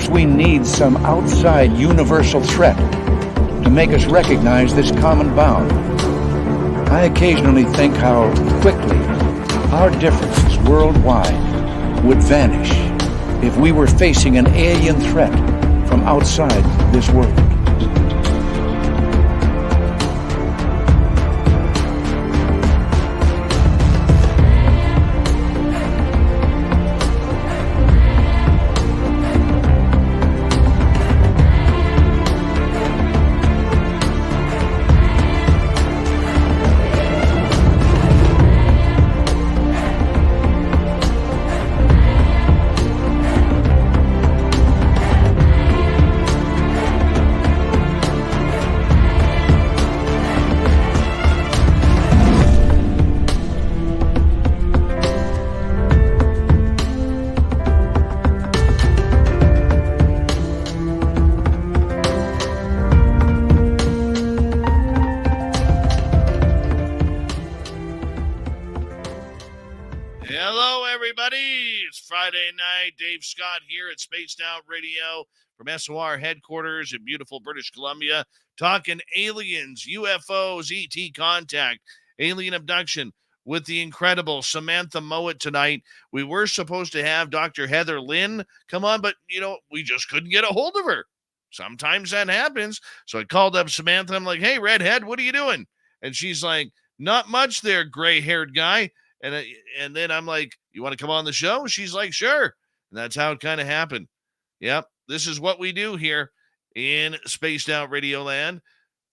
Perhaps we need some outside universal threat to make us recognize this common bound. I occasionally think how quickly our differences worldwide would vanish if we were facing an alien threat from outside this world. Dave Scott here at Spaced Out Radio from SOR headquarters in beautiful British Columbia, talking aliens, UFOs, ET contact, alien abduction with the incredible Samantha Mowat tonight. We were supposed to have Dr. Heather Lynn come on, but, we just couldn't get a hold of her. Sometimes that happens. So I called up Samantha. I'm like, hey, redhead, what are you doing? And she's like, not much there, gray-haired guy. And then I'm like, you want to come on the show? She's like, sure. And that's how it kind of happened. Yep, this is what we do here in Spaced Out Radio Land.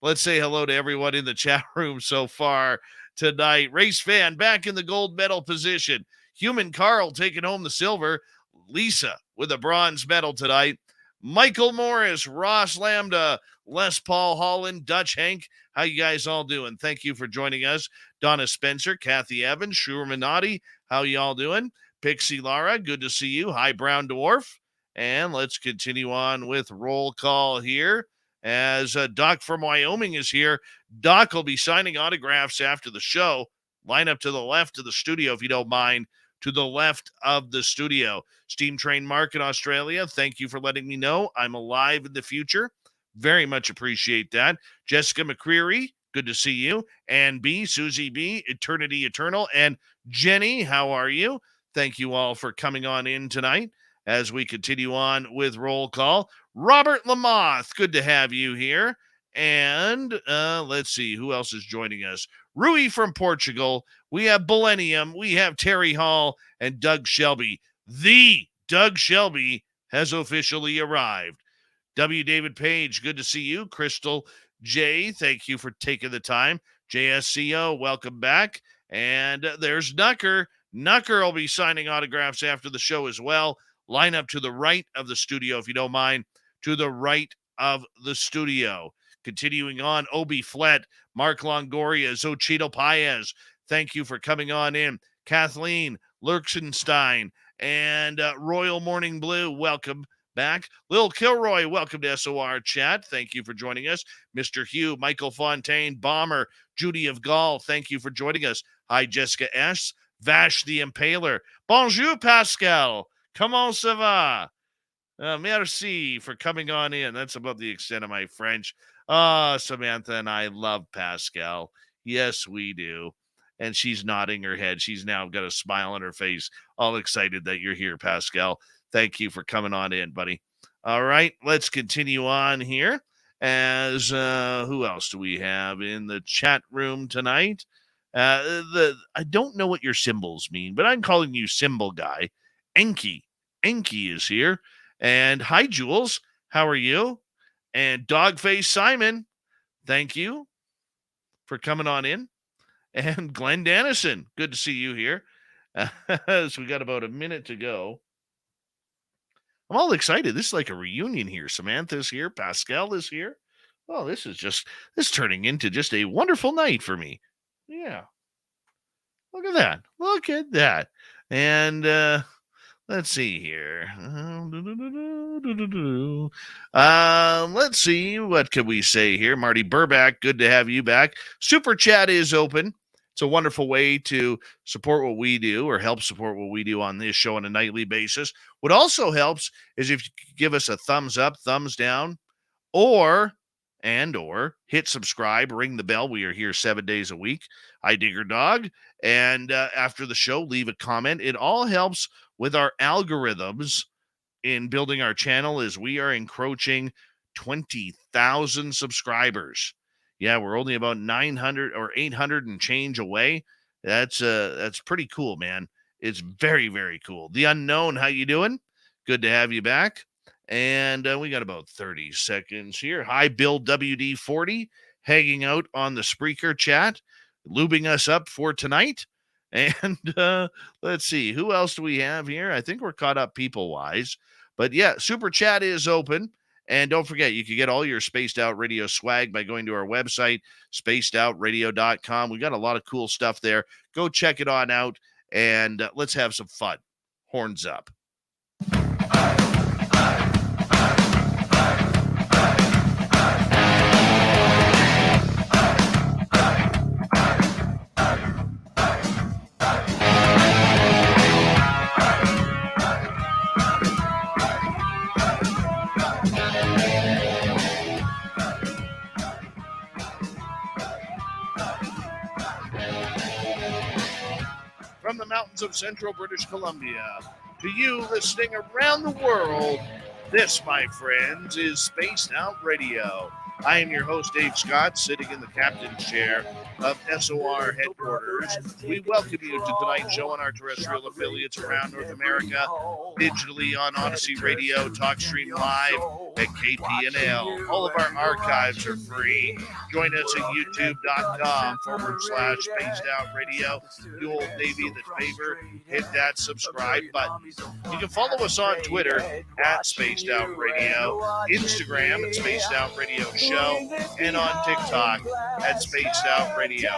Let's say hello to everyone in the chat room so far tonight. Race Fan back in the gold medal position. Human Carl taking home the silver. Lisa with a bronze medal tonight. Michael Morris, Ross Lambda, Les Paul Holland, Dutch Hank. How you guys all doing? Thank you for joining us. Donna Spencer, Kathy Evans, Shur Minotti. How you all doing? Pixie Lara, good to see you. Hi, Brown Dwarf. And let's continue on with roll call here as Doc from Wyoming is here. Doc will be signing autographs after the show. Line up to the left of the studio, if you don't mind, to the left of the studio. Steam Train Mark in Australia, thank you for letting me know I'm alive in the future. Very much appreciate that. Jessica McCreary, good to see you. Ann B, Susie B, Eternity Eternal, and Jenny, how are you? Thank you all for coming on in tonight as we continue on with roll call. Robert Lamoth, good to have you here. And let's see, who else is joining us? Rui from Portugal. We have Millennium. We have Terry Hall and Doug Shelby. The Doug Shelby has officially arrived. W. David Page, good to see you. Crystal J, thank you for taking the time. JSCO, welcome back. And there's Nucker. Nucker will be signing autographs after the show as well. Line up to the right of the studio, if you don't mind, to the right of the studio. Continuing on, Obi Flett, Mark Longoria, Xochitl Paez, thank you for coming on in. Kathleen Lurksenstein and Royal Morning Blue, welcome back. Lil Kilroy, welcome to SOR Chat. Thank you for joining us. Mr. Hugh, Michael Fontaine, Bomber, Judy of Gaul, thank you for joining us. Hi, Jessica S., Vash the Impaler. Bonjour, Pascal. Comment ça va? Merci for coming on in. That's about the extent of my French. Samantha and I love Pascal. Yes, we do. And she's nodding her head. She's now got a smile on her face, all excited that you're here, Pascal. Thank you for coming on in, buddy. All right, let's continue on here. As who else do we have in the chat room tonight? I don't know what your symbols mean, but I'm calling you symbol guy. Enki is here. And hi, Jules. How are you? And Dogface Simon, thank you for coming on in. And Glenn Dennison, good to see you here. So we got about a minute to go. I'm all excited. This is like a reunion here. Samantha's here. Pascal is here. Oh, this is turning into just a wonderful night for me. Yeah. Look at that. Look at that. And let's see here. Let's see. What can we say here? Marty Burback, good to have you back. Super Chat is open. It's a wonderful way to support what we do or help support what we do on this show on a nightly basis. What also helps is if you give us a thumbs up, thumbs down, or hit subscribe, ring the bell. We are here 7 days a week. I Digger Dog. And after the show, leave a comment. It all helps with our algorithms in building our channel as we are encroaching 20,000 subscribers. Yeah, we're only about 900 or 800 and change away. That's pretty cool, man. It's very, very cool. The Unknown, how you doing? Good to have you back. And we got about 30 seconds here. Hi, Bill WD40, hanging out on the Spreaker chat, lubing us up for tonight. And let's see, who else do we have here? I think we're caught up people-wise. But yeah, Super Chat is open. And don't forget, you can get all your Spaced Out Radio swag by going to our website, spacedoutradio.com. We got a lot of cool stuff there. Go check it on out, and let's have some fun. Horns up. From the mountains of central British Columbia to you listening around the world, this, my friends, is Spaced Out Radio. I am your host, Dave Scott, sitting in the captain's chair of SOR headquarters. We welcome you to tonight's show on our terrestrial affiliates around North America, digitally on Odyssey Radio, TalkStream Live, at KPNL. All of our archives are free. Join us at youtube.com/Spaced Out Radio. Do old Davey the favor, hit that subscribe button. You can follow us on Twitter at Spaced Out Radio, Instagram at Spaced Out Radio Show, and on TikTok at Spaced Out Radio.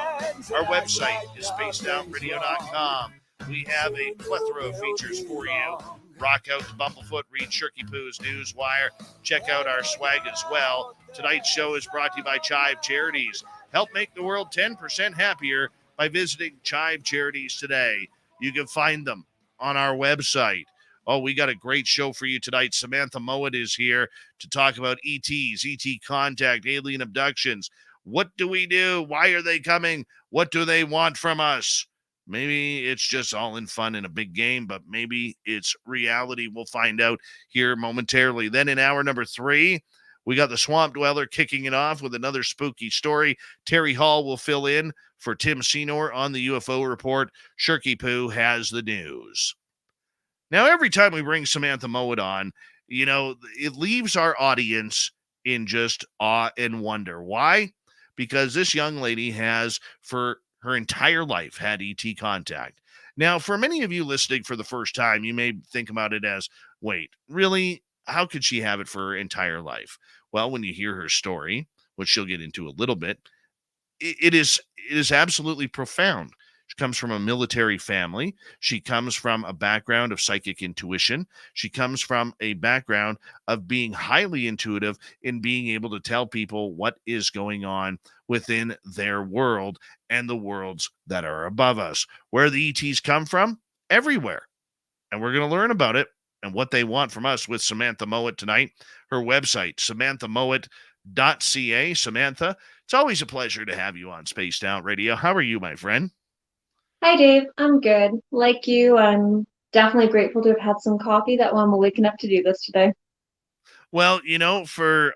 Our website is spacedoutradio.com. We have a plethora of features for you. Rock out to Bumblefoot, read Shirky Poo's Newswire. Check out our swag as well. Tonight's show is brought to you by Chive Charities. Help make the world 10% happier by visiting Chive Charities today. You can find them on our website. Oh, we got a great show for you tonight. Samantha Mowat is here to talk about ETs, ET contact, alien abductions. What do we do? Why are they coming? What do they want from us? Maybe it's just all in fun in a big game, but maybe it's reality. We'll find out here momentarily. Then in hour number 3, we got the Swamp Dweller kicking it off with another spooky story. Terry Hall will fill in for Tim Senor on the UFO report. Shirky Poo has the news. Now, every time we bring Samantha Mowat on, it leaves our audience in just awe and wonder. Why? Because this young lady has, for her entire life, had ET contact. Now, for many of you listening for the first time, you may think about it as, wait, really? How could she have it for her entire life? Well, when you hear her story, which she'll get into a little bit, it is absolutely profound. She comes from a military family. She comes from a background of psychic intuition. She comes from a background of being highly intuitive in being able to tell people what is going on within their world and the worlds that are above us. Where the ETs come from? Everywhere. And we're going to learn about it and what they want from us with Samantha Mowat tonight. Her website, samanthamowat.ca. Samantha, it's always a pleasure to have you on Spaced Out Radio. How are you, my friend? Hi, Dave. I'm good. Like you, I'm definitely grateful to have had some coffee. That one I'm waking up to do this today. Well, for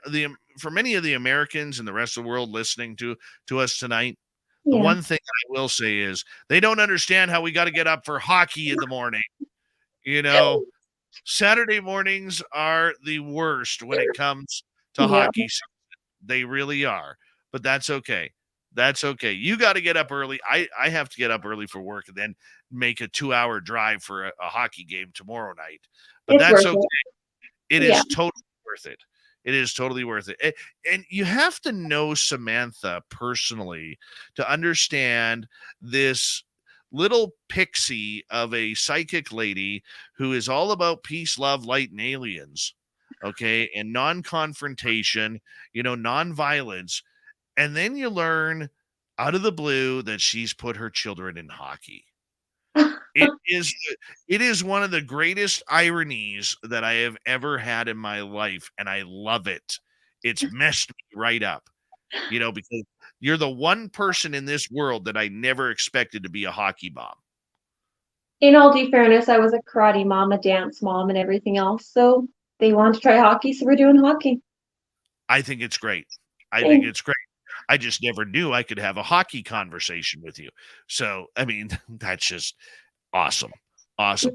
many of the Americans and the rest of the world listening to us tonight, the one thing I will say is they don't understand how we got to get up for hockey in the morning. Saturday mornings are the worst when it comes to hockey season. They really are. But that's okay. That's okay. You got to get up early. I have to get up early for work and then make a 2-hour drive for a hockey game tomorrow night. But that's okay. It is totally worth it. It is totally worth it. And you have to know Samantha personally to understand this little pixie of a psychic lady who is all about peace, love, light, and aliens. Okay. And non-confrontation, non-violence. And then you learn out of the blue that she's put her children in hockey. It is it is one of the greatest ironies that I have ever had in my life, and I love it. It's messed me right up, because you're the one person in this world that I never expected to be a hockey mom. In all due fairness, I was a karate mom, a dance mom, and everything else. So they wanted to try hockey, so we're doing hockey. I think it's great. I think Thanks. it's great. I just never knew I could have a hockey conversation with you. So, I mean, that's just awesome. Awesome.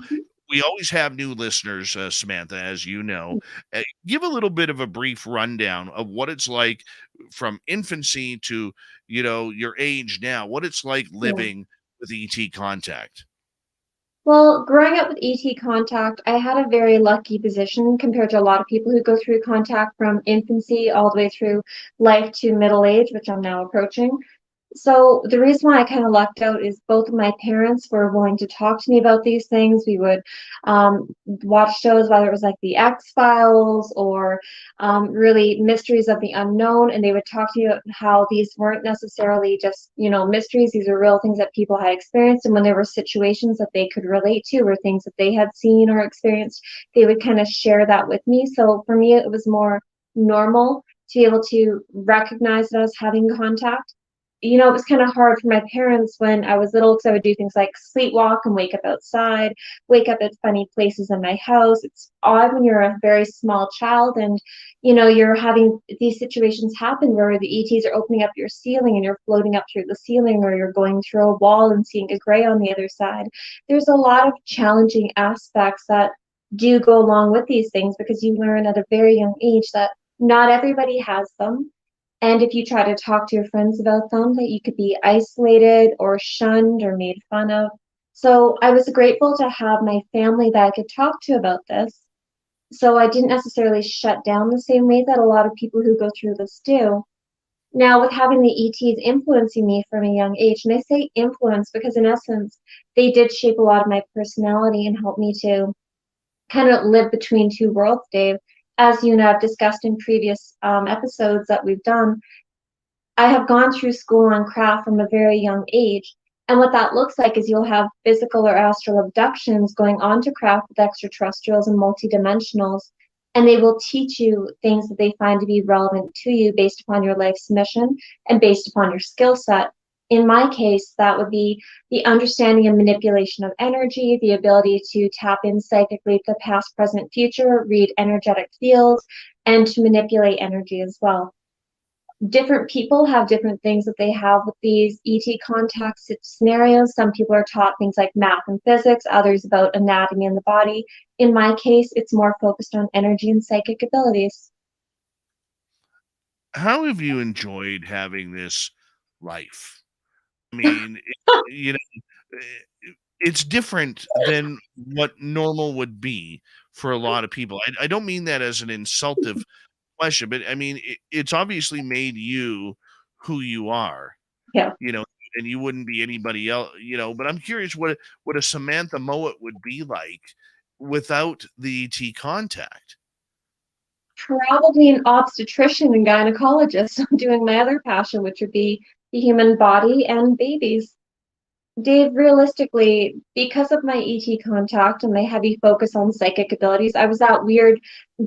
We always have new listeners, Samantha, as you know. Give a little bit of a brief rundown of what it's like from infancy to, your age now, what it's like Yeah. living with ET contact. Well, growing up with ET contact, I had a very lucky position compared to a lot of people who go through contact from infancy all the way through life to middle age, which I'm now approaching. So the reason why I kind of lucked out is both of my parents were willing to talk to me about these things. We would watch shows, whether it was like the X-Files or really mysteries of the unknown, and they would talk to you about how these weren't necessarily just, mysteries. These are real things that people had experienced, and when there were situations that they could relate to or things that they had seen or experienced, they would kind of share that with me. So for me, it was more normal to be able to recognize that I was having contact. It was kind of hard for my parents when I was little because I would do things like sleepwalk and wake up outside, wake up at funny places in my house. It's odd when you're a very small child and, you're having these situations happen where the ETs are opening up your ceiling and you're floating up through the ceiling, or you're going through a wall and seeing a gray on the other side. There's a lot of challenging aspects that do go along with these things because you learn at a very young age that not everybody has them, and if you try to talk to your friends about them, that you could be isolated or shunned or made fun of. So I was grateful to have my family that I could talk to about this. So I didn't necessarily shut down the same way that a lot of people who go through this do. Now, with having the ETs influencing me from a young age, and I say influence because in essence, they did shape a lot of my personality and help me to kind of live between two worlds, Dave. As you and I have discussed in previous episodes that we've done, I have gone through school on craft from a very young age. And what that looks like is you'll have physical or astral abductions going on to craft with extraterrestrials and multidimensionals, and they will teach you things that they find to be relevant to you based upon your life's mission and based upon your skill set. In my case, that would be the understanding and manipulation of energy, the ability to tap in psychically to the past, present, future, read energetic fields, and to manipulate energy as well. Different people have different things that they have with these ET contact scenarios. Some people are taught things like math and physics, others about anatomy in the body. In my case, it's more focused on energy and psychic abilities. How have you enjoyed having this life? I mean, it's different than what normal would be for a lot of people. I don't mean that as an insultive question, but I mean, it's obviously made you who you are, Yeah. you know, and you wouldn't be anybody else, but I'm curious what a Samantha Mowat would be like without the ET contact. Probably an obstetrician and gynecologist doing my other passion, which would be the human body and babies. Dave, realistically, because of my ET contact and my heavy focus on psychic abilities, I was that weird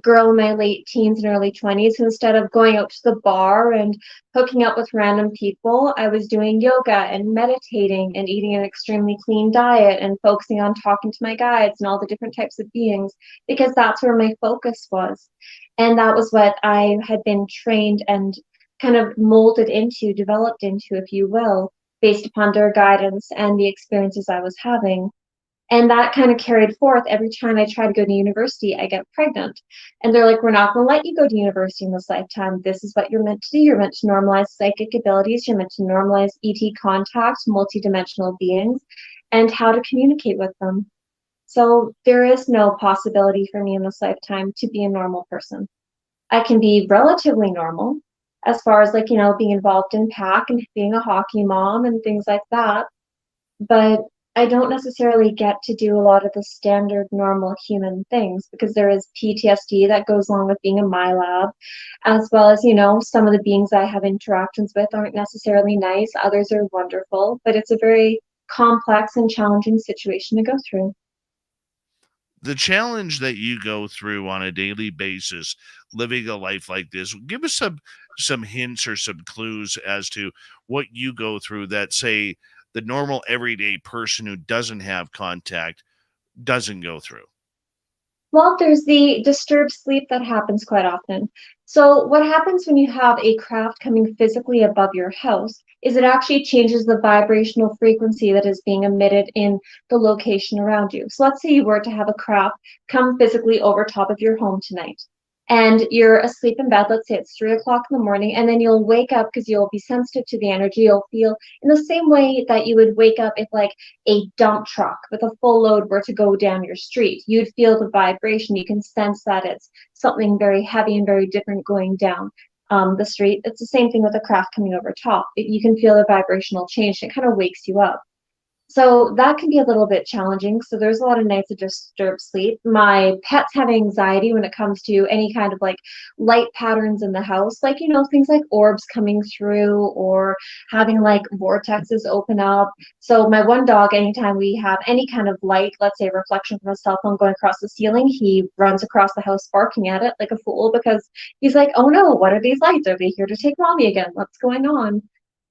girl in my late teens and early 20s who, instead of going out to the bar and hooking up with random people, I was doing yoga and meditating and eating an extremely clean diet and focusing on talking to my guides and all the different types of beings, because that's where my focus was. And that was what I had been trained and kind of molded into, developed into, if you will, based upon their guidance and the experiences I was having. And that kind of carried forth every time I try to go to university, I get pregnant. And they're like, we're not going to let you go to university in this lifetime. This is what you're meant to do. You're meant to normalize psychic abilities. You're meant to normalize ET contact, multidimensional beings, and how to communicate with them. So there is no possibility for me in this lifetime to be a normal person. I can be relatively normal as far as, like, being involved in pack and being a hockey mom and things like that. But I don't necessarily get to do a lot of the standard normal human things because there is PTSD that goes along with being in my lab, as well as, some of the beings I have interactions with aren't necessarily nice, others are wonderful, but it's a very complex and challenging situation to go through. The challenge that you go through on a daily basis, living a life like this, give us some hints or some clues as to what you go through that, say, the normal everyday person who doesn't have contact doesn't go through. Well, there's the disturbed sleep that happens quite often. So, what happens when you have a craft coming physically above your house is it actually changes the vibrational frequency that is being emitted in the location around you. So, let's say you were to have a craft come physically over top of your home tonight, and you're asleep in bed. Let's say it's 3 o'clock in the morning, and then you'll wake up because you'll be sensitive to the energy. You'll feel in the same way that you would wake up if, like, a dump truck with a full load were to go down your street. You'd feel the vibration. You can sense that it's something very heavy and very different going down the street. It's the same thing with a craft coming over top. You can feel the vibrational change. It kind of wakes you up. So that can be a little bit challenging. So there's a lot of nights of disturbed sleep. My pets have anxiety when it comes to any kind of like light patterns in the house, like, things like orbs coming through or having like vortexes open up. So my one dog, anytime we have any kind of light, let's say a reflection from a cell phone going across the ceiling, he runs across the house barking at it like a fool because he's like, oh no, what are these lights? Are they here to take mommy again? What's going on?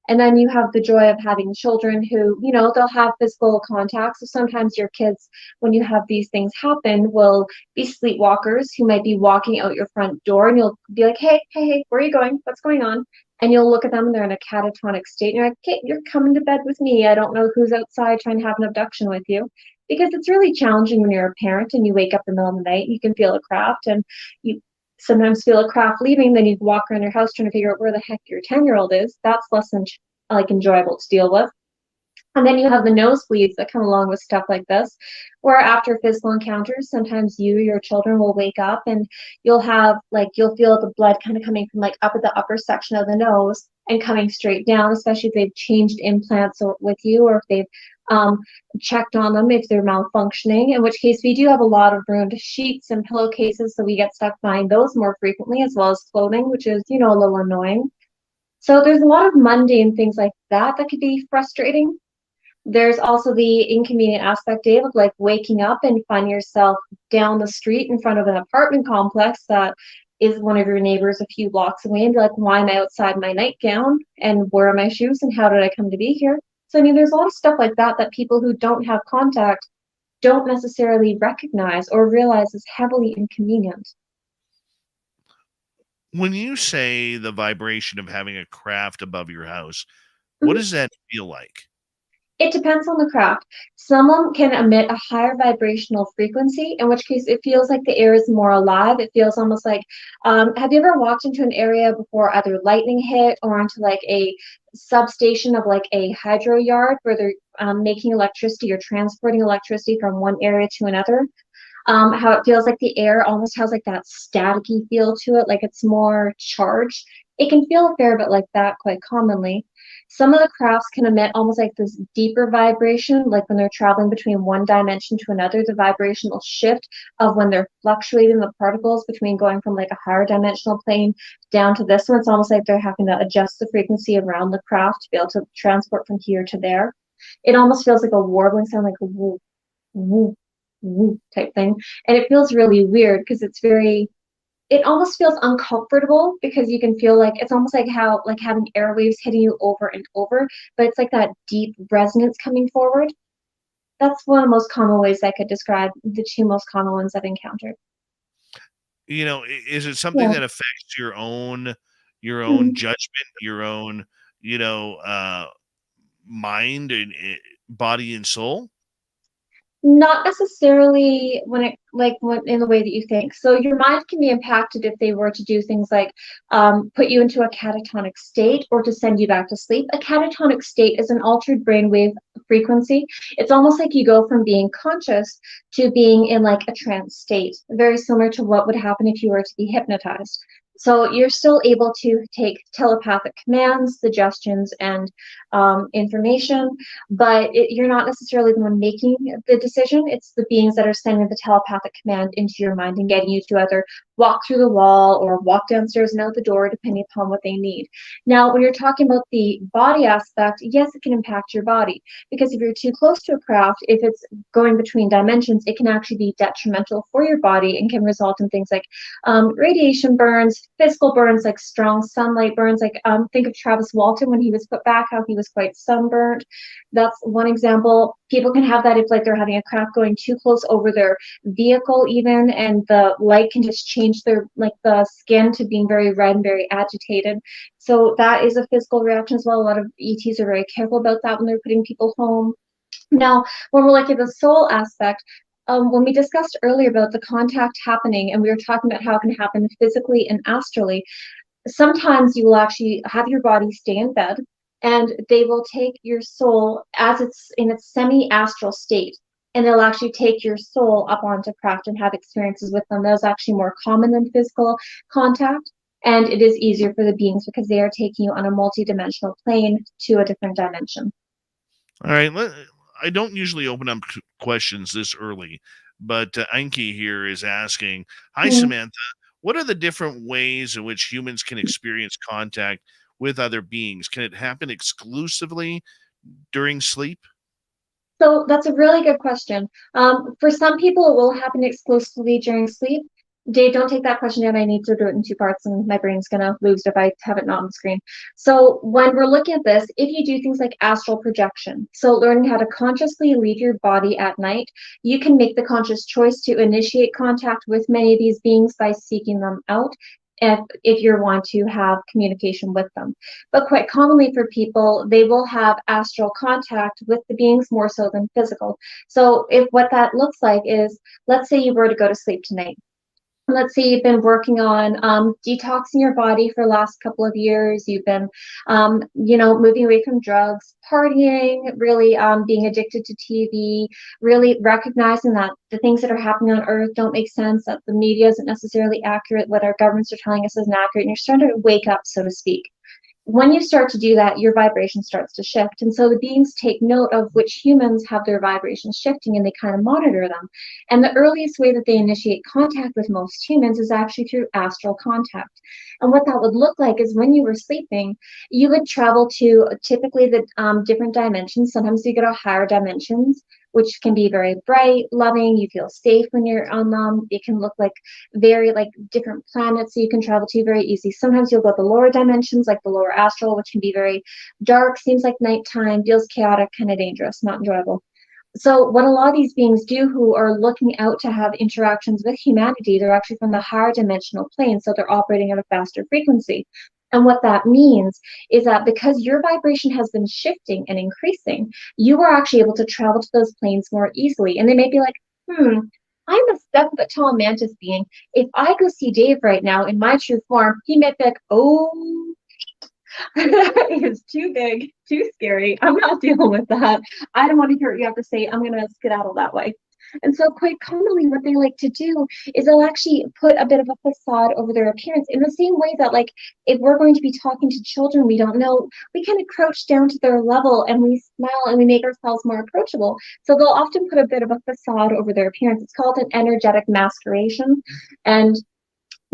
And then you have the joy of having children who, they'll have physical contact. So sometimes your kids, when you have these things happen, will be sleepwalkers who might be walking out your front door and you'll be like, hey, hey, hey, where are you going? What's going on? And you'll look at them and they're in a catatonic state. And you're like, okay, you're coming to bed with me. I don't know who's outside trying to have an abduction with you. Because it's really challenging when you're a parent and you wake up in the middle of the night and you can feel a craft and you sometimes feel a craft leaving, then you walk around your house trying to figure out where the heck your 10-year-old is. That's less than like enjoyable to deal with. And then you have the nosebleeds that come along with stuff like this, where after physical encounters, sometimes you or your children will wake up and you'll feel the blood kind of coming from like up at the upper section of the nose and coming straight down, especially if they've changed implants with you or if they've checked on them if they're malfunctioning, in which case we do have a lot of ruined sheets and pillowcases, so we get stuck buying those more frequently, as well as clothing, which is, a little annoying. So there's a lot of mundane things like that that could be frustrating. There's also the inconvenient aspect, Dave, of like waking up and find yourself down the street in front of an apartment complex that is one of your neighbors a few blocks away and be like, why am I outside my nightgown and where are my shoes and how did I come to be here? So, there's a lot of stuff like that that people who don't have contact don't necessarily recognize or realize is heavily inconvenient. When you say the vibration of having a craft above your house, what does that feel like? It depends on the craft. Some of them can emit a higher vibrational frequency, in which case it feels like the air is more alive. It feels almost like, have you ever walked into an area before either lightning hit or onto like a substation of like a hydro yard where they're making electricity or transporting electricity from one area to another? How it feels like the air almost has like that staticky feel to it, like it's more charged. It can feel a fair bit like that quite commonly. Some of the crafts can emit almost like this deeper vibration, like when they're traveling between one dimension to another, the vibrational shift of when they're fluctuating the particles between going from like a higher dimensional plane down to this one. It's almost like they're having to adjust the frequency around the craft to be able to transport from here to there. It almost feels like a warbling sound, like a woo, woo, woo type thing. And it feels really weird because it almost feels uncomfortable because you can feel like it's almost like how like having airwaves hitting you over and over, but it's like that deep resonance coming forward. That's one of the most common ways I could describe the two most common ones I've encountered. Is it something Yeah. that affects your own Mhm. judgment, your own, mind and body and soul? Not necessarily when in the way that you think. So your mind can be impacted if they were to do things like put you into a catatonic state or to send you back to sleep. A catatonic state is an altered brainwave frequency. It's almost like you go from being conscious to being in like a trance state, very similar to what would happen if you were to be hypnotized. So you're still able to take telepathic commands, suggestions, and information, but you're not necessarily the one making the decision. It's the beings that are sending the telepathic command into your mind and getting you to either walk through the wall or walk downstairs and out the door, depending upon what they need. Now, when you're talking about the body aspect, yes, it can impact your body, because if you're too close to a craft, if it's going between dimensions, it can actually be detrimental for your body and can result in things like radiation burns, physical burns, like strong sunlight burns. Like think of Travis Walton when he was put back, how he was quite sunburnt. That's one example. People can have that if like they're having a craft going too close over their vehicle even, and the light can just change their like the skin to being very red and very agitated. So that is a physical reaction as well. A lot of ETs are very careful about that when they're putting people home. Now, when we're looking at the soul aspect, when we discussed earlier about the contact happening, and we were talking about how it can happen physically and astrally, sometimes you will actually have your body stay in bed, and they will take your soul as it's in its semi-astral state, and they'll actually take your soul up onto craft and have experiences with them. That's actually more common than physical contact, and it is easier for the beings because they are taking you on a multi-dimensional plane to a different dimension. All right. I don't usually open up questions this early, but Anki here is asking, hi, Mhm. Samantha. What are the different ways in which humans can experience contact with other beings? Can it happen exclusively during sleep? So that's a really good question. For some people, it will happen exclusively during sleep. Dave, don't take that question down. I need to do it in two parts, and my brain's gonna lose if I have it not on the screen. So when we're looking at this, if you do things like astral projection, so learning how to consciously leave your body at night, you can make the conscious choice to initiate contact with many of these beings by seeking them out. If you want to have communication with them. But quite commonly for people, they will have astral contact with the beings more so than physical. So if what that looks like is, let's say you were to go to sleep tonight. Let's say you've been working on detoxing your body for the last couple of years. You've been, moving away from drugs, partying, really being addicted to TV, really recognizing that the things that are happening on Earth don't make sense, that the media isn't necessarily accurate, what our governments are telling us isn't accurate, and you're starting to wake up, so to speak. When you start to do that, your vibration starts to shift. And so the beings take note of which humans have their vibrations shifting, and they kind of monitor them. And the earliest way that they initiate contact with most humans is actually through astral contact. And what that would look like is when you were sleeping, you would travel to typically the different dimensions. Sometimes you go to higher dimensions, which can be very bright, loving. You feel safe when you're on them. It can look like very like different planets that you can travel to very easy. Sometimes you'll go to the lower dimensions, like the lower astral, which can be very dark, seems like nighttime, feels chaotic, kind of dangerous, not enjoyable. So what a lot of these beings do who are looking out to have interactions with humanity, they're actually from the higher dimensional plane, so they're operating at a faster frequency. And what that means is that because your vibration has been shifting and increasing, you are actually able to travel to those planes more easily. And they may be like, I'm a 7 foot tall mantis being. If I go see Dave right now in my true form, he might be like, oh, it is too big, too scary. I'm not dealing with that. I don't want to hear what you have to say. I'm going to skedaddle that way. And so quite commonly what they like to do is they'll actually put a bit of a facade over their appearance in the same way that like if we're going to be talking to children we don't know, we kind of crouch down to their level and we smile and we make ourselves more approachable. So they'll often put a bit of a facade over their appearance. It's called an energetic masqueration. And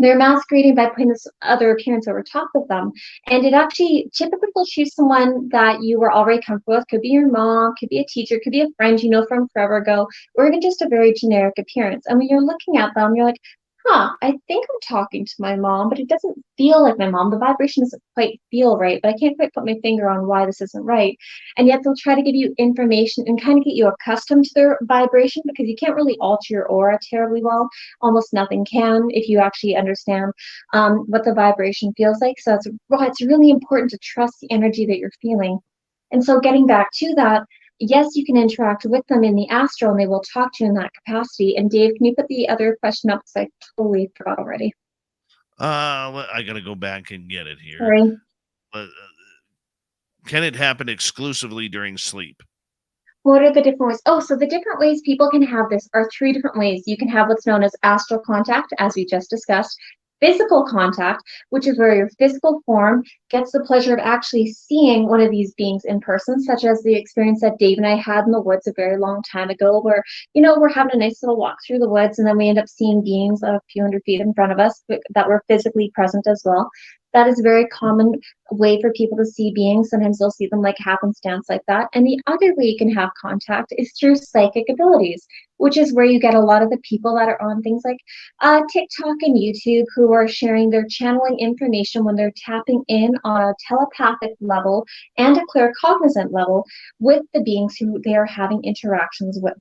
they're masquerading by putting this other appearance over top of them. And it actually typically will choose someone that you were already comfortable with. Could be your mom, could be a teacher, could be a friend you know from forever ago, or even just a very generic appearance. And when you're looking at them, you're like, I think I'm talking to my mom, but it doesn't feel like my mom. The vibration doesn't quite feel right, but I can't quite put my finger on why this isn't right. And yet they'll try to give you information and kind of get you accustomed to their vibration because you can't really alter your aura terribly well. Almost nothing can if you actually understand what the vibration feels like. So it's really important to trust the energy that you're feeling. And so getting back to that, yes, you can interact with them in the astral and they will talk to you in that capacity. And Dave, can you put the other question up? Because I totally forgot already. I got to go back and get it here. Sorry. Can it happen exclusively during sleep? What are the different ways? Oh, so the different ways people can have this are 3 different ways. You can have what's known as astral contact, as we just discussed. physical contact, which is where your physical form gets the pleasure of actually seeing one of these beings in person, such as the experience that Dave and I had in the woods a very long time ago, where, we're having a nice little walk through the woods, and then we end up seeing beings a few hundred feet in front of us that were physically present as well. That is a very common way for people to see beings. Sometimes they'll see them like happenstance like that. And the other way you can have contact is through psychic abilities, which is where you get a lot of the people that are on things like TikTok and YouTube who are sharing their channeling information when they're tapping in on a telepathic level and a claircognizant level with the beings who they are having interactions with,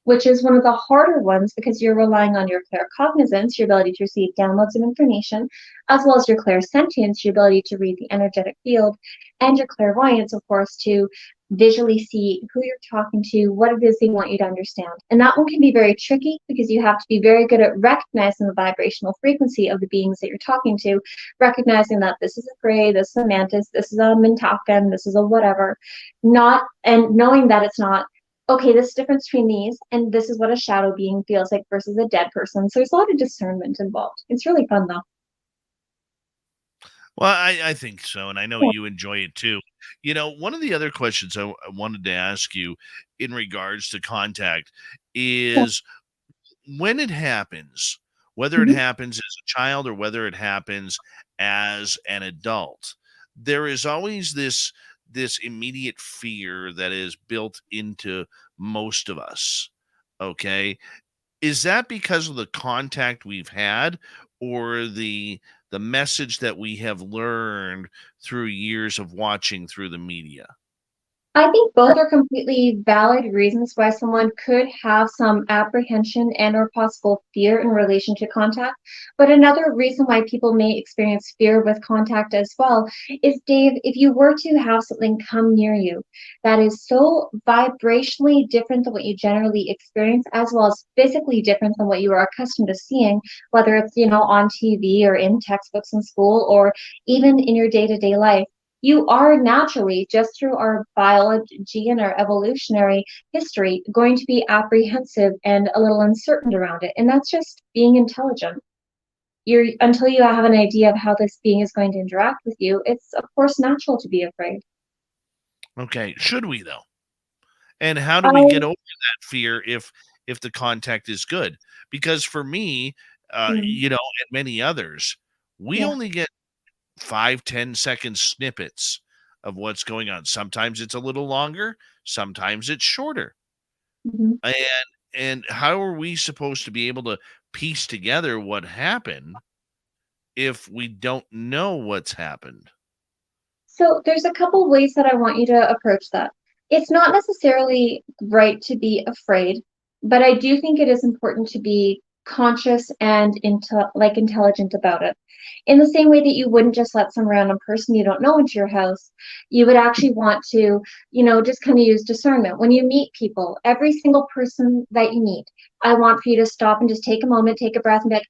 which is one of the harder ones because you're relying on your claircognizance, your ability to receive downloads of information, as well as your clairsentience, your ability to read the energetic field, and your clairvoyance, of course, to visually see who you're talking to, what it is they want you to understand. And that one can be very tricky because you have to be very good at recognizing the vibrational frequency of the beings that you're talking to, recognizing that this is a Gray, this is a Mantis, this is a Mintakan, this is a whatever, and knowing that it's not, okay, this is the difference between these, and this is what a shadow being feels like versus a dead person. So there's a lot of discernment involved. It's really fun, though. Well, I think so, and I know you enjoy it too. One of the other questions I wanted to ask you in regards to contact is when it happens, whether it Mhm. happens as a child or whether it happens as an adult, there is always this immediate fear that is built into most of us. Okay, is that because of the contact we've had or the message that we have learned through years of watching through the media? I think both are completely valid reasons why someone could have some apprehension and or possible fear in relation to contact. But another reason why people may experience fear with contact as well is, Dave, if you were to have something come near you that is so vibrationally different than what you generally experience, as well as physically different than what you are accustomed to seeing, whether it's, on TV or in textbooks in school or even in your day-to-day life, you are naturally, just through our biology and our evolutionary history, going to be apprehensive and a little uncertain around it. And that's just being intelligent. Until you have an idea of how this being is going to interact with you, it's of course natural to be afraid. Okay, should we though? And how do we I, get over that fear if the contact is good? Because for me, mm, and many others, we yeah. only get 5-10 second snippets of what's going on. Sometimes it's a little longer, sometimes it's shorter. Mhm. And how are we supposed to be able to piece together what happened if we don't know what's happened? So there's a couple ways that I want you to approach that. It's not necessarily right to be afraid, but I do think it is important to be conscious and intelligent about it. In the same way that you wouldn't just let some random person you don't know into your house, you would actually want to, just kind of use discernment. When you meet people, every single person that you meet, I want for you to stop and just take a moment, take a breath, and be like,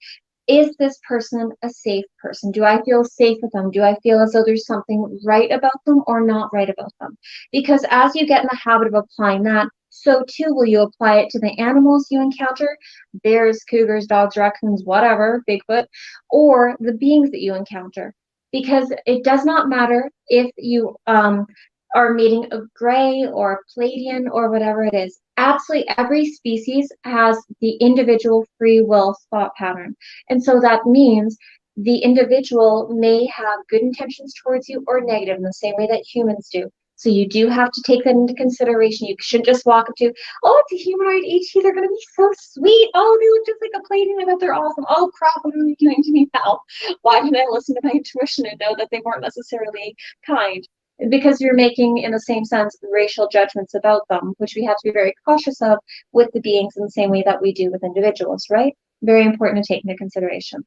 is this person a safe person? Do I feel safe with them? Do I feel as though there's something right about them or not right about them? Because as you get in the habit of applying that, so too will you apply it to the animals you encounter, bears, cougars, dogs, raccoons, whatever, Bigfoot, or the beings that you encounter. Because it does not matter if you are meeting a gray or a Palladian or whatever it is. Absolutely every species has the individual free will thought pattern. And so that means the individual may have good intentions towards you or negative in the same way that humans do. So you do have to take that into consideration. You shouldn't just walk up to, oh, it's a humanoid ET. They're going to be so sweet. Oh, they look just like a Palladian. I bet they're awesome. Oh, crap. What are they doing to me now? Why didn't I listen to my intuition and know that they weren't necessarily kind? Because you're making, in the same sense, racial judgments about them, which we have to be very cautious of with the beings in the same way that we do with individuals, right? Very important to take into consideration.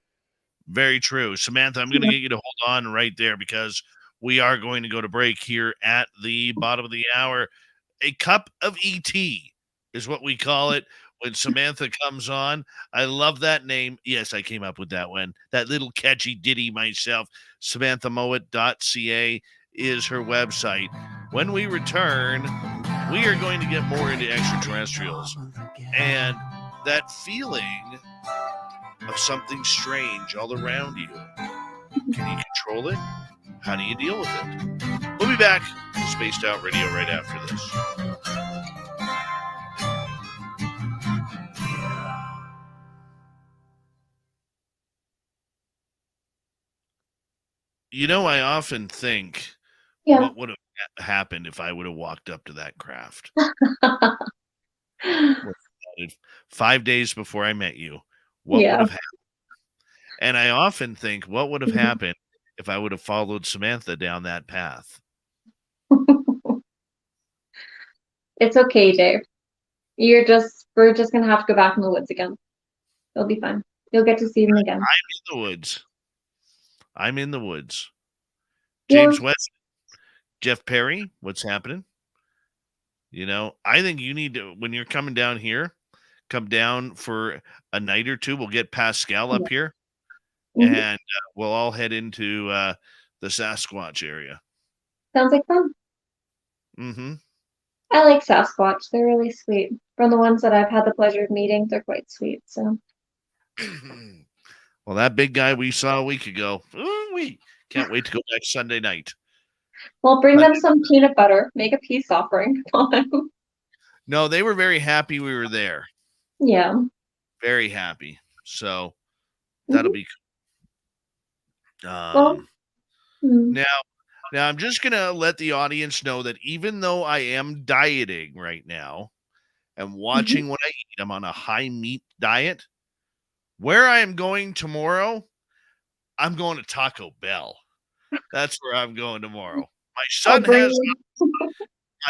Very true. Samantha, I'm going to Yeah. get you to hold on right there because we are going to go to break here at the bottom of the hour. A cup of ET is what we call it when Samantha comes on. I love that name. Yes, I came up with that one. That little catchy ditty myself. SamanthaMowat.ca is her website. When we return, we are going to get more into extraterrestrials and that feeling of something strange all around you. Can you control it? How do you deal with it? We'll be back to Spaced Out Radio right after this. You know, I often think, what would have happened if I would have walked up to that craft? 5 days before I met you, what would have happened? And I often think, what would have happened if I would have followed Samantha down that path? It's okay, Dave. We're just gonna have to go back in the woods again. It'll be fun. You'll get to see them again. I'm in the woods. James West, Jeff Perry, what's happening? You know, I think you need to, when you're coming down here, come down for a night or two. We'll get Pascal up here, and we'll all head into the Sasquatch area. Sounds like fun. Mm-hmm. I like Sasquatch. They're really sweet. From the ones that I've had the pleasure of meeting, they're quite sweet. So. Well, that big guy we saw a week ago, we can't wait to go back Sunday night. Well, bring them some peanut butter. Make a peace offering. No, they were very happy we were there. Yeah. Very happy. So that'll be Now I'm just going to let the audience know that even though I am dieting right now and watching what I eat, I'm on a high meat diet. Where I am going tomorrow, I'm going to Taco Bell. That's where I'm going tomorrow. My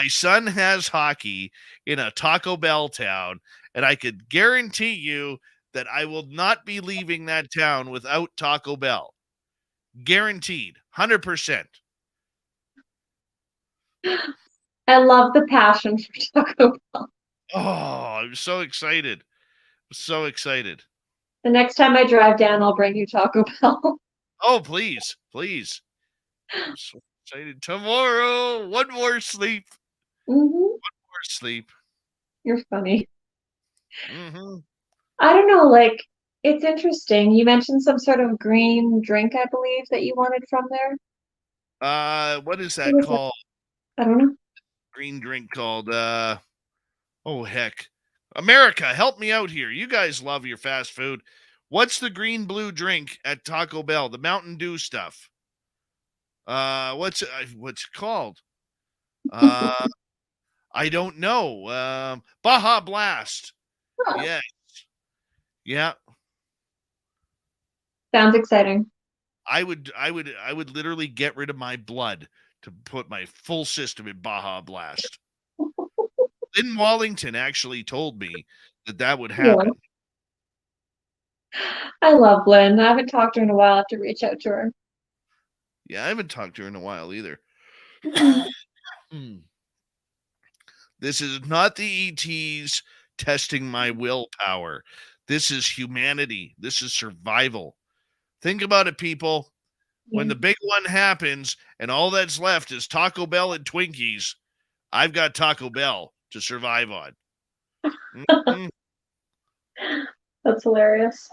son has hockey in a Taco Bell town, and I could guarantee you that I will not be leaving that town without Taco Bell. Guaranteed. 100%. I love the passion for Taco Bell. Oh, I'm so excited. So excited. The next time I drive down, I'll bring you Taco Bell. Oh, please. Please. I'm so excited. Tomorrow. One more sleep. One more sleep. You're funny. Mm-hmm. I don't know, like, it's interesting. You mentioned some sort of green drink, I believe, that you wanted from there. What is that called? I don't know. Green drink called, oh, heck. America, help me out here. You guys love your fast food. What's the green blue drink at Taco Bell? The Mountain Dew stuff. What's it called? I don't know. Baja Blast. Huh. Yes. Yeah. Sounds exciting. I would literally get rid of my blood to put my full system in Baja Blast. Lynn Wallington actually told me that would happen. Yeah. I love Lynn. I haven't talked to her in a while. I have to reach out to her. Yeah, I haven't talked to her in a while either. This is not the ETs testing my willpower. This is humanity. This is survival. Think about it, people. When the big one happens and all that's left is Taco Bell and Twinkies, I've got Taco Bell to survive on. That's hilarious.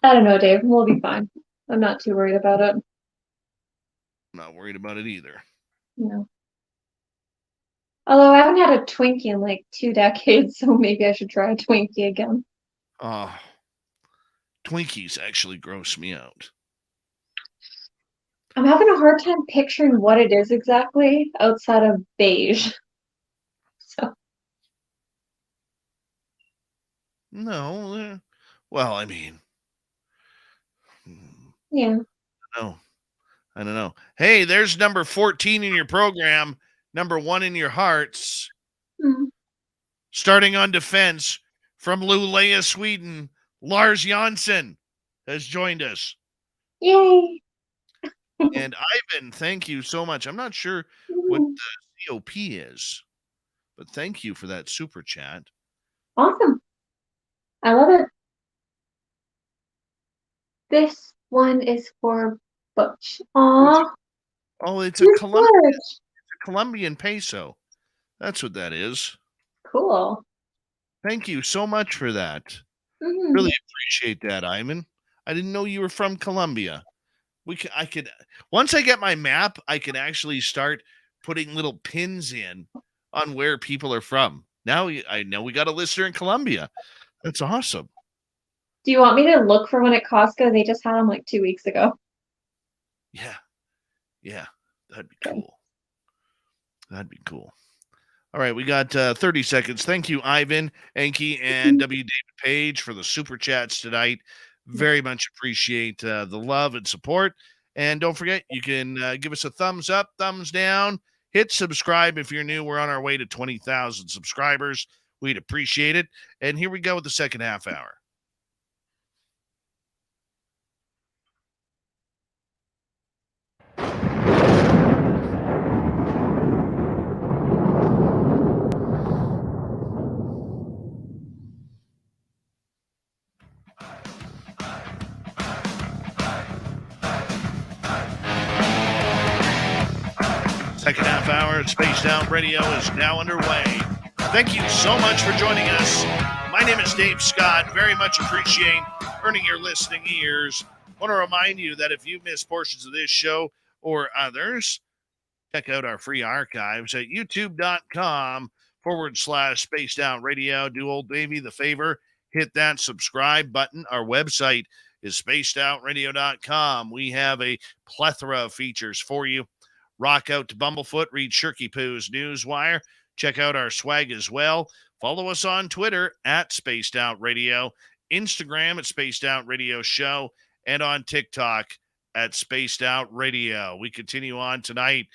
I don't know, Dave. We'll be fine. I'm not too worried about it. I'm not worried about it either. No. Although I haven't had a Twinkie in like 2 decades, so maybe I should try a Twinkie again. Twinkies actually gross me out. I'm having a hard time picturing what it is exactly outside of beige. So. No. Well, I mean. Yeah. I don't know. Hey, there's number 14 in your program. Number 1 in your hearts. Starting on defense from Luleå, Sweden, Lars Jansson has joined us. Yay! And Ivan, thank you so much. I'm not sure what the COP is, but thank you for that super chat. Awesome. I love it. This one is for Butch. Aww. Oh, it's a Colombian peso. That's what that is. Cool. Thank you so much for that. Hmm. Really appreciate that, Ivan. I didn't know you were from Colombia. I could once I get my map, I can actually start putting little pins in on where people are from. Now I know we got a listener in Colombia. That's awesome. Do you want me to look for one at Costco? They just had them like 2 weeks ago. Yeah, yeah, that'd be Okay. cool. That'd be cool. All right, we got 30 seconds. Thank you, Ivan, Enki, and W. David Page for the super chats tonight. Very much appreciate the love and support. And don't forget, you can give us a thumbs up, thumbs down, hit subscribe if you're new. We're on our way to 20,000 subscribers. We'd appreciate it. And here we go with the second half hour. Second half hour at Spaced Out Radio is now underway. Thank you so much for joining us. My name is Dave Scott. Very much appreciate earning your listening ears. Want to remind you that if you missed portions of this show or others, check out our free archives at youtube.com/Spaced Out Radio. Do old Davey the favor, hit that subscribe button. Our website is spacedoutradio.com. We have a plethora of features for you. Rock out to Bumblefoot, read Shirky Poo's Newswire. Check out our swag as well. Follow us on Twitter at Spaced Out Radio, Instagram at Spaced Out Radio Show, and on TikTok at Spaced Out Radio. We continue on tonight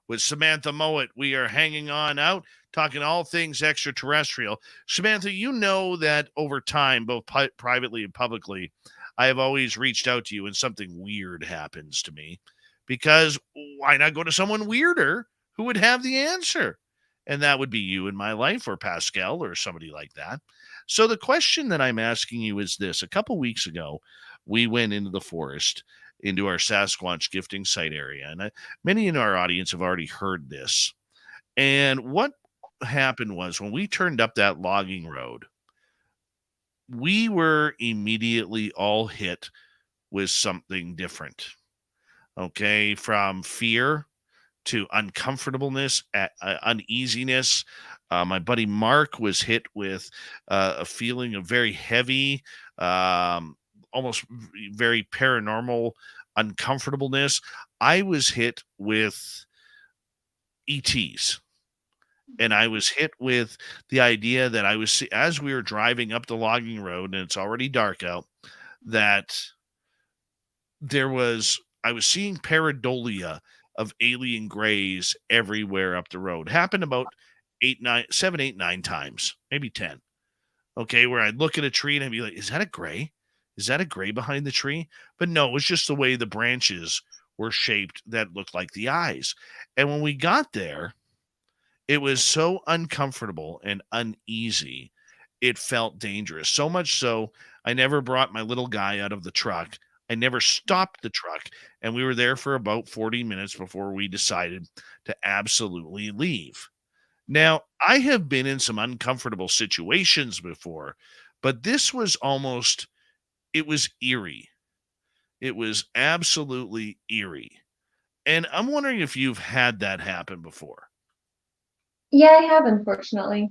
with Samantha Mowat. We are hanging on out, talking all things extraterrestrial. Samantha, you know that over time, both privately and publicly, I have always reached out to you when something weird happens to me. Because why not go to someone weirder who would have the answer? And that would be you in my life, or Pascal, or somebody like that. So the question that I'm asking you is this. A couple weeks ago, we went into the forest, into our Sasquatch gifting site area. And many in our audience have already heard this. And what happened was when we turned up that logging road, we were immediately all hit with something different. Okay, from fear to uncomfortableness, uneasiness. My buddy Mark was hit with a feeling of very heavy, almost very paranormal uncomfortableness. I was hit with ETs. And I was hit with the idea that as we were driving up the logging road, and it's already dark out, that I was seeing pareidolia of alien grays everywhere up the road. Happened about 7, 8, 9 times, maybe 10. Okay, where I'd look at a tree and I'd be like, is that a gray? Is that a gray behind the tree? But no, it was just the way the branches were shaped that looked like the eyes. And when we got there, it was so uncomfortable and uneasy. It felt dangerous. So much so, I never brought my little guy out of the truck. I never stopped the truck, and we were there for about 40 minutes before we decided to absolutely leave. Now, I have been in some uncomfortable situations before, but this was it was eerie. It was absolutely eerie. And I'm wondering if you've had that happen before. Yeah, I have, unfortunately.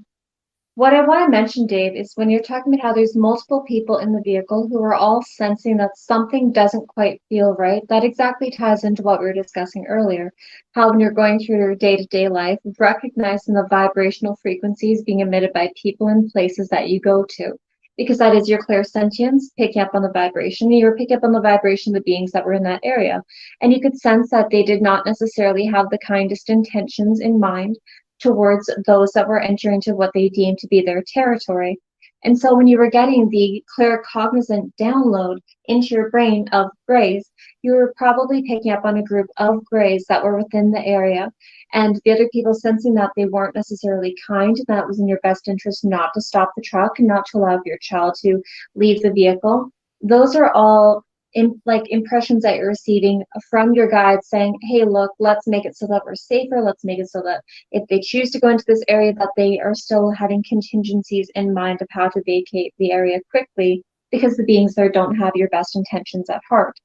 What I want to mention, Dave, is when you're talking about how there's multiple people in the vehicle who are all sensing that something doesn't quite feel right, that exactly ties into what we were discussing earlier. How when you're going through your day-to-day life, recognizing the vibrational frequencies being emitted by people and places that you go to. Because that is your clairsentience, picking up on the vibration. You were picking up on the vibration of the beings that were in that area. And you could sense that they did not necessarily have the kindest intentions in mind towards those that were entering into what they deemed to be their territory. And so when you were getting the claircognizant download into your brain of grays, you were probably picking up on a group of grays that were within the area. And the other people sensing that they weren't necessarily kind, that it was in your best interest not to stop the truck and not to allow your child to leave the vehicle. Those are all impressions that you're receiving from your guides saying, hey, look, let's make it so that we're safer. Let's make it so that if they choose to go into this area, that they are still having contingencies in mind of how to vacate the area quickly, because the beings there don't have your best intentions at heart.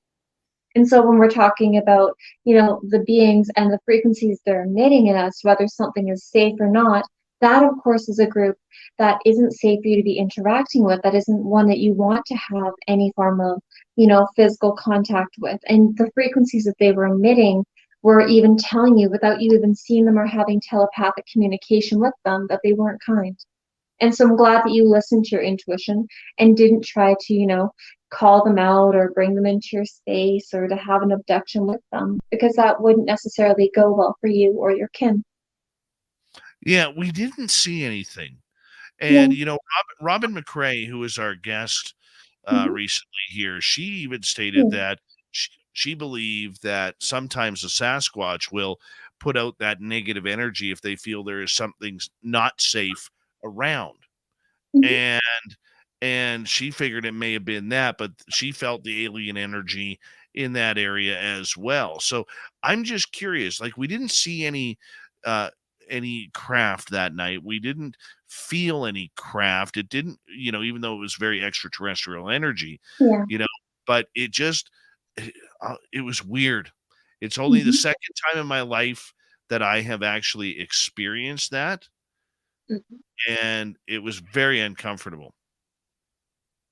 And so when we're talking about, the beings and the frequencies they're emitting in us, whether something is safe or not, that of course is a group that isn't safe for you to be interacting with, that isn't one that you want to have any form of, physical contact with. And the frequencies that they were emitting were even telling you, without you even seeing them or having telepathic communication with them, that they weren't kind. And so I'm glad that you listened to your intuition and didn't try to, call them out or bring them into your space or to have an abduction with them, because that wouldn't necessarily go well for you or your kin. Yeah, we didn't see anything. Yeah. And, Robin McCrae, who was our guest Mhm. recently here, she even stated Yeah. that she believed that sometimes the Sasquatch will put out that negative energy if they feel there is something not safe around. Mhm. And she figured it may have been that, but she felt the alien energy in that area as well. So I'm just curious, like we didn't see uh any craft that night. We didn't feel any craft. It didn't, even though it was very extraterrestrial energy, Yeah. you know, but it was weird. It's only the Mhm. second time in my life that I have actually experienced that, Mhm. and it was very uncomfortable.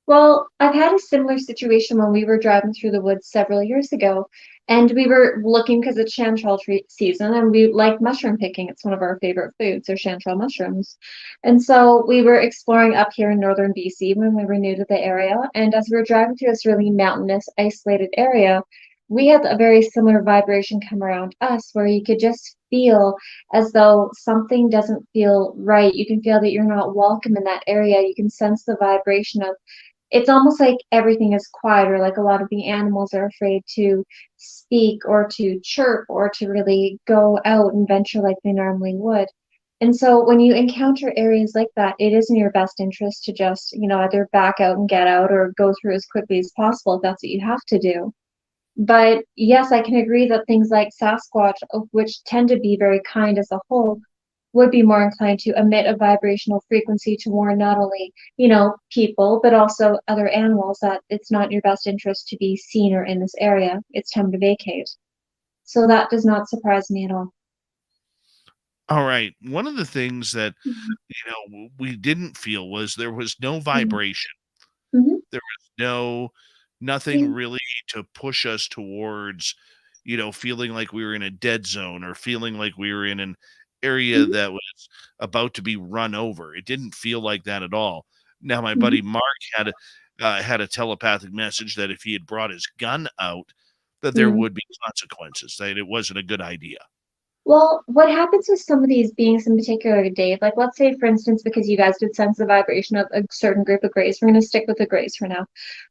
Well, I've had a similar situation when we were driving through the woods several years ago, and we were looking because it's chanterelle tree season, and we like mushroom picking. It's one of our favorite foods, or chanterelle mushrooms. And so we were exploring up here in northern BC when we were new to the area, and as we were driving through this really mountainous, isolated area, we had a very similar vibration come around us, where you could just feel as though something doesn't feel right. You can feel that you're not welcome in that area. You can sense the vibration of, it's almost like everything is quieter, like a lot of the animals are afraid to speak or to chirp or to really go out and venture like they normally would. And so when you encounter areas like that, it is in your best interest to just, either back out and get out or go through as quickly as possible if that's what you have to do. But yes, I can agree that things like Sasquatch, which tend to be very kind as a whole, would be more inclined to emit a vibrational frequency to warn not only, people, but also other animals that it's not in your best interest to be seen or in this area. It's time to vacate. So that does not surprise me at all. All right. One of the things that, Mhm. we didn't feel was there was no Mhm. vibration. Mhm. There was nothing Yeah. really to push us towards, feeling like we were in a dead zone or feeling like we were in an area Mhm. that was about to be run over. It didn't feel like that at all. Now, my Mhm. buddy Mark had a telepathic message that if he had brought his gun out, that there Mhm. would be consequences, that it wasn't a good idea. Well, what happens with some of these beings in particular, Dave, like let's say, for instance, because you guys did sense the vibration of a certain group of Greys, we're going to stick with the Greys for now.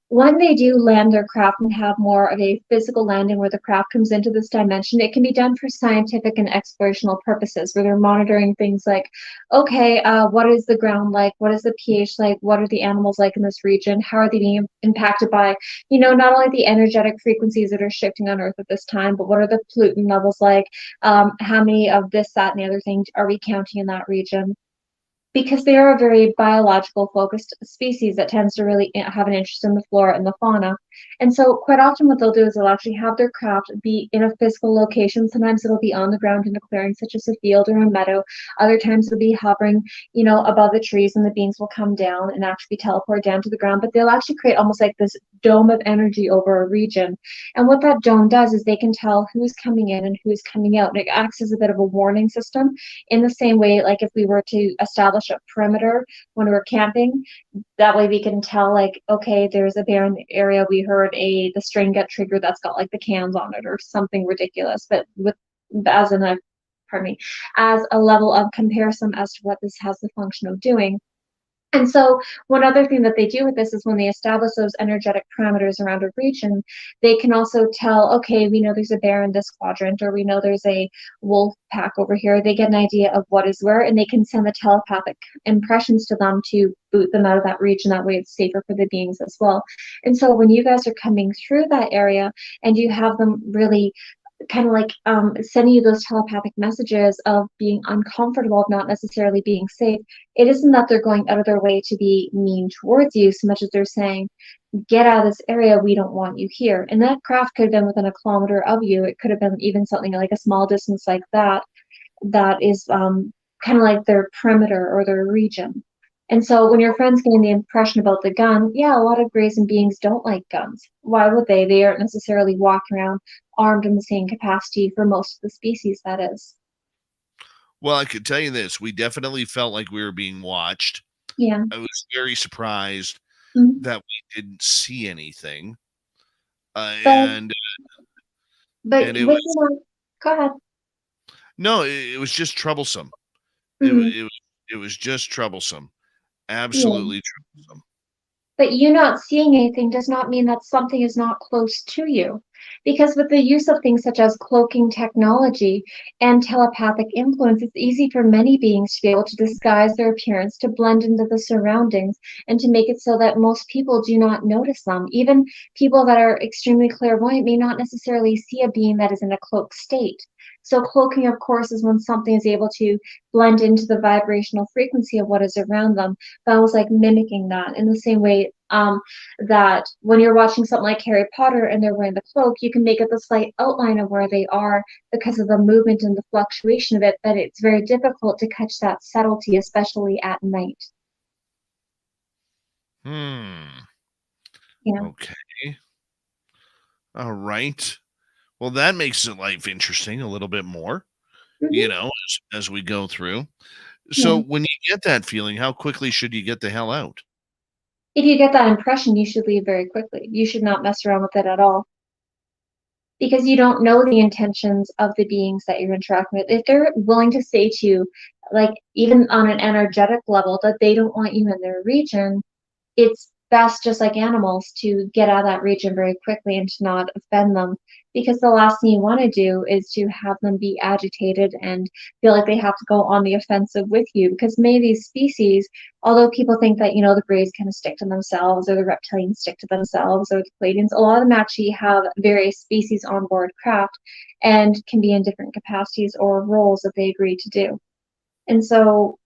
When they do land their craft and have more of a physical landing where the craft comes into this dimension, it can be done for scientific and explorational purposes, where they're monitoring things like, okay, what is the ground like? What is the pH like? What are the animals like in this region? How are they being impacted by, not only the energetic frequencies that are shifting on Earth at this time, but what are the pollutant levels like? How many of this, that, and the other thing are we counting in that region? Because they are a very biological focused species that tends to really have an interest in the flora and the fauna. And so quite often what they'll do is they'll actually have their craft be in a physical location. Sometimes it'll be on the ground in a clearing such as a field or a meadow. Other times it'll be hovering, above the trees, and the beings will come down and actually be teleported down to the ground. But they'll actually create almost like this dome of energy over a region. And what that dome does is they can tell who's coming in and who's coming out. And it acts as a bit of a warning system, in the same way, like if we were to establish a perimeter when we're camping, that way we can tell, like, okay, there's a bear in the area. We heard the string get triggered that's got like the cans on it or something ridiculous, but with as in a pardon me, as a level of comparison as to what this has the function of doing. And so one other thing that they do with this is when they establish those energetic parameters around a region, they can also tell, okay, we know there's a bear in this quadrant, or we know there's a wolf pack over here. They get an idea of what is where, and they can send the telepathic impressions to them to boot them out of that region. That way it's safer for the beings as well. And so when you guys are coming through that area and you have them really kind of like sending you those telepathic messages of being uncomfortable, of not necessarily being safe, it isn't that they're going out of their way to be mean towards you so much as they're saying, get out of this area, we don't want you here. And that craft could have been within a kilometer of you. It could have been even something like a small distance like that, that is kind of like their perimeter or their region. And so when your friend's getting the impression about the gun, yeah, a lot of greys and beings don't like guns. Why would they? They aren't necessarily walking around armed in the same capacity for most of the species, that is. Well, I could tell you this. We definitely felt like we were being watched. Yeah. I was very surprised Mhm. that we didn't see anything. Uh, But and but and it with was go ahead. no, it was just troublesome. It, wa- Mhm. it was it was just troublesome. Yeah. Absolutely troublesome. But you not seeing anything does not mean that something is not close to you. Because with the use of things such as cloaking technology and telepathic influence, it's easy for many beings to be able to disguise their appearance, to blend into the surroundings, and to make it so that most people do not notice them. Even people that are extremely clairvoyant may not necessarily see a being that is in a cloaked state. So cloaking, of course, is when something is able to blend into the vibrational frequency of what is around them, but almost like mimicking that in the same way that when you're watching something like Harry Potter and they're wearing the cloak, you can make up a slight outline of where they are because of the movement and the fluctuation of it, but it's very difficult to catch that subtlety, especially at night. Hmm. Yeah. Okay. All right. Well, that makes the life interesting a little bit more, Hmm. as we go through. So Yeah. when you get that feeling, how quickly should you get the hell out? If you get that impression, you should leave very quickly. You should not mess around with it at all because you don't know the intentions of the beings that you're interacting with. If they're willing to say to you, like even on an energetic level, that they don't want you in their region, it's best, just like animals, to get out of that region very quickly and to not offend them. Because the last thing you want to do is to have them be agitated and feel like they have to go on the offensive with you. Because many of these species, although people think that, the Greys kind of stick to themselves, or the reptilians stick to themselves, or the Pleiadians, a lot of them actually have various species on board craft and can be in different capacities or roles that they agree to do. And so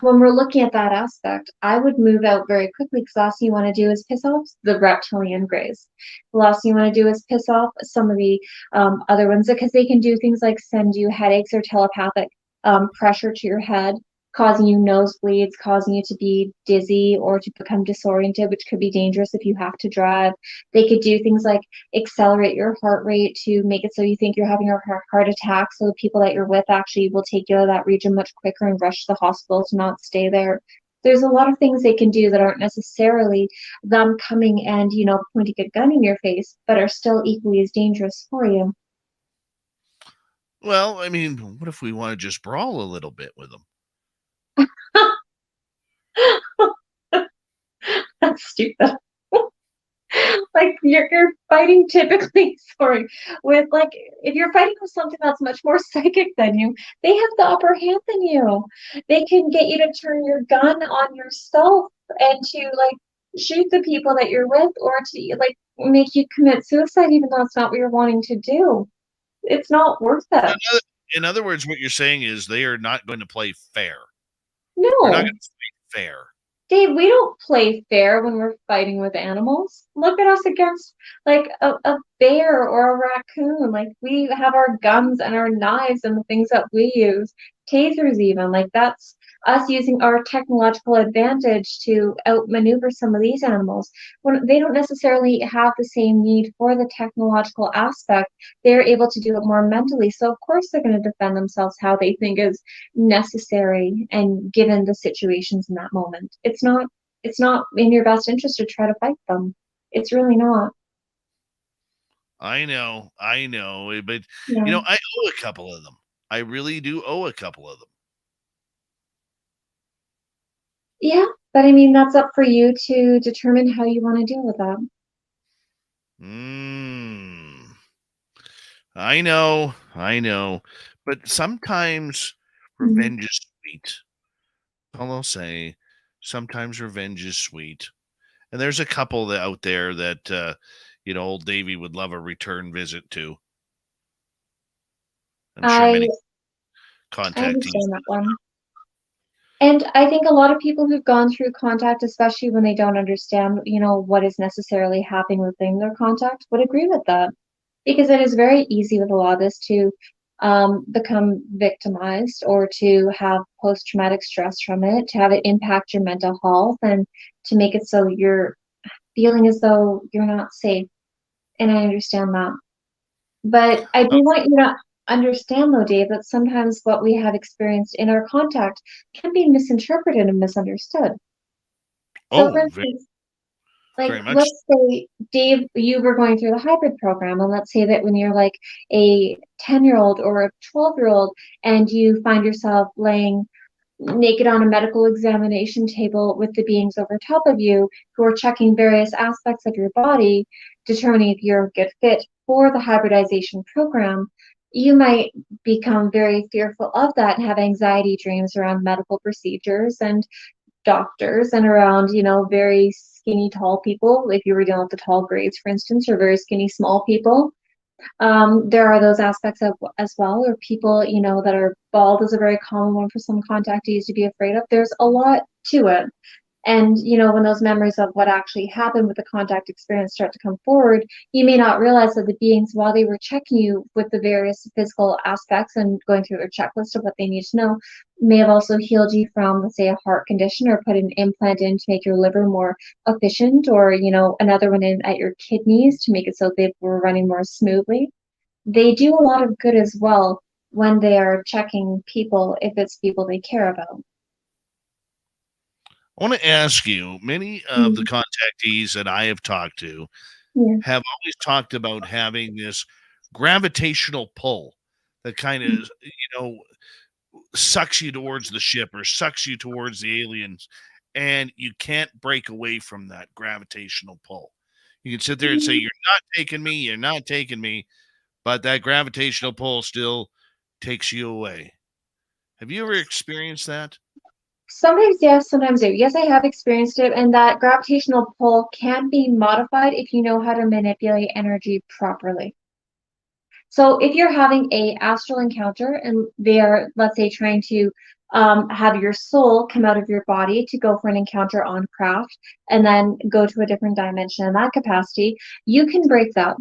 when we're looking at that aspect, I would move out very quickly because the last thing you want to do is piss off the reptilian greys. The last thing you want to do is piss off some of the other ones because they can do things like send you headaches or telepathic pressure to your head, causing you nosebleeds, causing you to be dizzy or to become disoriented, which could be dangerous if you have to drive. They could do things like accelerate your heart rate to make it so you think you're having a heart attack. So the people that you're with actually will take you out of that region much quicker and rush to the hospital to not stay there. There's a lot of things they can do that aren't necessarily them coming and, pointing a gun in your face, but are still equally as dangerous for you. Well, I mean, what if we want to just brawl a little bit with them? That's stupid. Like you're fighting typically, sorry, with like if you're fighting with something that's much more psychic than you, they have the upper hand than you. They can get you to turn your gun on yourself and to like shoot the people that you're with, or to like make you commit suicide even though it's not what you're wanting to do. It's not worth In it. other, in other words, what you're saying is they are not going to play fair. They're not going No. to play fair. Dave, we don't play fair when we're fighting with animals. Look at us against like a bear or a raccoon. Like we have our guns and our knives and the things that we use, tasers even. Like that's us using our technological advantage to outmaneuver some of these animals. When they don't necessarily have the same need for the technological aspect, they're able to do it more mentally. So of course they're going to defend themselves how they think is necessary and given the situations in that moment. It's not in your best interest to try to fight them. It's really not. I know, but Yeah. I owe a couple of them. I really do owe a couple of them. Yeah. But I mean, that's up for you to determine how you want to deal with that. I know. But sometimes Mhm. revenge is sweet. All I'll say, sometimes revenge is sweet. And there's a couple that out there that old Davy would love a return visit to. I'm sure I many I contactees. understand that one. And I think a lot of people who've gone through contact, especially when they don't understand, what is necessarily happening within their contact, would agree with that. Because it is very easy with a lot of this to become victimized or to have post-traumatic stress from it, to have it impact your mental health, and to make it so you're feeling as though you're not safe. And I understand that. But I do want you to understand, though, Dave, that sometimes what we have experienced in our contact can be misinterpreted and misunderstood. So, for Oh, very, instance, like, very much. let's say, Dave, you were going through the hybrid program, and let's say that when you're like a 10-year-old or a 12-year-old and you find yourself laying naked on a medical examination table with the beings over top of you who are checking various aspects of your body, determining if you're a good fit for the hybridization program, you might become very fearful of that and have anxiety dreams around medical procedures and doctors and around, very skinny, tall people. If you were dealing with the tall grades, for instance, or very skinny, small people. There are those aspects of as well, or people, that are bald is a very common one for some contactees to be afraid of. There's a lot to it. And, when those memories of what actually happened with the contact experience start to come forward, you may not realize that the beings, while they were checking you with the various physical aspects and going through their checklist of what they need to know, may have also healed you from, let's say, a heart condition, or put an implant in to make your liver more efficient, or, another one in at your kidneys to make it so they were running more smoothly. They do a lot of good as well when they are checking people, if it's people they care about. I want to ask you, many of the Mm, contactees that I have talked to yeah. have always talked about having this gravitational pull that kind of, sucks you towards the ship or sucks you towards the aliens, and you can't break away from that gravitational pull. You can sit there and say, Mm. "You're not taking me, you're not taking me," but that gravitational pull still takes you away. Have you ever experienced that? Sometimes yes, sometimes no. Yes, I have experienced it, and that gravitational pull can be modified if you know how to manipulate energy properly. So if you're having a astral encounter and they're, let's say, trying to have your soul come out of your body to go for an encounter on craft and then go to a different dimension in that capacity, you can break that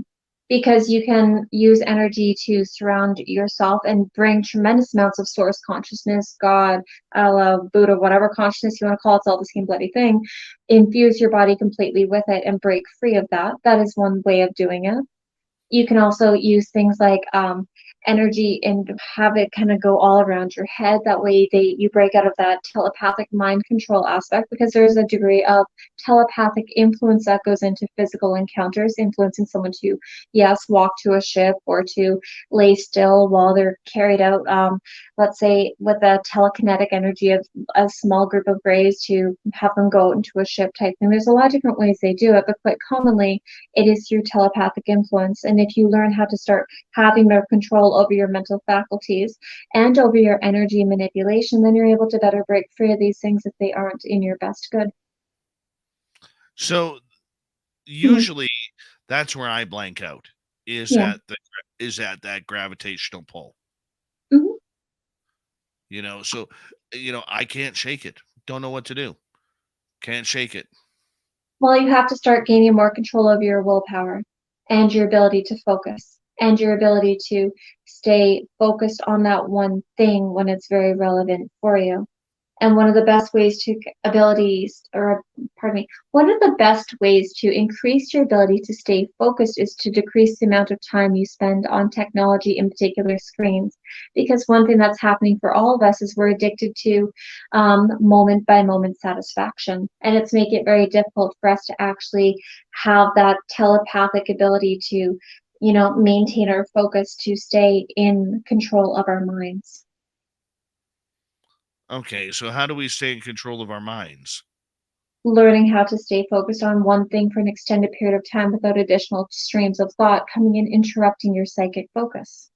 because you can use energy to surround yourself and bring tremendous amounts of source consciousness, God, Allah, Buddha, whatever consciousness you want to call it, it's all the same bloody thing. Infuse your body completely with it and break free of that. That is one way of doing it. You can also use things like energy and have it kind of go all around your head. That way you break out of that telepathic mind control aspect, because there's a degree of telepathic influence that goes into physical encounters, influencing someone to, yes, walk to a ship or to lay still while they're carried out, let's say, with a telekinetic energy of a small group of grays to have them go into a ship type thing. There's a lot of different ways they do it, but quite commonly it is through telepathic influence. And if you learn how to start having more control over your mental faculties and over your energy manipulation, then you're able to better break free of these things if they aren't in your best good. So Mhm. usually that's where I blank out is Yeah. at that gravitational pull. Hmm. So I can't shake it. Don't know what to do. Can't shake it. Well, you have to start gaining more control over your willpower and your ability to focus and your ability to stay focused on that one thing when it's very relevant for you. And one of the best ways to abilities, or pardon me, one of the best ways to increase your ability to stay focused is to decrease the amount of time you spend on technology, in particular screens. Because one thing that's happening for all of us is we're addicted to moment by moment satisfaction. And it's making it very difficult for us to actually have that telepathic ability to, maintain our focus, to stay in control of our minds. Okay, so how do we stay in control of our minds? learning how to stay focused on one thing for an extended period of time without additional streams of thought coming in, interrupting your psychic focus.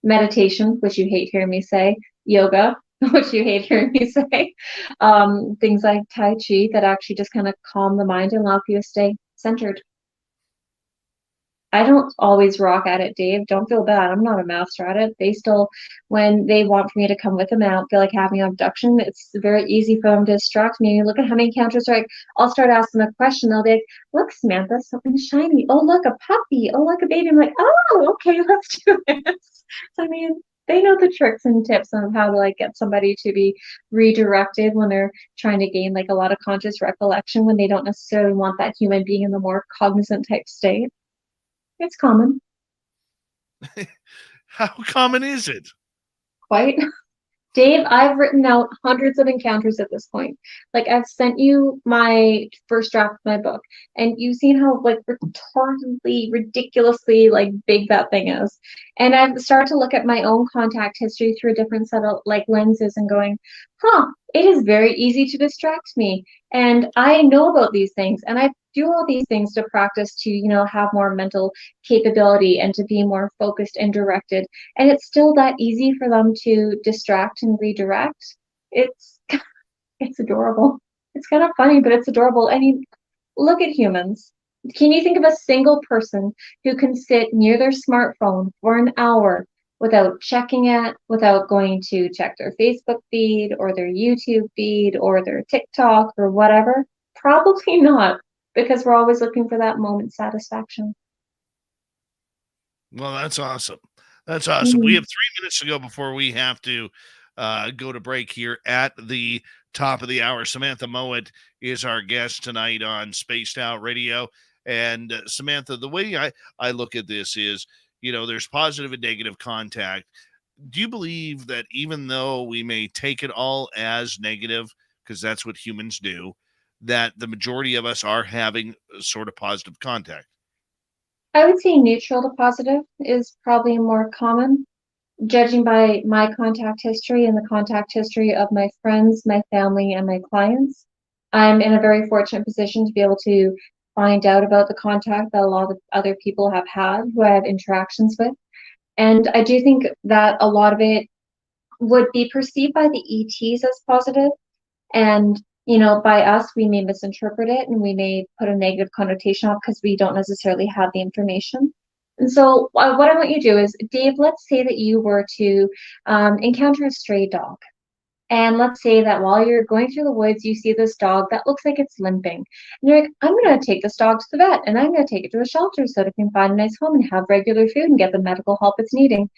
Meditation, which you hate hearing me say, yoga, which you hate hearing me say, things like Tai Chi that actually just kind of calm the mind and allow you to stay centered. I don't always rock at it, Dave. Don't feel bad. I'm not a master at it. They still, when they want for me to come with them and I don't feel like having an abduction, it's very easy for them to distract me. Look at how many encounters, like, I'll start asking them a question. They'll be like, look, Samantha, something shiny. Oh, look, a puppy. Oh, look, a baby. I'm like, oh, okay, let's do this. So, I mean, they know the tricks and tips on how to like get somebody to be redirected when they're trying to gain like a lot of conscious recollection when they don't necessarily want that human being in the more cognizant type state. It's common. How common is it? Quite. Dave, I've written out hundreds of encounters at this point. Like I've sent you my first draft of my book, and you've seen how like retardedly, ridiculously like big that thing is. And I've started to look at my own contact history through a different set of like lenses and going, huh, it is very easy to distract me. And I know about these things, and I do all these things to practice to, have more mental capability and to be more focused and directed, and it's still that easy for them to distract and redirect. It's it's adorable. It's kind of funny, but it's adorable. I mean, look at humans. Can you think of a single person who can sit near their smartphone for an hour without checking it, without going to check their Facebook feed or their YouTube feed or their TikTok or whatever? Probably not, because we're always looking for that moment satisfaction. Well, that's awesome. That's awesome. We Mhm. have 3 minutes to go before we have to go to break here at the top of the hour. Samantha Mowat is our guest tonight on Spaced Out Radio. And Samantha, the way I look at this is, there's positive and negative contact. Do you believe that even though we may take it all as negative, because that's what humans do, that the majority of us are having sort of positive contact? I would say neutral to positive is probably more common, judging by my contact history and the contact history of my friends, my family, and my clients. I'm in a very fortunate position to be able to find out about the contact that a lot of other people have had who I have interactions with. And I do think that a lot of it would be perceived by the ETs as positive, and by us, we may misinterpret it and we may put a negative connotation on it because we don't necessarily have the information. And so, what I want you to do is, Dave, let's say that you were to encounter a stray dog. And let's say that while you're going through the woods, you see this dog that looks like it's limping. And you're like, I'm going to take this dog to the vet and I'm going to take it to a shelter so it can find a nice home and have regular food and get the medical help it's needing.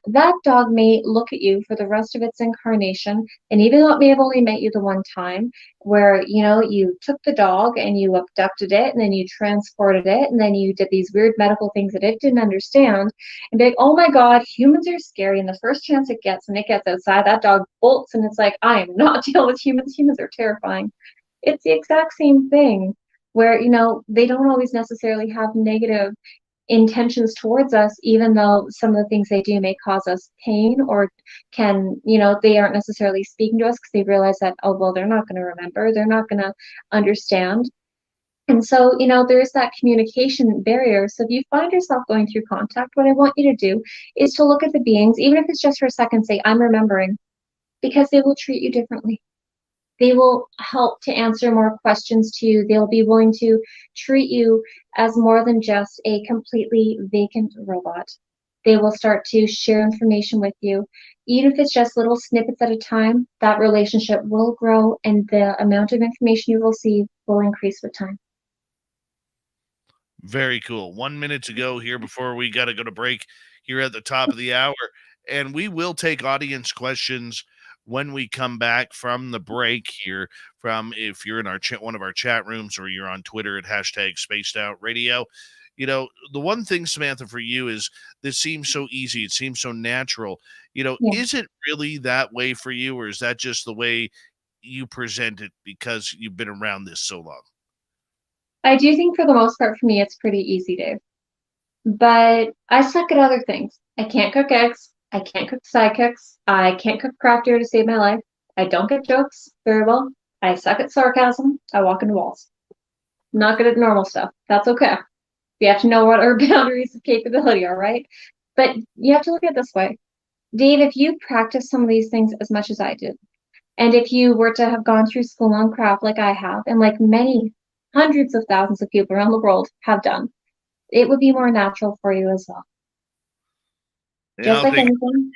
That dog may look at you for the rest of its incarnation, and even though it may have only met you the one time, where you took the dog and you abducted it and then you transported it and then you did these weird medical things that it didn't understand, and be like, oh my god, humans are scary, and the first chance it gets when it gets outside, that dog bolts and it's like, I am not dealing with humans are terrifying. It's the exact same thing, where they don't always necessarily have negative intentions towards us, even though some of the things they do may cause us pain, or can, they aren't necessarily speaking to us because they realize that, oh, well, they're not going to remember, they're not going to understand. And so, there's that communication barrier. So if you find yourself going through contact, what I want you to do is to look at the beings, even if it's just for a second, say, I'm remembering, because they will treat you differently. They will help to answer more questions to you. They'll be willing to treat you as more than just a completely vacant robot. They will start to share information with you. Even if it's just little snippets at a time, that relationship will grow and the amount of information you will receive will increase with time. Very cool. 1 minute to go here before we got to go to break here at the top of the hour. And we will take audience questions when we come back from the break here. From if you're in our one of our chat rooms or you're on Twitter at hashtag Spaced Out Radio. The one thing, Samantha, for you is this seems so easy. It seems so natural. Yeah. Is it really that way for you, or is that just the way you present it because you've been around this so long? I do think for the most part for me it's pretty easy, Dave. But I suck at other things. I can't cook eggs. I can't cook sidekicks. I can't cook craft beer to save my life. I don't get jokes very well. I suck at sarcasm. I walk into walls. I'm not good at normal stuff. That's okay. We have to know what our boundaries of capability are, right? But you have to look at it this way. Dave, if you practice some of these things as much as I did, and if you were to have gone through school on craft like I have, and like many hundreds of thousands of people around the world have done, it would be more natural for you as well. Yeah, Just like anything.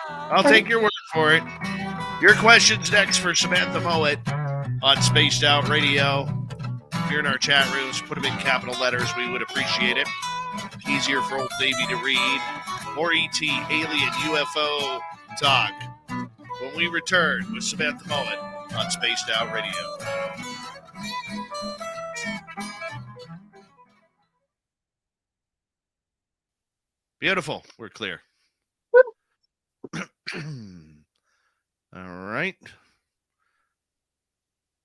I'll take your word for it. Your question's next for Samantha Mowat on Spaced Out Radio. If you're in our chat rooms, put them in capital letters. We would appreciate it. Easier for old Davey to read. More ET, alien, UFO talk when we return with Samantha Mowat on Spaced Out Radio. Beautiful. We're clear. All right.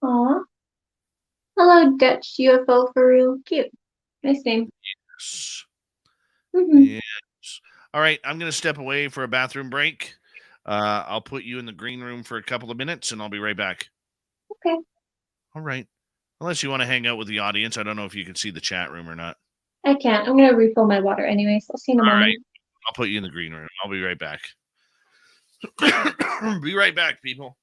Aw. Hello, Dutch UFO for real. Cute. Nice name. Yes. Mm-hmm. Yes. All right. I'm going to step away for a bathroom break. I'll put you in the green room for a couple of minutes, and I'll be right back. Okay. All right. Unless you want to hang out with the audience. I don't know if you can see the chat room or not. I can't. I'm going to refill my water anyways. I'll see you in a moment. Right. I'll put you in the green room. I'll be right back. Be right back, people.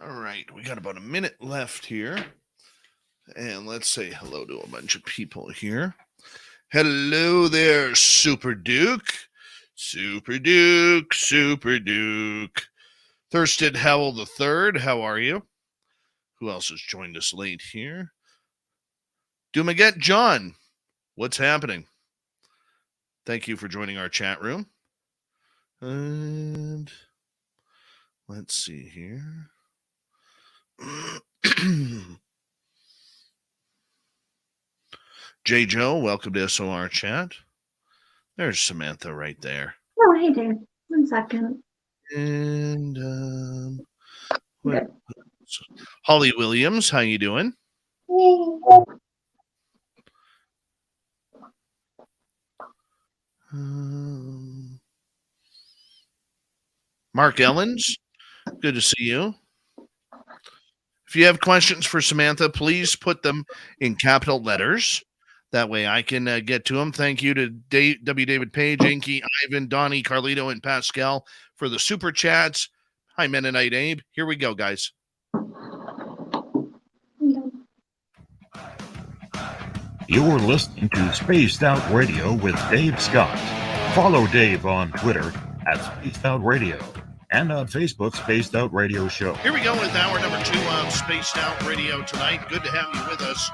All right, we got about a minute left here. And let's say hello to a bunch of people here. Hello there, Super Duke. Super Duke, Super Duke. Thurston Howell the Third, how are you? Who else has joined us late here? Dumaget John, what's happening? Thank you for joining our chat room. And let's see here. J. Joe, welcome to SOR chat. There's Samantha right there. Oh, hey there. 1 second. And Holly Williams, how you doing? Mark Ellens, good to see you. If you have questions for Samantha, please put them in capital letters. That way I can get to them. Thank you to W. David Page, Inky, Ivan, Donnie, Carlito, and Pascal for the super chats. Hi, Mennonite Abe. Here we go, guys. You're listening to Spaced Out Radio with Dave Scott. Follow Dave on Twitter at Spaced Out Radio and on Facebook, Spaced Out Radio Show. Here we go with hour number 2 of Spaced Out Radio tonight. Good to have you with us.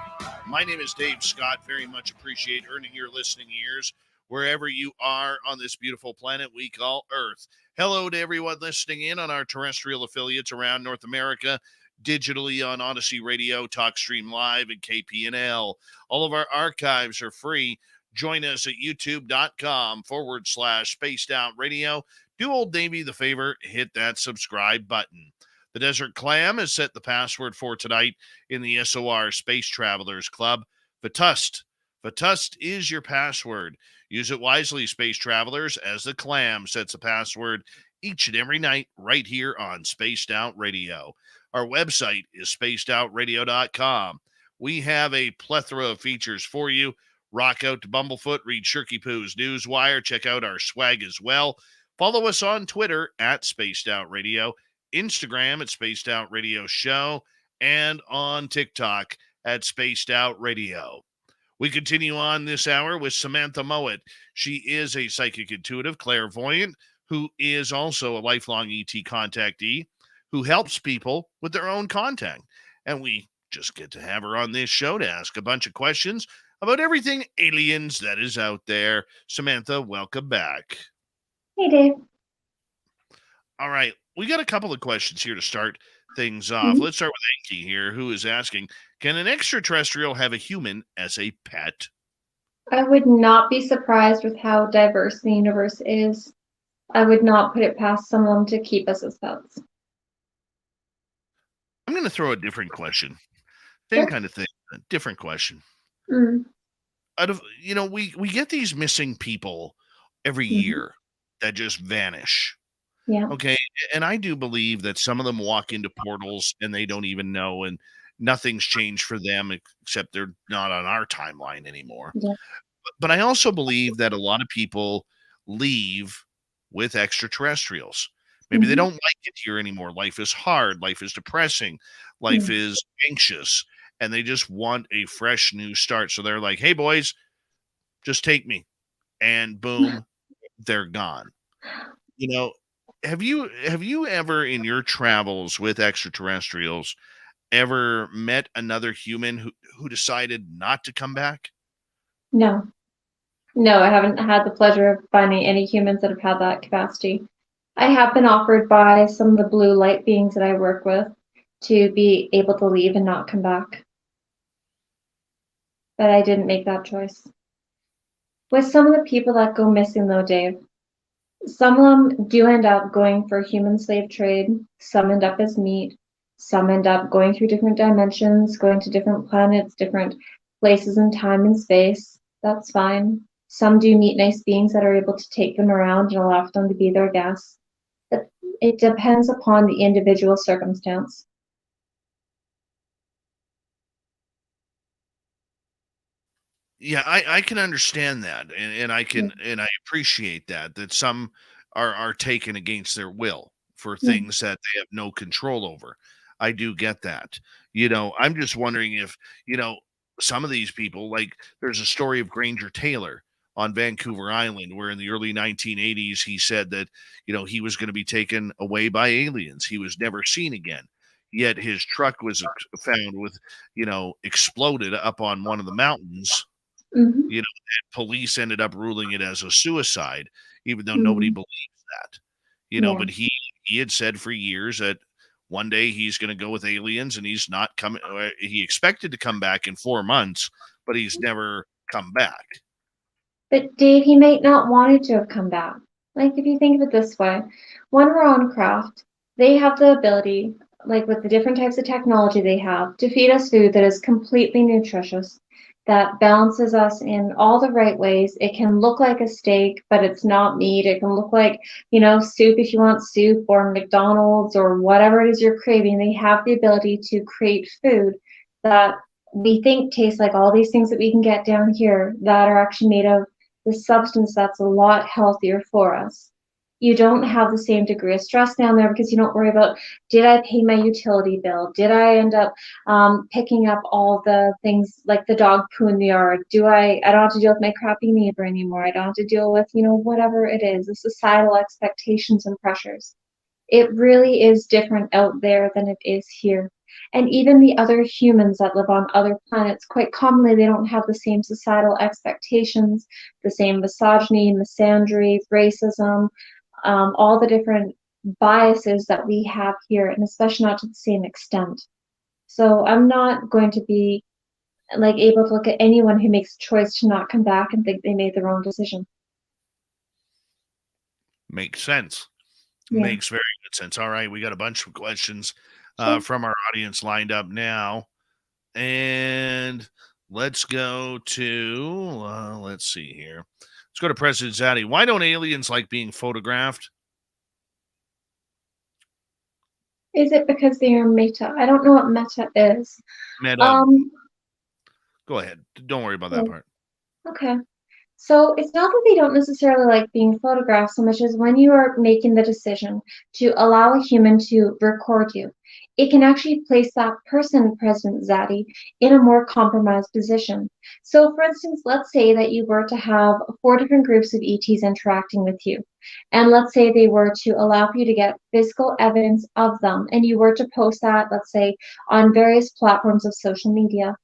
My name is Dave Scott. Very much appreciate earning your listening ears wherever you are on this beautiful planet we call Earth. Hello to everyone listening in on our terrestrial affiliates around North America, digitally on Odyssey Radio, TalkStream Live, and KPNL. All of our archives are free. Join us at youtube.com/Spaced Out Radio. Do old Davey the favor, hit that subscribe button. The Desert Clam has set the password for tonight in the SOR Space Travelers Club. Vatust. Vatust is your password. Use it wisely, Space Travelers, as the Clam sets a password each and every night right here on Spaced Out Radio. Our website is spacedoutradio.com. We have a plethora of features for you. Rock out to Bumblefoot, read Shirky Poo's Newswire, check out our swag as well. Follow us on Twitter at Spaced Out Radio, Instagram at Spaced Out Radio Show, and on TikTok at Spaced Out Radio. We continue on this hour with Samantha Mowat. She is a psychic intuitive clairvoyant who is also a lifelong ET contactee who helps people with their own contact. And we just get to have her on this show to ask a bunch of questions about everything aliens that is out there. Samantha, welcome back. Hey, Dave. All right. We got a couple of questions here to start things off. Let's start with Enki here, who is asking, can an extraterrestrial have a human as a pet? I would not be surprised with how diverse the universe is. I would not put it past someone to keep us as pets. I'm going to throw a different question. Same kind of thing, a different question. Out of, we get these missing people every year that just vanish. Yeah. Okay. And I do believe that some of them walk into portals and they don't even know, and nothing's changed for them except they're not on our timeline anymore. Yeah. But I also believe that a lot of people leave with extraterrestrials. Maybe they don't like it here anymore. Life is hard. Life is depressing. Life is anxious. And they just want a fresh new start. So they're like, hey, boys, just take me. And boom, they're gone. Have you ever in your travels with extraterrestrials ever met another human who decided not to come back? No, I haven't had the pleasure of finding any humans that have had that capacity. I have been offered by some of the blue light beings that I work with to be able to leave and not come back. But I didn't make that choice. With some of the people that go missing though, Dave, some of them do end up going for human slave trade. Some end up as meat. Some end up going through different dimensions, going to different planets, different places in time and space. That's fine. Some do meet nice beings that are able to take them around and allow them to be their guests. But it depends upon the individual circumstance. Yeah, I can understand that, and I can and I appreciate that some are taken against their will for things that they have no control over. I do get that. I'm just wondering if, some of these people, like there's a story of Granger Taylor on Vancouver Island, where in the early 1980s, he said that, he was going to be taken away by aliens. He was never seen again. Yet his truck was found with, exploded up on one of the mountains. Hmm. Police ended up ruling it as a suicide, even though nobody Hmm. believes that. Yeah. But he had said for years that one day he's going to go with aliens, and he's not coming. He expected to come back in 4 months, but he's never come back. But Dave, he might not wanted to have come back. Like, if you think of it this way, when we're on craft, they have the ability, like with the different types of technology they have, to feed us food that is completely nutritious, that balances us in all the right ways. It can look like a steak, but it's not meat. It can look like, soup if you want soup, or McDonald's, or whatever it is you're craving. They have the ability to create food that we think tastes like all these things that we can get down here that are actually made of the substance that's a lot healthier for us. You don't have the same degree of stress down there because you don't worry about, did I pay my utility bill? Did I end up picking up all the things like the dog poo in the yard? I don't have to deal with my crappy neighbor anymore. I don't have to deal with, whatever it is, the societal expectations and pressures. It really is different out there than it is here. And even the other humans that live on other planets, quite commonly, they don't have the same societal expectations, the same misogyny, misandry, racism, all the different biases that we have here, and especially not to the same extent. So I'm not going to be like able to look at anyone who makes a choice to not come back and think they made the wrong decision. Makes sense. Yeah. Makes very good sense. All right, we got a bunch of questions Sure. from our audience lined up now, and let's go to let's see here. Let's go to President Zaddy. Why don't aliens like being photographed? Is it because they are meta? I don't know what meta is. Meta. Go ahead. Don't worry about that part. Okay. So it's not that they don't necessarily like being photographed so much as when you are making the decision to allow a human to record you, it can actually place that person, President Zaddy, in a more compromised position. So for instance, let's say that you were to have 4 different groups of ETs interacting with you. And let's say they were to allow for you to get physical evidence of them, and you were to post that, let's say, on various platforms of social media.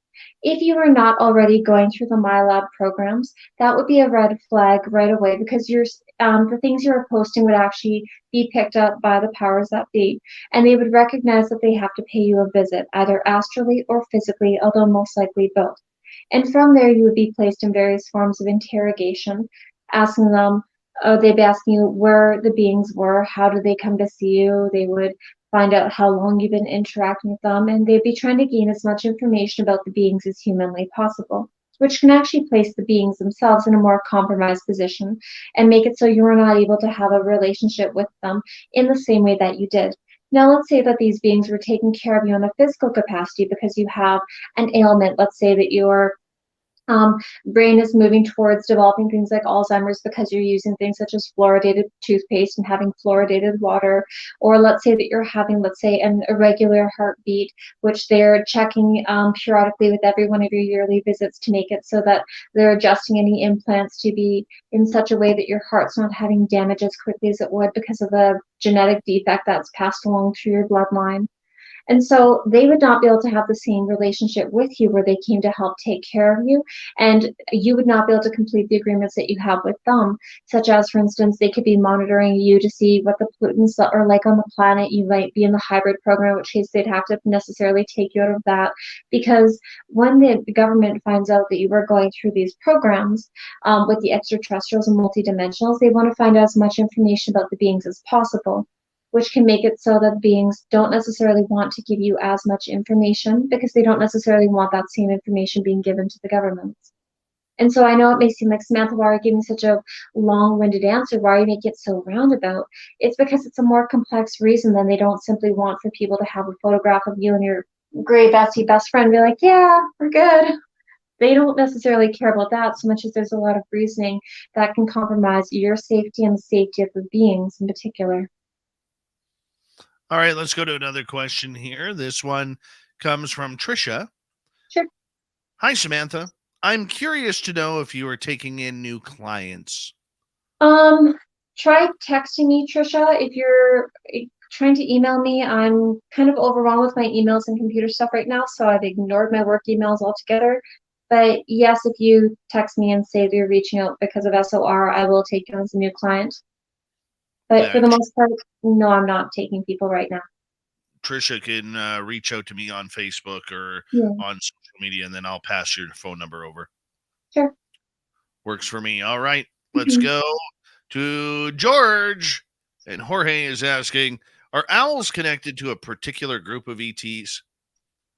If you are not already going through the MyLab programs, that would be a red flag right away because the things you're posting would actually be picked up by the powers that be, and they would recognize that they have to pay you a visit, either astrally or physically, although most likely both. And from there, you would be placed in various forms of interrogation, asking them, they'd be asking you where the beings were, how did they come to see you, they would find out how long you've been interacting with them, and they'd be trying to gain as much information about the beings as humanly possible, which can actually place the beings themselves in a more compromised position and make it so you are not able to have a relationship with them in the same way that you did. Now, let's say that these beings were taking care of you in a physical capacity because you have an ailment. Let's say that your brain is moving towards developing things like Alzheimer's because you're using things such as fluoridated toothpaste and having fluoridated water. Or let's say that you're having, let's say, an irregular heartbeat, which they're checking periodically with every one of your yearly visits to make it so that they're adjusting any implants to be in such a way that your heart's not having damage as quickly as it would because of the genetic defect that's passed along through your bloodline. And so they would not be able to have the same relationship with you where they came to help take care of you, and you would not be able to complete the agreements that you have with them, such as, for instance, they could be monitoring you to see what the pollutants are like on the planet. You might be in the hybrid program, in which case they'd have to necessarily take you out of that, because when the government finds out that you were going through these programs with the extraterrestrials and multidimensionals, they want to find out as much information about the beings as possible, which can make it so that beings don't necessarily want to give you as much information because they don't necessarily want that same information being given to the governments. And so I know it may seem like, Samantha, why are you giving such a long-winded answer? Why are you making it so roundabout? It's because it's a more complex reason than they don't simply want for people to have a photograph of you and your gray bestie best friend and be like, yeah, we're good. They don't necessarily care about that so much as there's a lot of reasoning that can compromise your safety and the safety of the beings in particular. All right, let's go to another question here. This one comes from Trisha. Sure. Hi, Samantha. I'm curious to know if you are taking in new clients. Try texting me, Trisha. If you're trying to email me, I'm kind of overwhelmed with my emails and computer stuff right now, so I've ignored my work emails altogether. But yes, if you text me and say that you're reaching out because of SOR, I will take you as a new client. But for the most part, no, I'm not taking people right now. Trisha can reach out to me on Facebook or on social media, and then I'll pass your phone number over. Sure. Works for me. All right, let's go to George. And Jorge is asking, are owls connected to a particular group of ETs?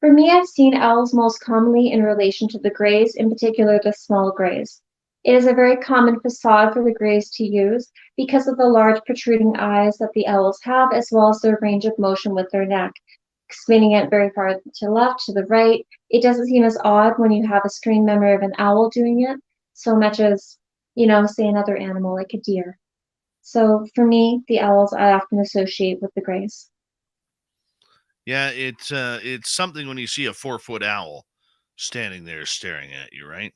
For me, I've seen owls most commonly in relation to the greys, in particular the small greys. It is a very common facade for the greys to use because of the large protruding eyes that the owls have, as well as their range of motion with their neck, spinning it very far to the left, to the right. It doesn't seem as odd when you have a screen memory of an owl doing it, so much as, say another animal like a deer. So for me, the owls I often associate with the greys. Yeah, it's something when you see a 4-foot owl standing there staring at you, right?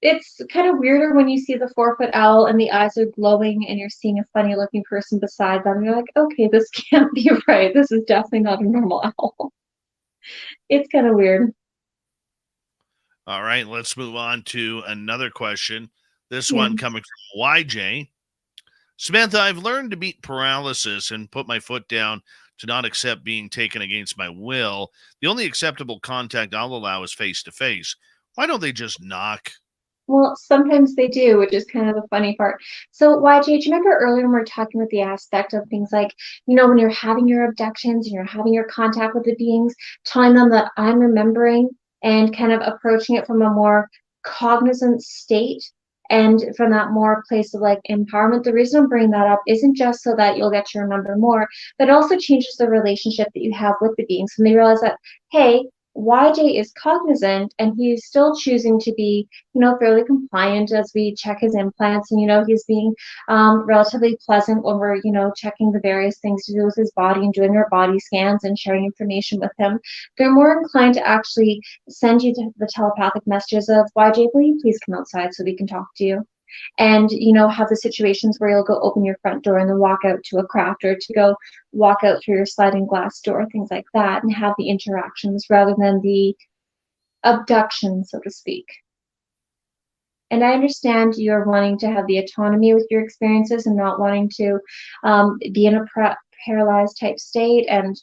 It's kind of weirder when you see the 4-foot owl and the eyes are glowing and you're seeing a funny looking person beside them. You're like, okay, this can't be right. This is definitely not a normal owl. It's kind of weird. All right, let's move on to another question. This one coming from YJ. Samantha, I've learned to beat paralysis and put my foot down to not accept being taken against my will. The only acceptable contact I'll allow is face-to-face. Why don't they just knock? Well, sometimes they do, which is kind of the funny part. So, YJ, do you remember earlier when we were talking with the aspect of things like, when you're having your abductions and you're having your contact with the beings, telling them that I'm remembering and kind of approaching it from a more cognizant state and from that more place of like empowerment? The reason I'm bringing that up isn't just so that you'll get to remember more, but it also changes the relationship that you have with the beings when they realize that, hey, YJ is cognizant and he's still choosing to be, fairly compliant as we check his implants. And, he's being relatively pleasant when we're, checking the various things to do with his body and doing our body scans and sharing information with him. They're more inclined to actually send you the telepathic messages of, YJ, will you please come outside so we can talk to you? And have the situations where you'll go open your front door and then walk out to a craft, or to go walk out through your sliding glass door, things like that, and have the interactions rather than the abduction, so to speak. And I understand you're wanting to have the autonomy with your experiences and not wanting to be in a paralyzed type state and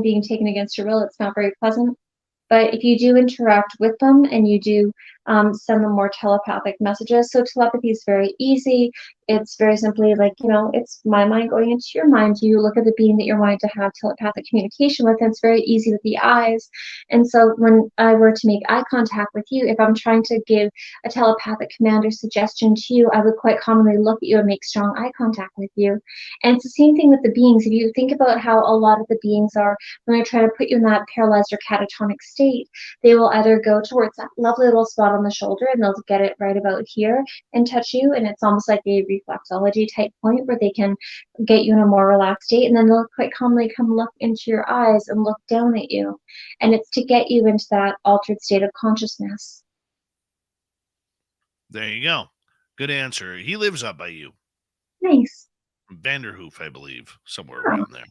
being taken against your will. It's not very pleasant. But if you do interact with them and you do send them more telepathic messages, so telepathy is very easy. It's very simply like, it's my mind going into your mind. You look at the being that you're wanting to have telepathic communication with, and it's very easy with the eyes. And so when I were to make eye contact with you, if I'm trying to give a telepathic command or suggestion to you, I would quite commonly look at you and make strong eye contact with you. And it's the same thing with the beings. If you think about how a lot of the beings are, when they try to put you in that paralyzed or catatonic state, they will either go towards that lovely little spot on the shoulder and they'll get it right about here and touch you, and it's almost like a reflexology type point where they can get you in a more relaxed state, and then they'll quite commonly come look into your eyes and look down at you, and it's to get you into that altered state of consciousness. There you go. Good answer. He lives up by you. Nice. Vanderhoof, I believe, somewhere around there.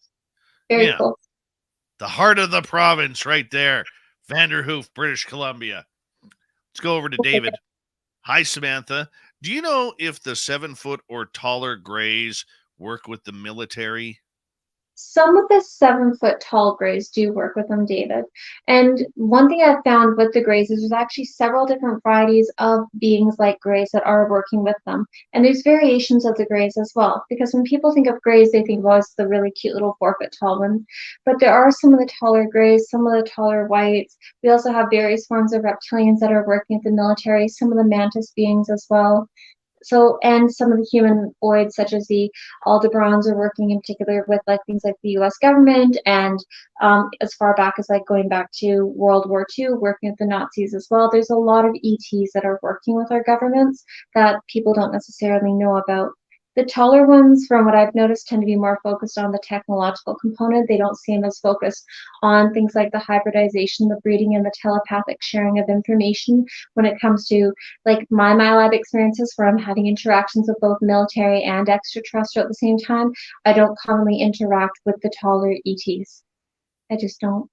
Very cool. The heart of the province right there. Vanderhoof, British Columbia. Let's go over to David. Hi, Samantha. Do you know if the 7-foot or taller grays work with the military? Some of the 7-foot tall grays do work with them, David. And one thing I've found with the grays is there's actually several different varieties of beings like grays that are working with them. And there's variations of the grays as well. Because when people think of grays, they think, well, it's the really cute little 4-foot tall ones. But there are some of the taller grays, some of the taller whites. We also have various forms of reptilians that are working with the military, some of the mantis beings as well. So, and some of the humanoids, such as the Aldebarans, are working in particular with like things like the U.S. government, and as far back as like going back to World War II, working with the Nazis as well. There's a lot of ETs that are working with our governments that people don't necessarily know about. The taller ones, from what I've noticed, tend to be more focused on the technological component. They don't seem as focused on things like the hybridization, the breeding, and the telepathic sharing of information when it comes to like my lab experiences where I'm having interactions with both military and extraterrestrial at the same time. I don't commonly interact with the taller ETs. I just don't.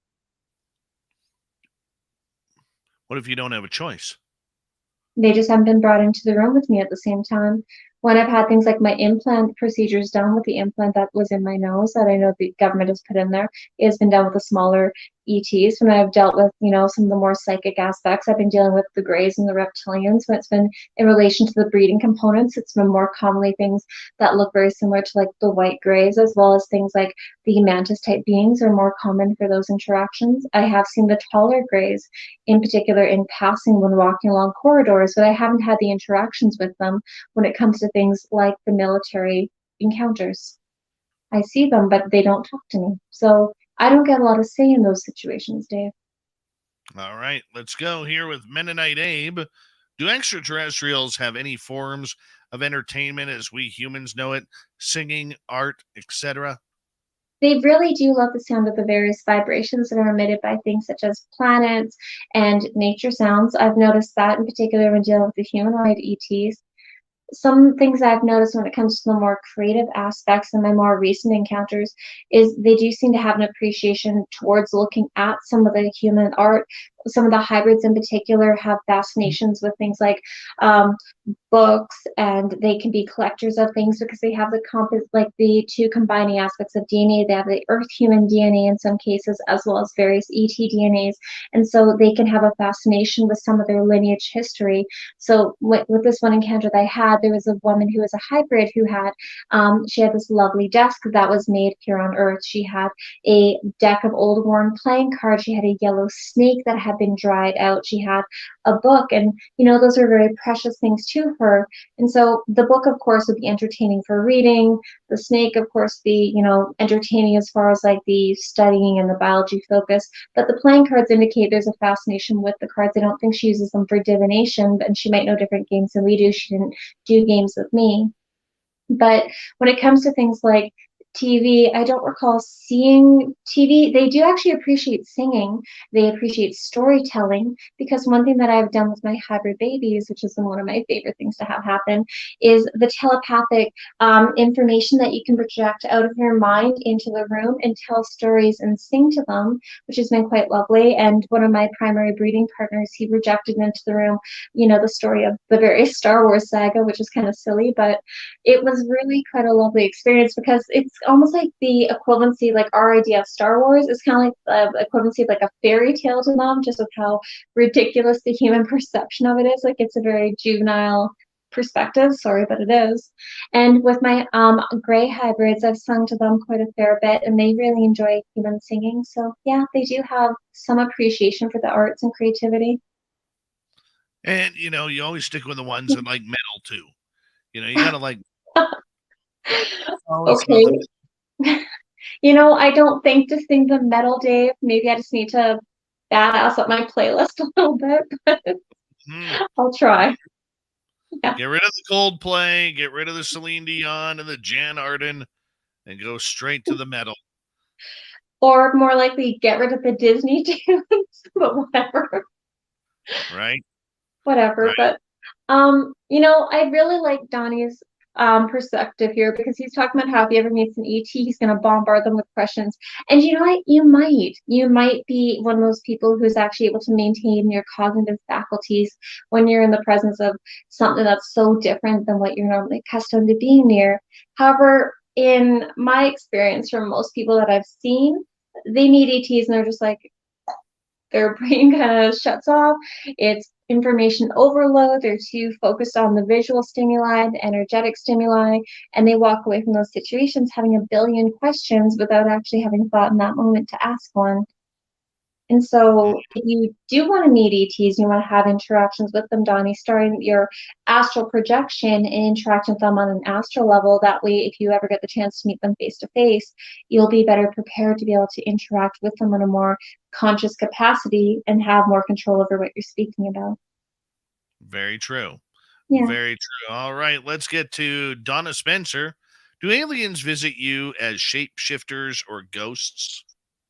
What if you don't have a choice? They just haven't been brought into the room with me at the same time. When I've had things like my implant procedures done with the implant that was in my nose that I know the government has put in there, it has been done with the smaller ETs. When I've dealt with, some of the more psychic aspects, I've been dealing with the greys and the reptilians. When it's been in relation to the breeding components, it's been more commonly things that look very similar to like the white greys, as well as things like the mantis type beings are more common for those interactions. I have seen the taller greys in particular in passing when walking along corridors, but I haven't had the interactions with them when it comes to things like the military encounters. I see them, but they don't talk to me. So I don't get a lot of say in those situations, Dave. All right, let's go here with Mennonite Abe. Do extraterrestrials have any forms of entertainment as we humans know it? Singing, art, etc.? They really do love the sound of the various vibrations that are emitted by things such as planets and nature sounds. I've noticed that in particular when dealing with the humanoid ETs. Some things I've noticed when it comes to the more creative aspects in my more recent encounters is they do seem to have an appreciation towards looking at some of the human art. Some of the hybrids in particular have fascinations with things like books, and they can be collectors of things because they have like the two combining aspects of DNA. They have the Earth human DNA in some cases, as well as various ET DNAs, and so they can have a fascination with some of their lineage history. So with this one encounter that I had, there was a woman who was a hybrid who had she had this lovely desk that was made here on Earth. She had a deck of old worn playing cards. She had a yellow snake that had been dried out. She had a book, and those are very precious things to her. And so the book, of course, would be entertaining for reading. The snake, of course, be entertaining as far as like the studying and the biology focus. But the playing cards indicate there's a fascination with the cards. I don't think she uses them for divination, and she might know different games than we do. She didn't do games with me. But when it comes to things like TV, I don't recall seeing TV. They do actually appreciate singing. They appreciate storytelling, because one thing that I've done with my hybrid babies, which has been one of my favorite things to have happen, is the telepathic information that you can project out of your mind into the room and tell stories and sing to them, which has been quite lovely. And one of my primary breeding partners, he projected into the room, the story of the various Star Wars saga, which is kind of silly, but it was really quite a lovely experience because it's almost like the equivalency, like our idea of Star Wars is kind of like the equivalency of like a fairy tale to them, just with how ridiculous the human perception of it is. Like it's a very juvenile perspective, sorry, but it is. And with my gray hybrids, I've sung to them quite a fair bit, and they really enjoy human singing. So yeah, they do have some appreciation for the arts and creativity. And you always stick with the ones that like metal too. You gotta like. Oh, it's Okay. nothing. I don't think to sing the metal, Dave. Maybe I just need to badass up my playlist a little bit, but I'll try. Yeah. Get rid of the Coldplay, get rid of the Celine Dion and the Jan Arden, and go straight to the metal. Or more likely, get rid of the Disney tunes, but whatever. Right? Whatever. Right. But I really like Donnie's perspective here, because he's talking about how if he ever meets an ET, he's going to bombard them with questions. And you know what? You might be one of those people who's actually able to maintain your cognitive faculties when you're in the presence of something that's so different than what you're normally accustomed to being near. However, in my experience, from most people that I've seen, they meet ETs and they're just like, their brain kind of shuts off. It's information overload. They're too focused on the visual stimuli, the energetic stimuli, and they walk away from those situations having a billion questions without actually having thought in that moment to ask one. And so if you do want to meet ETs, you want to have interactions with them, Donnie, starting your astral projection and interact with them on an astral level. That way, if you ever get the chance to meet them face to face, you'll be better prepared to be able to interact with them in a more conscious capacity and have more control over what you're speaking about. Very true. Yeah. Very true. All right, let's get to Donna Spencer. Do aliens visit you as shapeshifters or ghosts?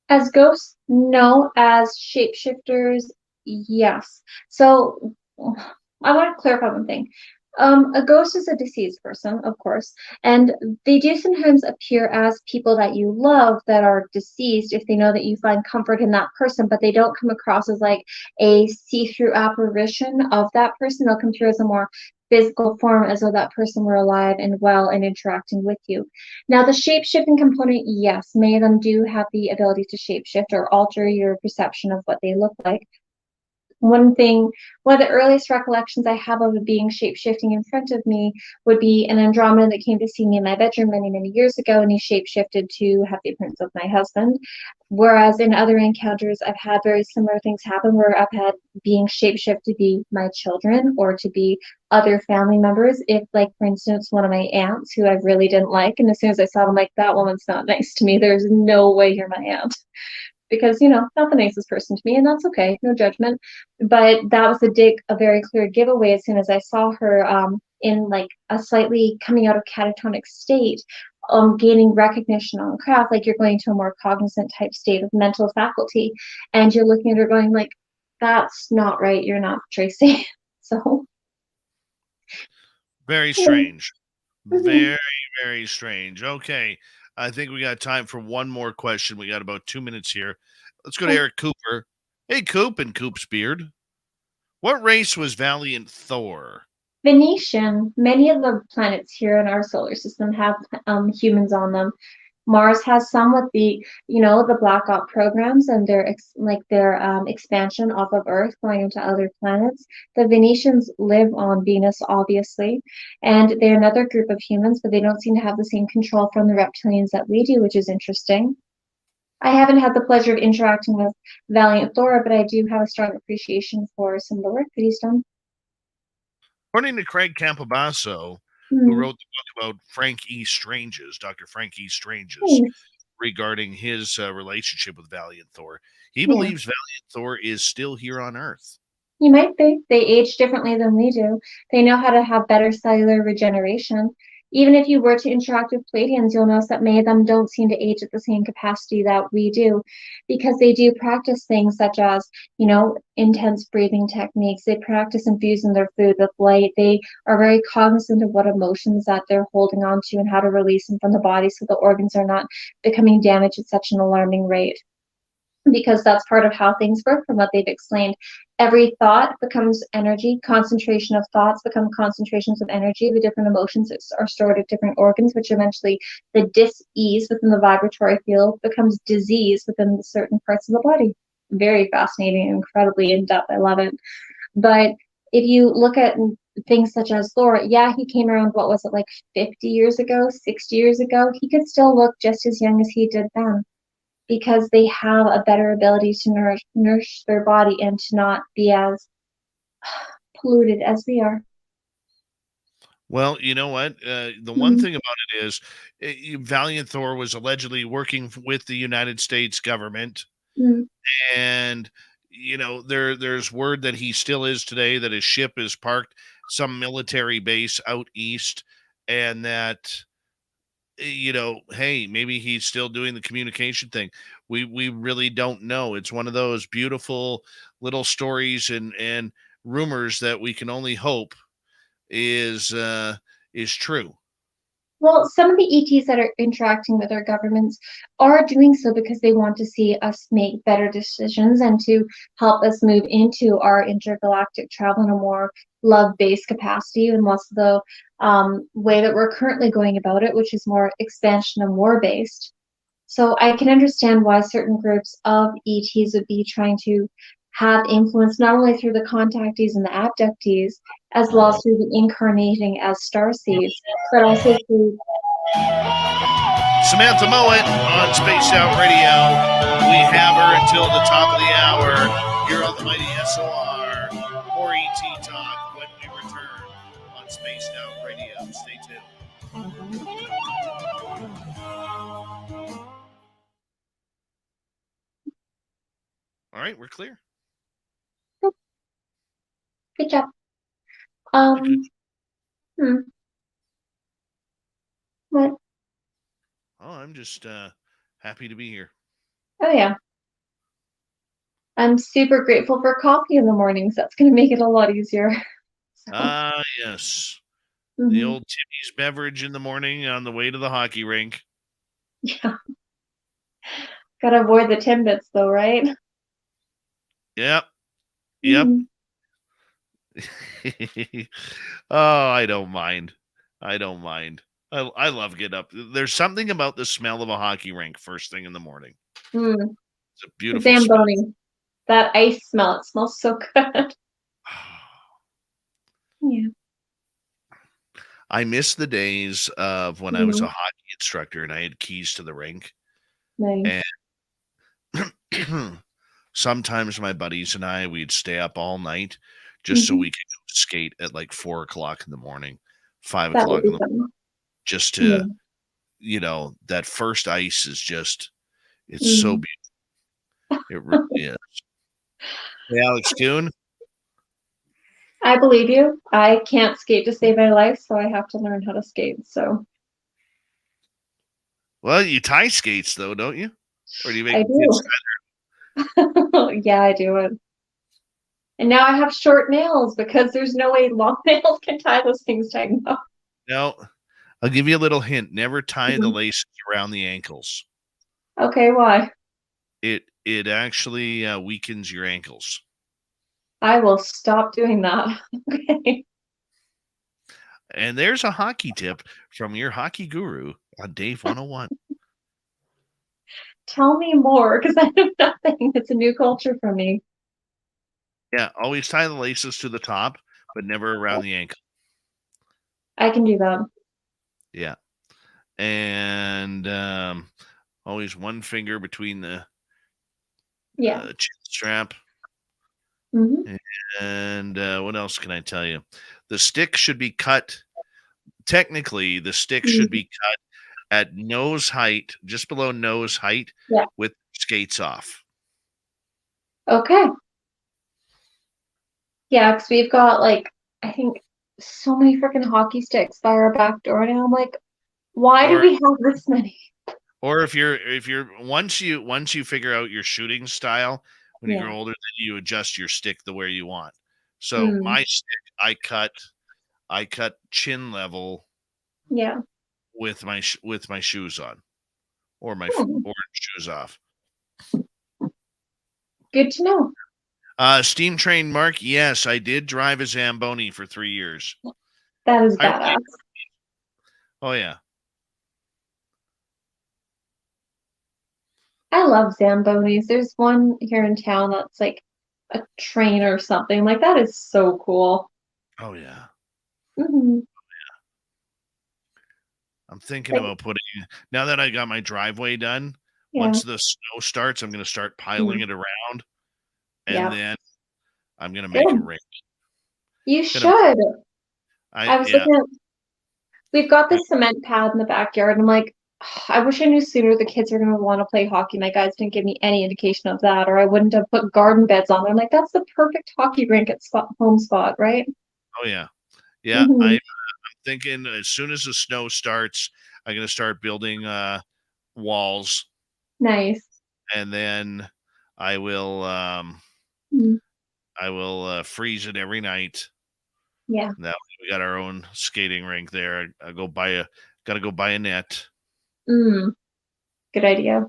As ghosts, no. As shapeshifters, yes. So I want to clarify one thing. A ghost is a deceased person, of course, and they do sometimes appear as people that you love that are deceased if they know that you find comfort in that person, but they don't come across as like a see-through apparition of that person. They'll come through as a more physical form, as though that person were alive and well and interacting with you. Now, the shape-shifting component, yes, many of them do have the ability to shapeshift or alter your perception of what they look like. One thing, one of the earliest recollections I have of it being shape-shifting in front of me would be an Andromeda that came to see me in my bedroom many, many years ago, and he shape-shifted to have the appearance of my husband. Whereas in other encounters, I've had very similar things happen where I've had being shape-shifted to be my children or to be other family members. If, like, for instance, one of my aunts who I really didn't like, and as soon as I saw them, like, that woman's not nice to me. There's no way you're my aunt. Because not the nicest person to me, and that's okay, no judgment. But that was a very clear giveaway as soon as I saw her in like a slightly coming out of catatonic state, gaining recognition on craft, like you're going to a more cognizant type state of mental faculty, and you're looking at her going like, "That's not right. You're not Tracy." So Very strange. Very, very strange. Okay. I think we got time for one more question. We got about 2 minutes here. Let's go to Eric Cooper. Hey, Coop and Coop's beard. What race was Valiant Thor? Venetian, many of the planets here in our solar system have humans on them. Mars has some with the Black Ops programs and their expansion off of Earth going into other planets. The Venetians live on Venus, obviously, and they're another group of humans, but they don't seem to have the same control from the reptilians that we do, which is interesting. I haven't had the pleasure of interacting with Valiant Thor, but I do have a strong appreciation for some of the work that he's done. According to Craig Campobasso, who Hmm. wrote the book about Frank E. Strange's, Dr. Frank E. Strange's, Thanks. regarding his relationship with Valiant Thor, he Yeah. believes Valiant Thor is still here on Earth. You might be. They age differently than we do. They know how to have better cellular regeneration. Even if you were to interact with Pleiadians, you'll notice that many of them don't seem to age at the same capacity that we do, because they do practice things such as, intense breathing techniques. They practice infusing their food with light. They are very cognizant of what emotions that they're holding on to and how to release them from the body so the organs are not becoming damaged at such an alarming rate, because that's part of how things work from what they've explained. Every thought becomes energy. Concentration of thoughts become concentrations of energy. The different emotions are stored at different organs, which eventually the dis-ease within the vibratory field becomes disease within certain parts of the body. Very fascinating, incredibly in-depth. I love it. But if you look at things such as Thor, yeah, he came around, what was it, like 50 years ago, 60 years ago? He could still look just as young as he did then, because they have a better ability to nourish their body and to not be as polluted as we are. Well, you know what? The one Mhm. thing about it is Valiant Thor was allegedly working with the United States government, Mm. and there's word that he still is today, that his ship is parked some military base out east, and that hey, maybe he's still doing the communication thing. We really don't know. It's one of those beautiful little stories and rumors that we can only hope is true. Well, some of the ETs that are interacting with our governments are doing so because they want to see us make better decisions and to help us move into our intergalactic travel in a more love-based capacity and less the way that we're currently going about it, which is more expansion and war-based. So I can understand why certain groups of ETs would be trying to have influence not only through the contactees and the abductees, as well as through the incarnating as starseeds, but also through. Samantha Mowat on Spaced Out Radio. We have her until the top of the hour here on the mighty SOR. More ET Talk when we return on Spaced Out Radio. Stay tuned. All right, we're clear. Good job. Good. Hmm. What? Oh, I'm just happy to be here. Oh yeah. I'm super grateful for coffee in the mornings. That's going to make it a lot easier. So, Ah, yes. The mhm. old Timmy's beverage in the morning on the way to the hockey rink. Yeah. Gotta avoid the Timbits though, right? Yep. Yep. Mhm. Oh, I don't mind. I don't mind. I love getting up. There's something about the smell of a hockey rink first thing in the morning. Mm. It's a The beautiful smell. Zamboni. That ice smell. It smells so good. Yeah. I miss the days of when I was a Mhm. hockey instructor and I had keys to the rink. Nice. And sometimes my buddies and I, we'd stay up all night just so Mhm. we could go skate at like 4 o'clock in the morning, five That would o'clock in be the fun. just Yeah. to, that first ice is just, it's so Mm. beautiful. It really is. Hey, Alex Kuhn. I believe you. I can't skate to save my life, so I have to learn how to skate. So Well, you tie skates though, don't you? Or do you make I the kids? do. Yeah, I do it. And now I have short nails because there's no way long nails can tie those things tight enough. No, I'll give you a little hint. Never tie the Mhm. laces around the ankles. Okay, why? It actually weakens your ankles. I will stop doing that. Okay. And there's a hockey tip from your hockey guru on Dave 101. Tell me more because I know nothing. It's a new culture for me. Yeah, always tie the laces to the top, but never around the ankle. I can do that. Yeah. And always one finger between the Yeah. chin strap. Hmm. And what else can I tell you? The stick should be cut. Technically, the stick should be cut at nose height, just below nose height, Yeah. with skates off. Okay. Yeah, because we've got like, I think so many freaking hockey sticks by our back door now. I'm like, why do Or we have this many? or if you're once you figure out your shooting style, when you Yeah. grow older, then you adjust your stick the way you want. So Mm. my stick, I cut chin level Yeah. with my shoes on, or my Hmm. orange shoes off. Good to know. Steam train Mark, yes, I did drive a Zamboni for 3 years. That is I badass. Oh yeah. I love Zambonis. There's one here in town that's like a train or something. Like that is so cool. Oh yeah. Hmm. I'm thinking Like, about putting, now that I got my driveway done, yeah. once the snow starts, I'm going to start piling Mm. it around, and Yeah. then I'm going to make a Good. ring. You Gonna, should. I was yeah. looking at, we've got I, this cement pad in the backyard. And I'm like, I wish I knew sooner the kids are going to want to play hockey. My guys didn't give me any indication of that, or I wouldn't have put garden beds on there. I'm like, that's the perfect hockey rink at home spot, right? oh yeah. Yeah. Hmm. I'm thinking as soon as the snow starts, I'm going to start building walls, Nice. and then I will, Mm. freeze it every night. Yeah. Now we got our own skating rink there. Gotta go buy a net. Mm. Good idea.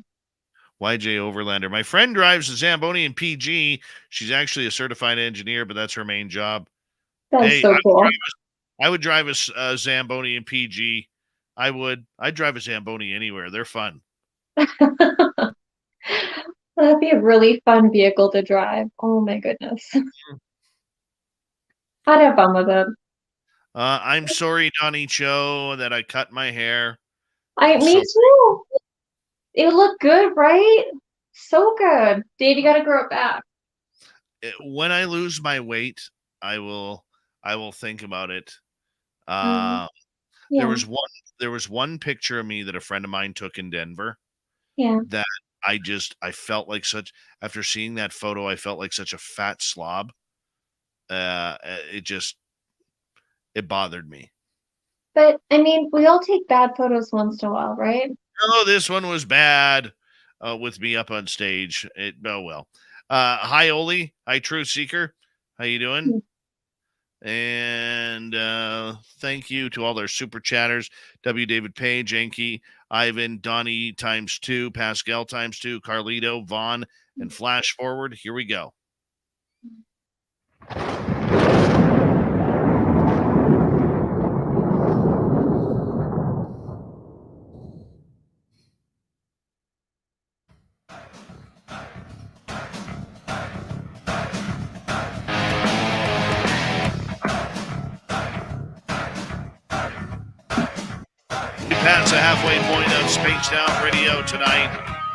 YJ Overlander. My friend drives a Zamboni in PG. She's actually a certified engineer, but that's her main job. That is Hey, so cool. I would drive a Zamboni in PG. I would. I'd drive a Zamboni anywhere. They're fun. That'd be a really fun vehicle to drive. Oh my goodness. I'd have fun with it. I'm sorry, Donnie Cho, that I cut my hair. I I'm me so too. It looked good, right? So good. Dave, you gotta grow it back. when I lose my weight, I will. I will think about it. Mm, Uh, there yeah, was one. There was one picture of me that a friend of mine took in Denver yeah. that I felt like such, after seeing that photo, I felt like such a fat slob. It just, it bothered me. But I mean, we all take bad photos once in a while, right? Oh, this one was bad with me up on stage. Oh, well. Hi, Oli. Hi, Truth Seeker. How you doing? And thank you to all our super chatters. W. David Page, Enki, Ivan, Donnie times 2, Pascal times 2, Carlito, Vaughn, and Flash Forward. Here we go. We pass the halfway point of Spaced Out Radio tonight.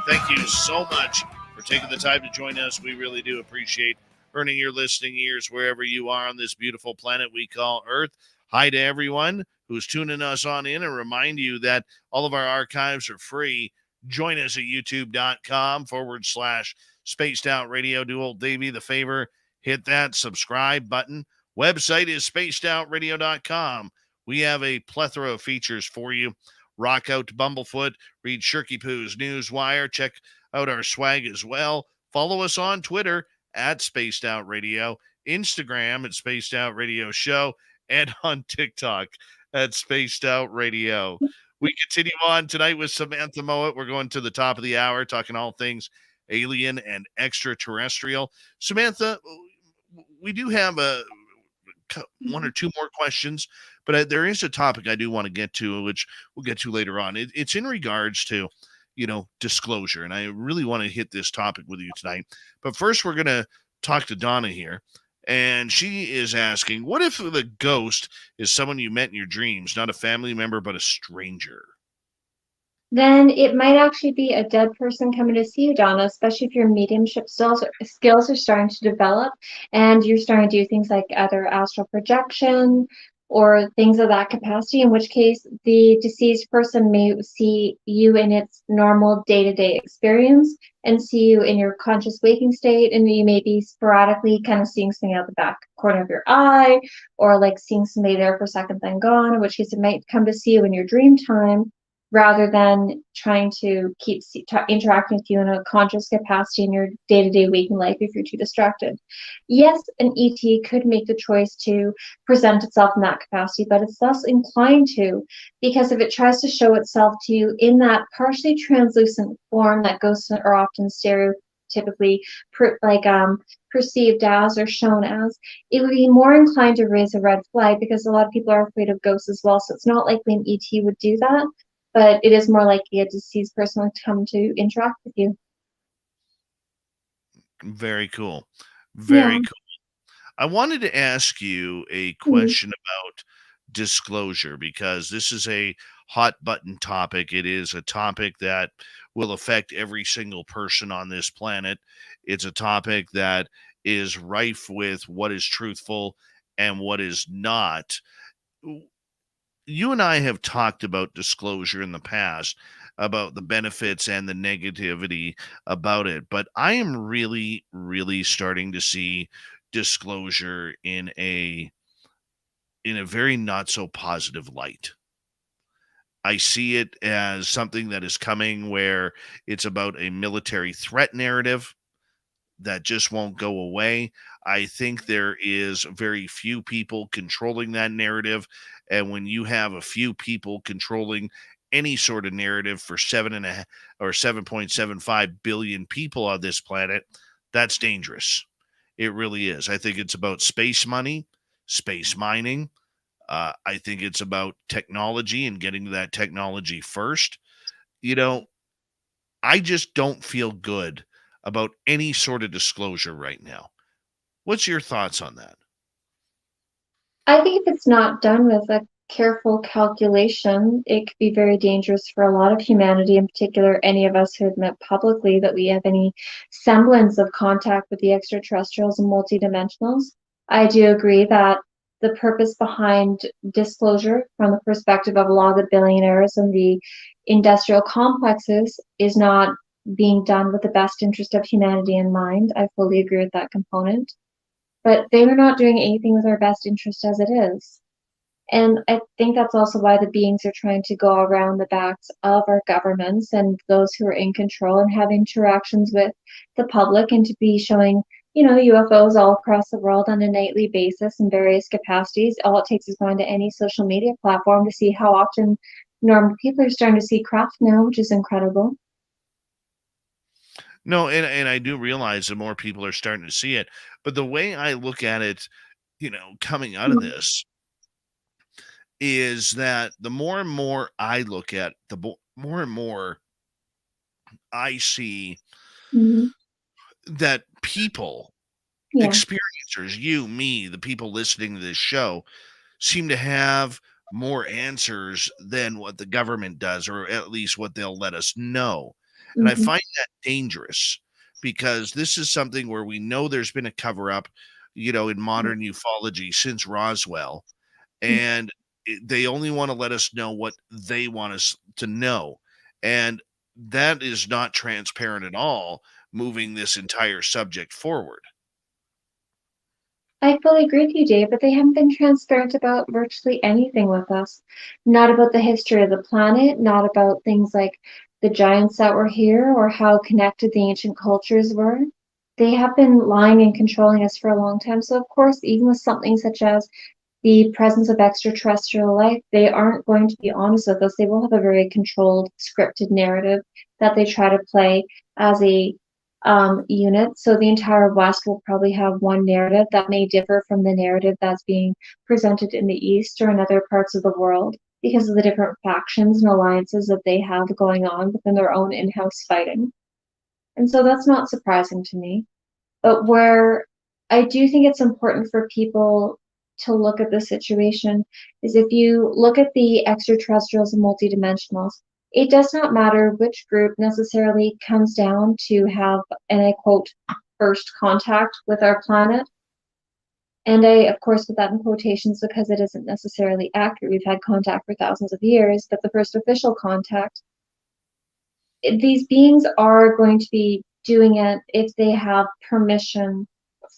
Thank you so much for taking the time to join us. We really do appreciate earning your listening ears wherever you are on this beautiful planet we call Earth. Hi to everyone who's tuning us on in, and remind you that all of our archives are free. Join us at youtube.com/Spaced Out Radio. Do old Davey the favor, hit that subscribe button. Website is spacedoutradio.com. We have a plethora of features for you. Rock out to Bumblefoot, read Shirky Poo's Newswire, check out our swag as well. Follow us on Twitter at Spaced Out Radio, Instagram at Spaced Out Radio Show, and on TikTok at Spaced Out Radio. We continue on tonight with Samantha Mowat. We're going to the top of the hour, talking all things alien and extraterrestrial. Samantha, we do have one or two more questions, but there is a topic I do want to get to, which we'll get to later on. It's in regards to, disclosure, and I really want to hit this topic with you tonight. But first, we're going to talk to Donna here, and she is asking, what if the ghost is someone you met in your dreams, not a family member, but a stranger? Then it might actually be a dead person coming to see you, Donna, especially if your mediumship skills are starting to develop and you're starting to do things like either astral projection or things of that capacity, in which case the deceased person may see you in its normal day-to-day experience and see you in your conscious waking state, and you may be sporadically kind of seeing something out the back corner of your eye, or like seeing somebody there for a second then gone, in which case it might come to see you in your dream time, rather than trying to keep interacting with you in a conscious capacity in your day-to-day waking life if you're too distracted. Yes, an ET could make the choice to present itself in that capacity, but it's less inclined to, because if it tries to show itself to you in that partially translucent form that ghosts are often stereotypically perceived as or shown as, it would be more inclined to raise a red flag, because a lot of people are afraid of ghosts as well. So it's not likely an ET would do that, but it is more likely a deceased person to come to interact with you. Very cool. Very cool. I wanted to ask you a question about disclosure, because this is a hot button topic. It is a topic that will affect every single person on this planet. It's a topic that is rife with what is truthful and what is not. You and I have talked about disclosure in the past, about the benefits and the negativity about it, but I am really, really starting to see disclosure in a very not so positive light. I see it as something that is coming where it's about a military threat narrative that just won't go away. I think there is very few people controlling that narrative. And when you have a few people controlling any sort of narrative for 7.75 billion people on this planet, that's dangerous. It really is. I think it's about space money, space mining. I think it's about technology and getting to that technology first. I just don't feel good about any sort of disclosure right now. What's your thoughts on that? I think if it's not done with a careful calculation, it could be very dangerous for a lot of humanity, in particular any of us who admit publicly that we have any semblance of contact with the extraterrestrials and multidimensionals. I do agree that the purpose behind disclosure from the perspective of a lot of the billionaires and the industrial complexes is not being done with the best interest of humanity in mind. I fully agree with that component. But they are not doing anything with our best interest as it is. And I think that's also why the beings are trying to go around the backs of our governments and those who are in control and have interactions with the public and to be showing, UFOs all across the world on a nightly basis in various capacities. All it takes is going to any social media platform to see how often normal people are starting to see craft now, which is incredible. No, and I do realize that more people are starting to see it, but the way I look at it, coming out of this is that the more and more I look at, more and more I see Hmm. that people, Yeah. experiencers, you, me, the people listening to this show, seem to have more answers than what the government does, or at least what they'll let us know. And I Hmm. find that dangerous because this is something where we know there's been a cover up, in modern ufology since Roswell. And they only want to let us know what they want us to know. And that is not transparent at all, moving this entire subject forward. I fully agree with you, Dave, but they haven't been transparent about virtually anything with us. Not about the history of the planet, not about things like the giants that were here or how connected the ancient cultures were. They have been lying and controlling us for a long time. So, of course, even with something such as the presence of extraterrestrial life, they aren't going to be honest with us. They will have a very controlled, scripted narrative that they try to play as a unit. So the entire West will probably have one narrative that may differ from the narrative that's being presented in the East or in other parts of the world because of the different factions and alliances that they have going on within their own in-house fighting. And so that's not surprising to me. But where I do think it's important for people to look at the situation is if you look at the extraterrestrials and multidimensionals, it does not matter which group necessarily comes down to have, and I quote, first contact with our planet. And I, of course, put that in quotations because it isn't necessarily accurate. We've had contact for thousands of years, but the first official contact, these beings are going to be doing it if they have permission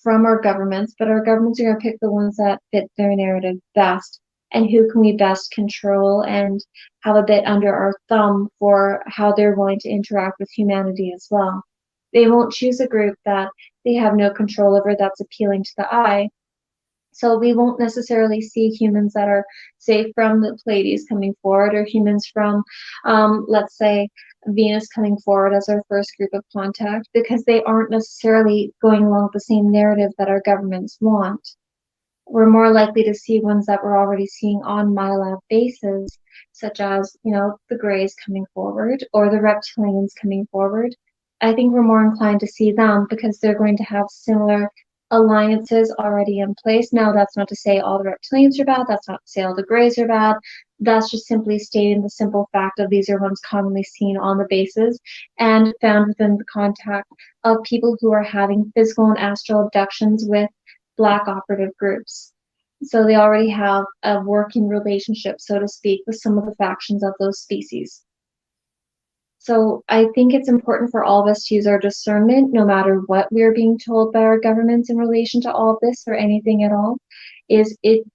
from our governments, but our governments are going to pick the ones that fit their narrative best and who can we best control and have a bit under our thumb for how they're going to interact with humanity as well. They won't choose a group that they have no control over that's appealing to the eye. So we won't necessarily see humans that are, say, from the Pleiades coming forward, or humans from, let's say, Venus coming forward as our first group of contact, because they aren't necessarily going along the same narrative that our governments want. We're more likely to see ones that we're already seeing on MyLab bases, such as, the Greys coming forward or the reptilians coming forward. I think we're more inclined to see them because they're going to have similar alliances already in place. Now, that's not to say all the reptilians are bad. That's not to say all the Greys are bad. That's just simply stating the simple fact of these are ones commonly seen on the bases and found within the contact of people who are having physical and astral abductions with Black operative groups. So they already have a working relationship, so to speak, with some of the factions of those species. So I think it's important for all of us to use our discernment, no matter what we're being told by our governments in relation to all of this or anything at all, is it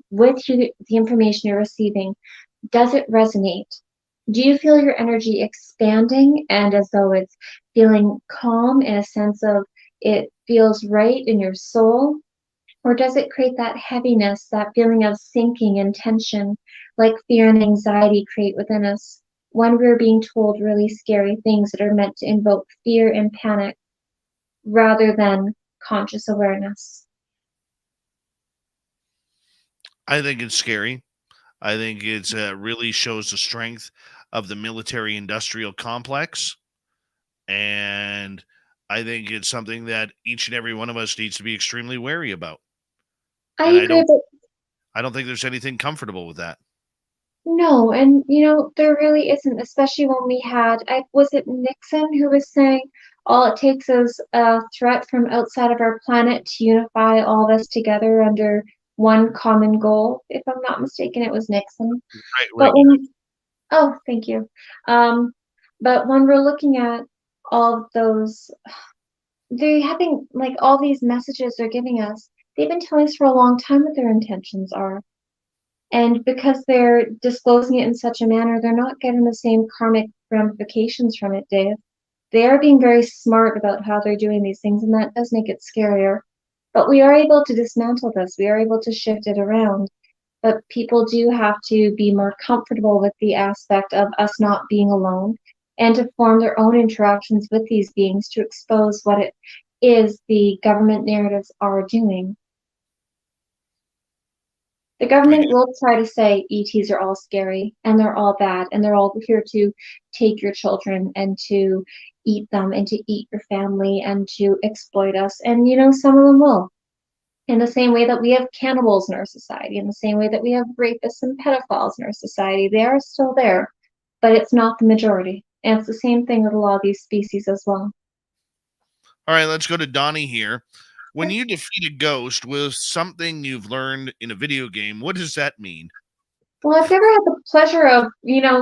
with you, the information you're receiving, does it resonate? Do you feel your energy expanding and as though it's feeling calm in a sense of it feels right in your soul? Or does it create that heaviness, that feeling of sinking and tension, like fear and anxiety create within us when we're being told really scary things that are meant to invoke fear and panic rather than conscious awareness? I think it's scary. I think it's really shows the strength of the military industrial complex. And I think it's something that each and every one of us needs to be extremely wary about. I And agree, but I don't think there's anything comfortable with that. no, and there really isn't, especially when we had, was it Nixon who was saying all it takes is a threat from outside of our planet to unify all of us together under one common goal? If I'm not mistaken, it was Nixon. Right, But Reagan. oh, thank you. But when we're looking at all of those, they're having like all these messages they're giving us. They've been telling us for a long time what their intentions are. And because they're disclosing it in such a manner, they're not getting the same karmic ramifications from it, Dave. They are being very smart about how they're doing these things, and that does make it scarier. But we are able to dismantle this. We are able to shift it around. But people do have to be more comfortable with the aspect of us not being alone and to form their own interactions with these beings to expose what it is the government narratives are doing. The government will try to say ETs are all scary and they're all bad and they're all here to take your children and to eat them and to eat your family and to exploit us. And, some of them will. In the same way that we have cannibals in our society, in the same way that we have rapists and pedophiles in our society, they are still there, but it's not the majority. And it's the same thing with a lot of these species as well. All right, let's go to Donnie here. When you defeat a ghost with something you've learned in a video game, what does that mean? Well, I've never had the pleasure of,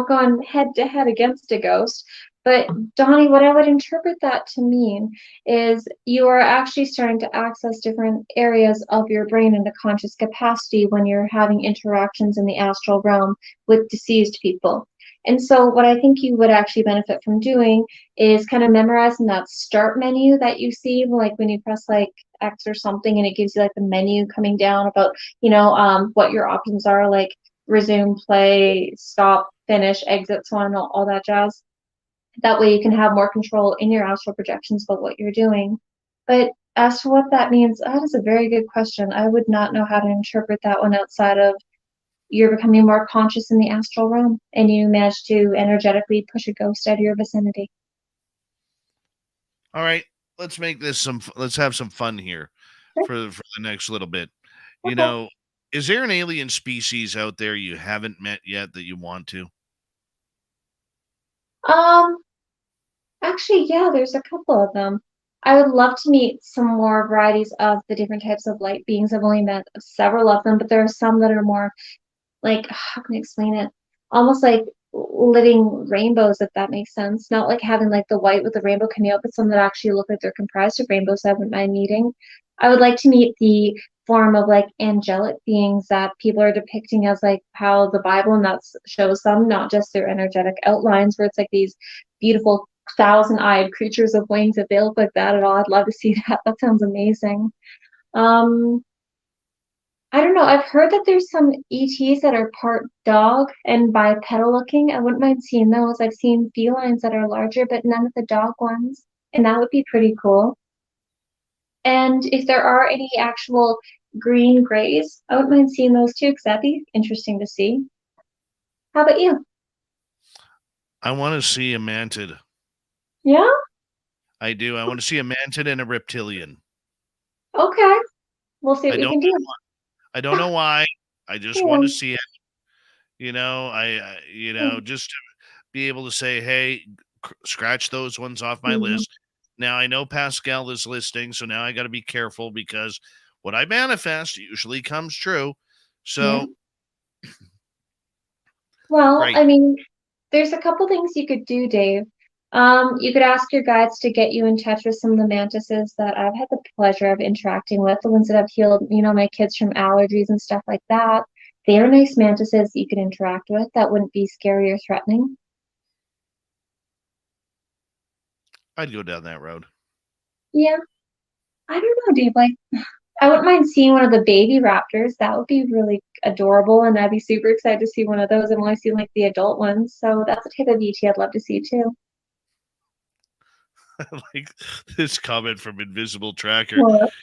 going head to head against a ghost. But Donnie, what I would interpret that to mean is you are actually starting to access different areas of your brain in a conscious capacity when you're having interactions in the astral realm with deceased people. And so what I think you would actually benefit from doing is kind of memorizing that start menu that you see, like when you press like X or something, and it gives you like the menu coming down about, what your options are, like resume, play, stop, finish, exit, so on, all that jazz. That way you can have more control in your astral projections about what you're doing. But as to what that means, that is a very good question. I would not know how to interpret that one outside of you're becoming more conscious in the astral realm and you manage to energetically push a ghost out of your vicinity. All right, let's make this let's have some fun here for the next little bit. Okay. Is there an alien species out there you haven't met yet that you want to? Um, Actually, yeah, there's a couple of them. I would love to meet some more varieties of the different types of light beings. I've only met several of them, but there are some that are more like, how can I explain it? Almost like living rainbows, if that makes sense. Not like having like the white with the rainbow coming out, but some that actually look like they're comprised of rainbows I wouldn't mind meeting. I would like to meet the form of like angelic beings that people are depicting as like how the Bible and that shows them, not just their energetic outlines, where it's like these beautiful thousand-eyed creatures of wings. If they look like that at all, I'd love to see that. That sounds amazing. Um, I don't know. I've heard that there's some ETs that are part dog and bipedal looking. I wouldn't mind seeing those. I've seen felines that are larger, but none of the dog ones. And that would be pretty cool. And if there are any actual green grays, I wouldn't mind seeing those too, because that'd be interesting to see. How about you? I want to see a mantid. Yeah? I do. I want to see a mantid and a reptilian. Okay. We'll see what we can do. I don't know why. I just want to see it. Just to be able to say, hey, scratch those ones off my list. Now I know Pascal is listing, so now I got to be careful because what I manifest usually comes true. So, well, great. I mean, there's a couple things you could do, Dave. You could ask your guides to get you in touch with some of the mantises that I've had the pleasure of interacting with, the ones that have healed, my kids from allergies and stuff like that. They are nice mantises you could interact with that wouldn't be scary or threatening. I'd go down that road. Yeah. I don't know, Dave. Like, I wouldn't mind seeing one of the baby raptors. That would be really adorable, and I'd be super excited to see one of those. I've only seen like the adult ones, so that's the type of ET I'd love to see too. Like this comment from Invisible Tracker. What?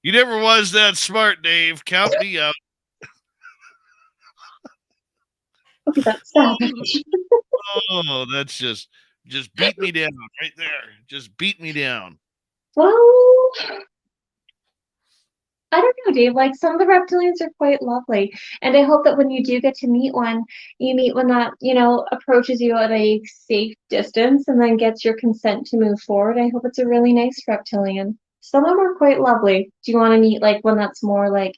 You never was that smart, Dave. Count me out. Okay, that's savage. Oh, that's just beat me down right there. Just beat me down. Well, I don't know, Dave. Like, some of the reptilians are quite lovely, and I hope that when you do get to meet one, you meet one that approaches you at a safe distance and then gets your consent to move forward. I hope it's a really nice reptilian. Some of them are quite lovely. Do you want to meet like one that's more like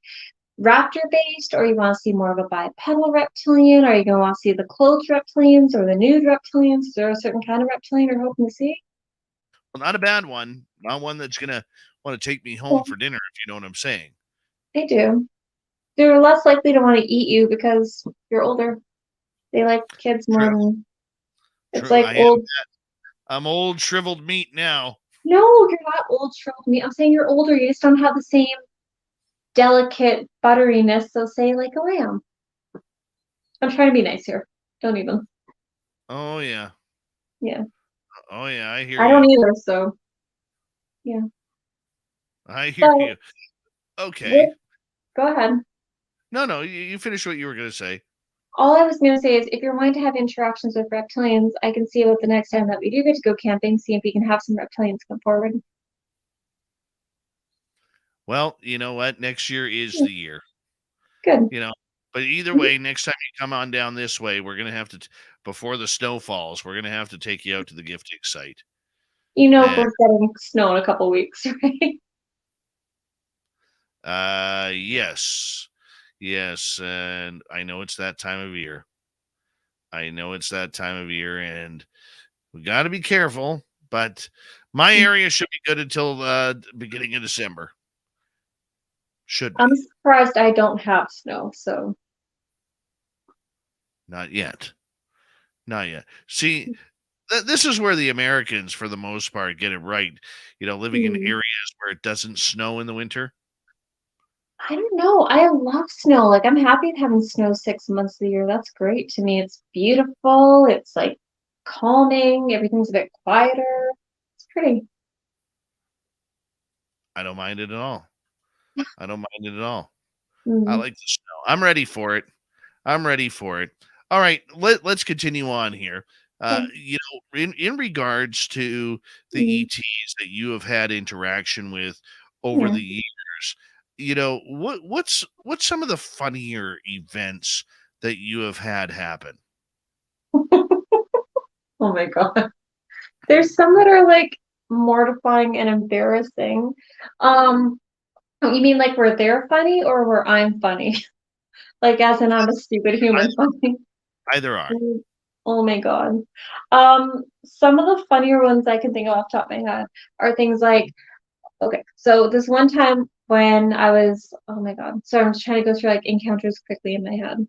raptor based, or you want to see more of a bipedal reptilian? Or are you going to want to see the clothed reptilians or the nude reptilians? Is there a certain kind of reptilian you're hoping to see? Well, not a bad one. Not one that's gonna want to take me home for dinner, if you know what I'm saying. I do. they're less likely to want to eat you because you're older. They like kids more True. than it's True. like I am. old. I'm old shriveled meat now. No, you're not old shriveled meat. I'm saying you're older. You just don't have the same delicate butteriness. So say like a lamb. I'm trying to be nice here. Don't even. Oh yeah. Yeah. Oh yeah. I hear I you. don't either. So yeah. I hear But you. Okay. with, go ahead. No. You finish what you were going to say. All I was going to say is if you're wanting to have interactions with reptilians, I can see about the next time that we do get to go camping, see if we can have some reptilians come forward. Well, you know what? Next year is Yeah, the year. good. You know, but either way, next time you come on down this way, we're going to have to, before the snow falls, we're going to have to take you out to the gifting site. You know, And we're getting snow in a couple weeks, right? yes. Yes. And I know it's that time of year. And we got to be careful, but my area should be good until beginning of December. Should I'm be. surprised I don't have snow, so Not yet. Not yet. See, this is where the Americans, for the most part, get it right. Living in hmm. areas where it doesn't snow in the winter. I don't know. I love snow. Like I'm happy with having snow 6 months of the year. That's great to me. It's beautiful. It's like calming. Everything's a bit quieter. It's pretty. I don't mind it at all. I don't mind it at all. I Mm, like the snow. I'm ready for it. I'm ready for it. All right, let's continue on here. okay. In regards to the Mm, ETs that you have had interaction with over yeah. the years, what's some of the funnier events that you have had happen? Oh my God. There's some that are like mortifying and embarrassing. Um, you mean like where they're funny or where I'm funny? Like as in I'm a stupid human funny. Either are. Mm, oh my God. Some of the funnier ones I can think of off the top of my head are things like, okay, so this one time when I was, oh my God, so I'm just trying to go through like encounters quickly in my head.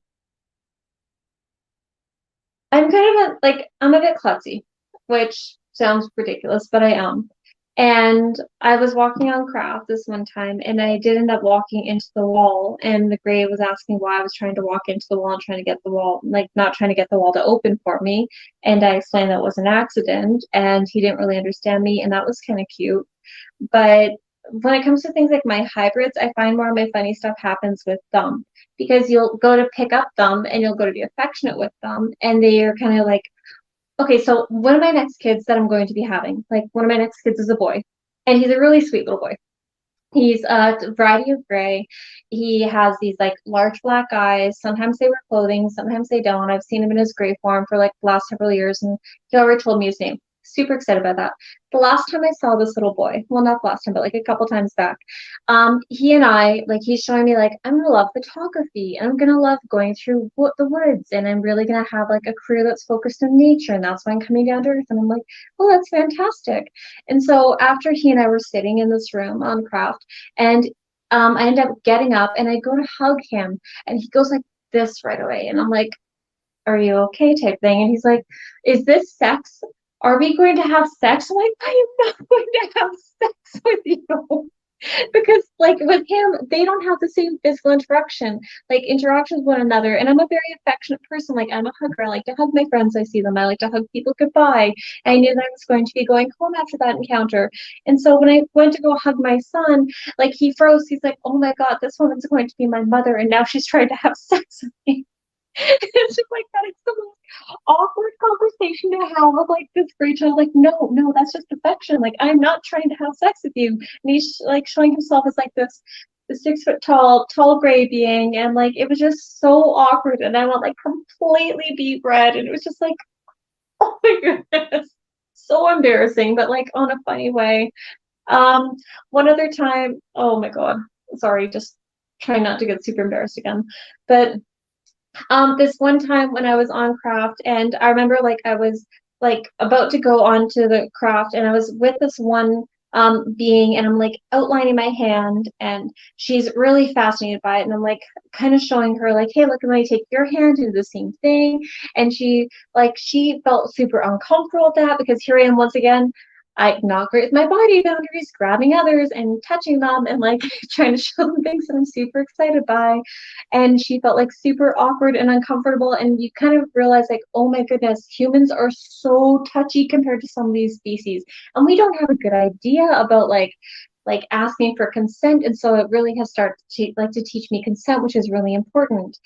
I'm kind of I'm a bit klutzy, which sounds ridiculous, but I am. And I was walking on craft this one time, and I did end up walking into the wall. And the gray was asking why I was trying to walk into the wall and trying to get the wall, like not trying to get the wall to open for me. And I explained that it was an accident, and he didn't really understand me, and that was kind of cute. But when it comes to things like my hybrids, I find more of my funny stuff happens with them because you'll go to pick up them and you'll go to be affectionate with them, and they are kind of like, okay, so one of my next kids that I'm going to be having, like one of my next kids is a boy, and he's a really sweet little boy. He's a variety of gray. He has these like large black eyes. Sometimes they wear clothing, sometimes they don't. I've seen him in his gray form for like the last several years, and he already told me his name. Super excited about that. The last time I saw this little boy, well, not the last time, but like a couple times back, he and I, like, he's showing me like I'm gonna love photography, and I'm gonna love going through the woods, and I'm really gonna have like a career that's focused on nature, and that's why I'm coming down to earth. And I'm like, oh, that's fantastic. And so after he and I were sitting in this room on craft, and I end up getting up and I go to hug him, and he goes like this right away, and I'm like, "Are you okay?" type thing, and he's like, "Is this sex? Are we going to have sex?" I'm like, "I am not going to have sex with you." Because like with him, they don't have the same physical interaction with one another. And I'm a very affectionate person. Like I'm a hugger. I like to hug my friends. I see them. I like to hug people goodbye. I knew that I was going to be going home after that encounter. And so when I went to go hug my son, like he froze. He's like, "Oh my God, this woman's going to be my mother, and now she's trying to have sex with me." It's just like that. It's the most awkward conversation to have with like this great child. Like, no, that's just affection. Like, I'm not trying to have sex with you. And he's like showing himself as like this 6 foot tall gray being, and like it was just so awkward. And I went like completely deep red, and it was just like, oh my goodness, so embarrassing, but like on a funny way. Um, One other time, oh my God, sorry, just trying not to get super embarrassed again, but this one time when I was on craft, and I remember like I was like about to go onto the craft, and I was with this one being, and I'm like outlining my hand, and she's really fascinated by it, and I'm like kind of showing her like, hey, look, I'm going to take your hand and do the same thing. And she felt super uncomfortable with that, because here I am once again, I not great with my body boundaries, grabbing others and touching them and like trying to show them things that I'm super excited by. And she felt like super awkward and uncomfortable. And you kind of realize like, oh my goodness, humans are so touchy compared to some of these species. And we don't have a good idea about like asking for consent. And so it really has started to teach me consent, which is really important.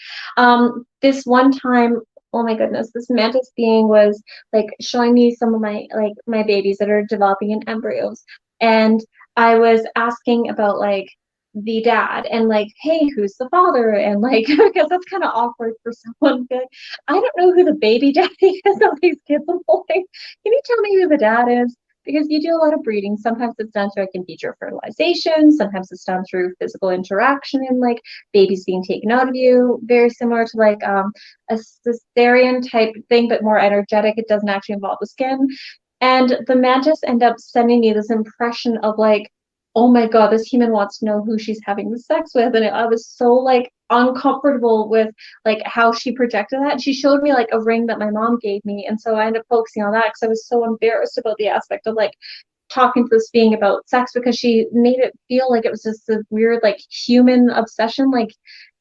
This one time, oh my goodness, this mantis being was like showing me some of my babies that are developing in embryos. And I was asking about like the dad and like, hey, who's the father? And like, because that's kind of awkward for someone. But I don't know who the baby daddy is of these kids. I'm like, can you tell me who the dad is? Because you do a lot of breeding. Sometimes it's done through like in vitro fertilization. Sometimes it's done through physical interaction and like babies being taken out of you. Very similar to like a cesarean type thing, but more energetic. It doesn't actually involve the skin. And the mantis end up sending me this impression of like, oh my God, this human wants to know who she's having the sex with. And I was so like uncomfortable with like how she projected that. And she showed me like a ring that my mom gave me. And so I ended up focusing on that because I was so embarrassed about the aspect of like talking to this being about sex, because she made it feel like it was just a weird like human obsession. Like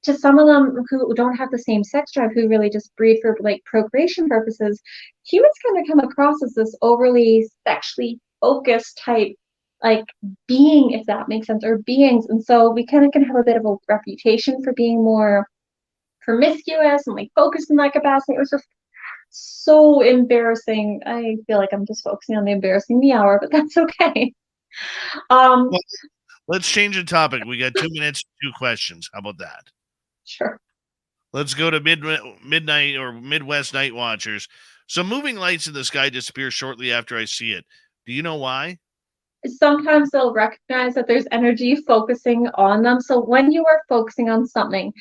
to some of them who don't have the same sex drive, who really just breed for like procreation purposes, humans kind of come across as this overly sexually focused type like being, if that makes sense, or beings. And so we kind of can have a bit of a reputation for being more promiscuous and like focused in that capacity. It was just so embarrassing. I feel like I'm just focusing on the embarrassing me hour, but that's okay. Well, let's change the topic. We got 2 minutes, 2 questions. How about that? Sure. Let's go to midnight or Midwest night watchers. So moving lights in the sky disappear shortly after I see it. Do you know why? Sometimes they'll recognize that there's energy focusing on them. So when you are focusing on something,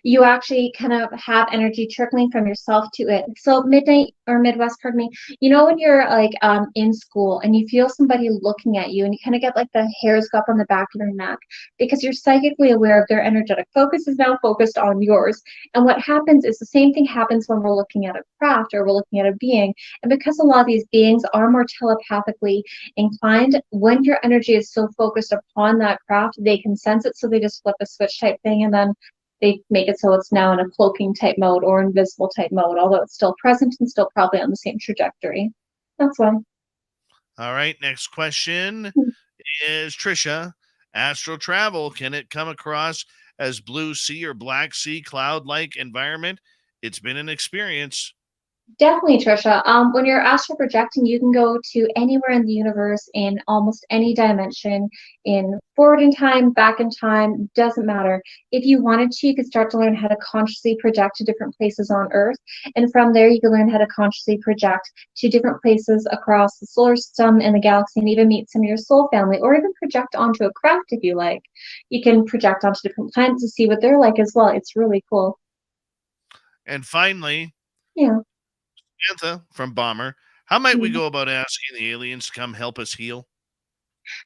you actually kind of have energy trickling from yourself to it. So midnight or Midwest, pardon me, you know, when you're like in school and you feel somebody looking at you and you kind of get like the hairs go up on the back of your neck because you're psychically aware of their energetic focus is now focused on yours. And what happens is the same thing happens when we're looking at a craft or we're looking at a being. And because a lot of these beings are more telepathically inclined, when your energy is so focused upon that craft, they can sense it, so they just flip a switch type thing, and then they make it so it's now in a cloaking type mode or invisible type mode, although it's still present and still probably on the same trajectory. That's why. All right, next question is Trisha. Astral travel, can it come across as blue sea or black sea cloud-like environment? It's been an experience. Definitely, Trisha. When you're astral projecting, you can go to anywhere in the universe in almost any dimension, in forward in time, back in time, doesn't matter. If you wanted to, you could start to learn how to consciously project to different places on Earth. And from there, you can learn how to consciously project to different places across the solar system and the galaxy, and even meet some of your soul family, or even project onto a craft if you like. You can project onto different planets to see what they're like as well. It's really cool. And finally, Yeah. Samantha from Bomber, how might we go about asking the aliens to come help us heal?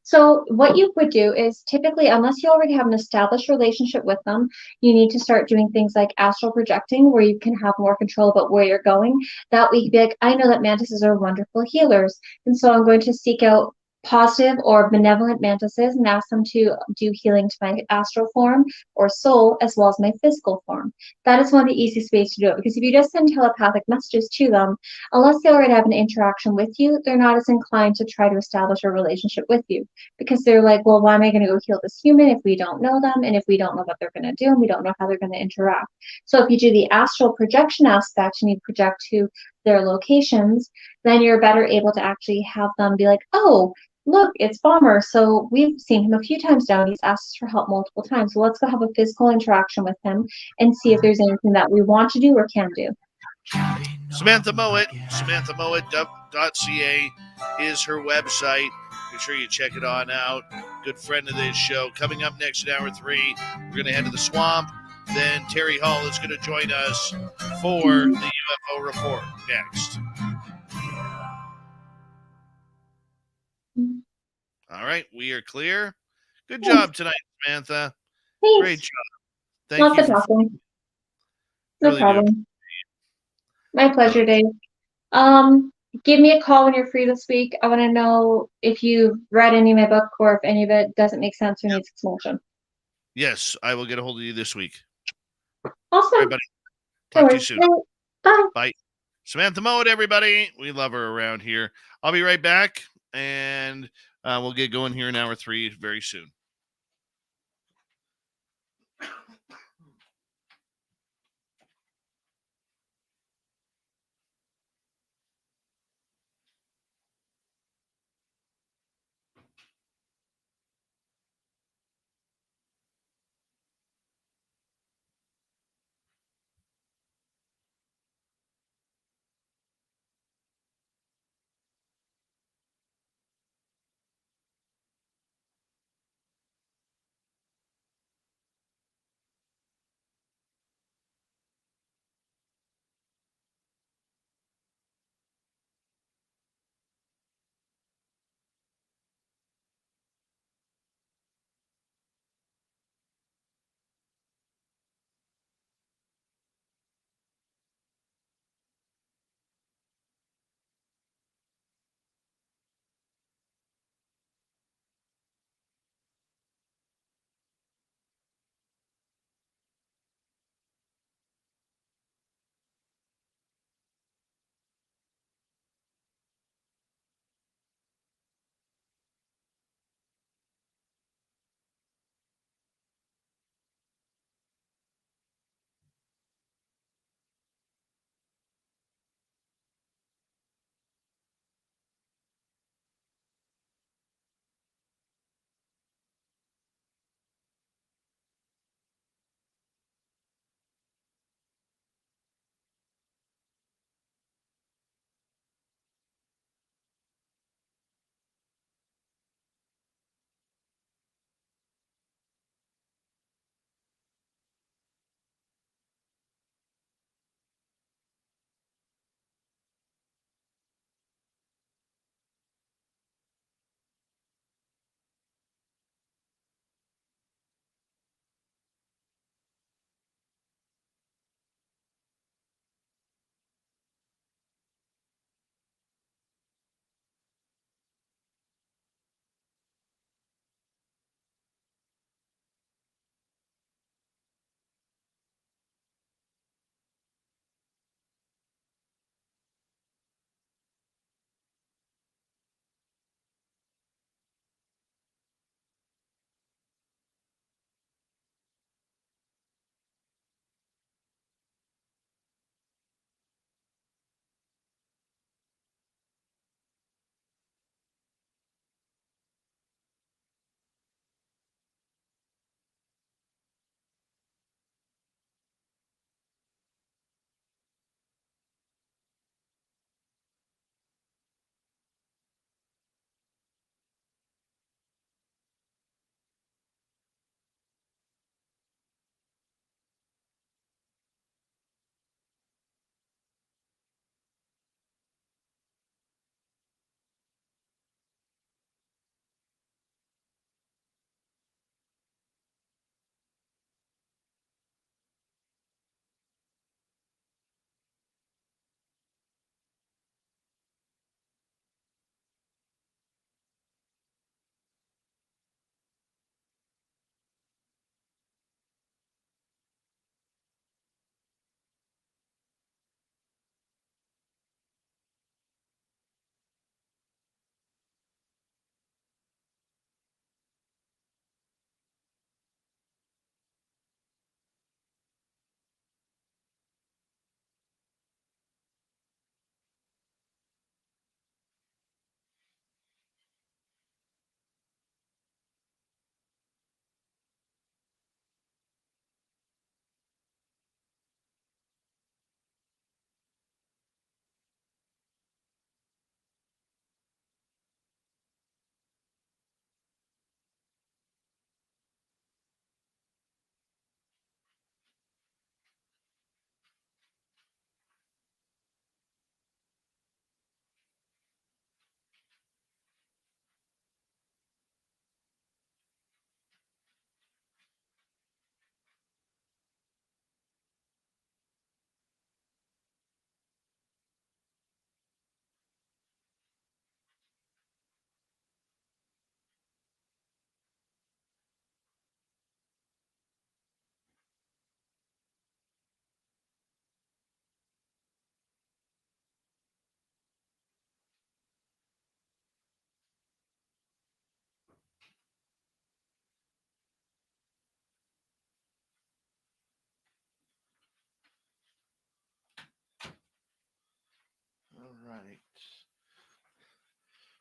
So what you would do is typically, unless you already have an established relationship with them, you need to start doing things like astral projecting, where you can have more control about where you're going. That way you can be like, I know that mantises are wonderful healers, and so I'm going to seek out positive or benevolent mantises and ask them to do healing to my astral form or soul, as well as my physical form. That is one of the easiest ways to do it, because if you just send telepathic messages to them, unless they already have an interaction with you, they're not as inclined to try to establish a relationship with you, because they're like, well, why am I going to go heal this human if we don't know them, and if we don't know what they're going to do, and we don't know how they're going to interact? So if you do the astral projection aspect and you project to their locations, then you're better able to actually have them be like, oh, look, it's Bomber. So we've seen him a few times now, and he's asked us for help multiple times. So let's go have a physical interaction with him and see if there's anything that we want to do or can do. Samantha Mowat, SamanthaMowat.ca is her website. Make sure you check it on out. Good friend of this show. Coming up next in hour 3, we're going to head to the swamp. Then Terry Hall is going to join us for the UFO report next. All right, we are clear. Good job tonight, Samantha. Great Thanks. job. Thank Lots you of for talking. No really do. problem. My pleasure, Dave. Give me a call when you're free this week. I want to know if you've read any of my book or if any of it doesn't make sense or needs explanation. Yes, I will get a hold of you this week. Awesome. Everybody, No talk to you worries. soon. Bye. Bye. Samantha Mowat, everybody. We love her around here. I'll be right back, and we'll get going here in hour 3 very soon.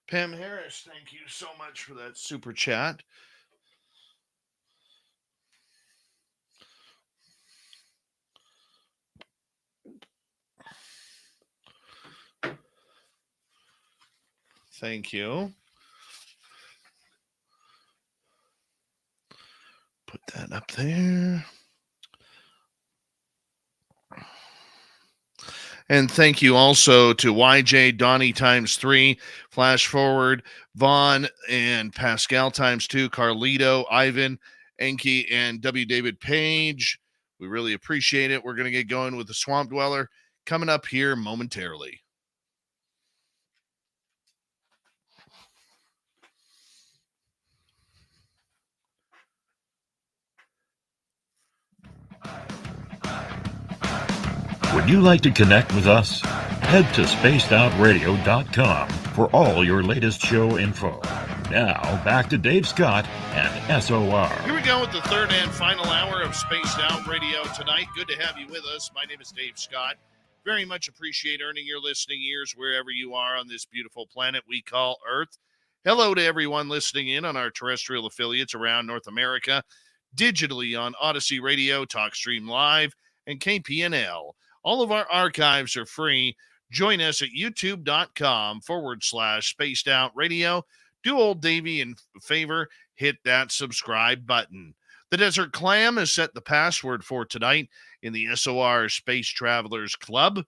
Pam Harris, thank you so much for that super chat. Thank you. Put that up there. And thank you also to YJ, Donnie ×3, Flash Forward, Vaughn, and Pascal ×2, Carlito, Ivan, Enki, and W. David Page. We really appreciate it. We're going to get going with the Swamp Dweller coming up here momentarily. Would you like to connect with us? Head to spacedoutradio.com for all your latest show info. Now, back to Dave Scott and SOR. Here we go with the third and final hour of Spaced Out Radio tonight. Good to have you with us. My name is Dave Scott. Very much appreciate earning your listening ears wherever you are on this beautiful planet we call Earth. Hello to everyone listening in on our terrestrial affiliates around North America, digitally on Odyssey Radio, TalkStream Live, and KPNL. All of our archives are free. Join us at youtube.com/Spaced Out Radio. Do old Davey a favor, hit that subscribe button. The Desert Clam has set the password for tonight in the SOR Space Travelers Club.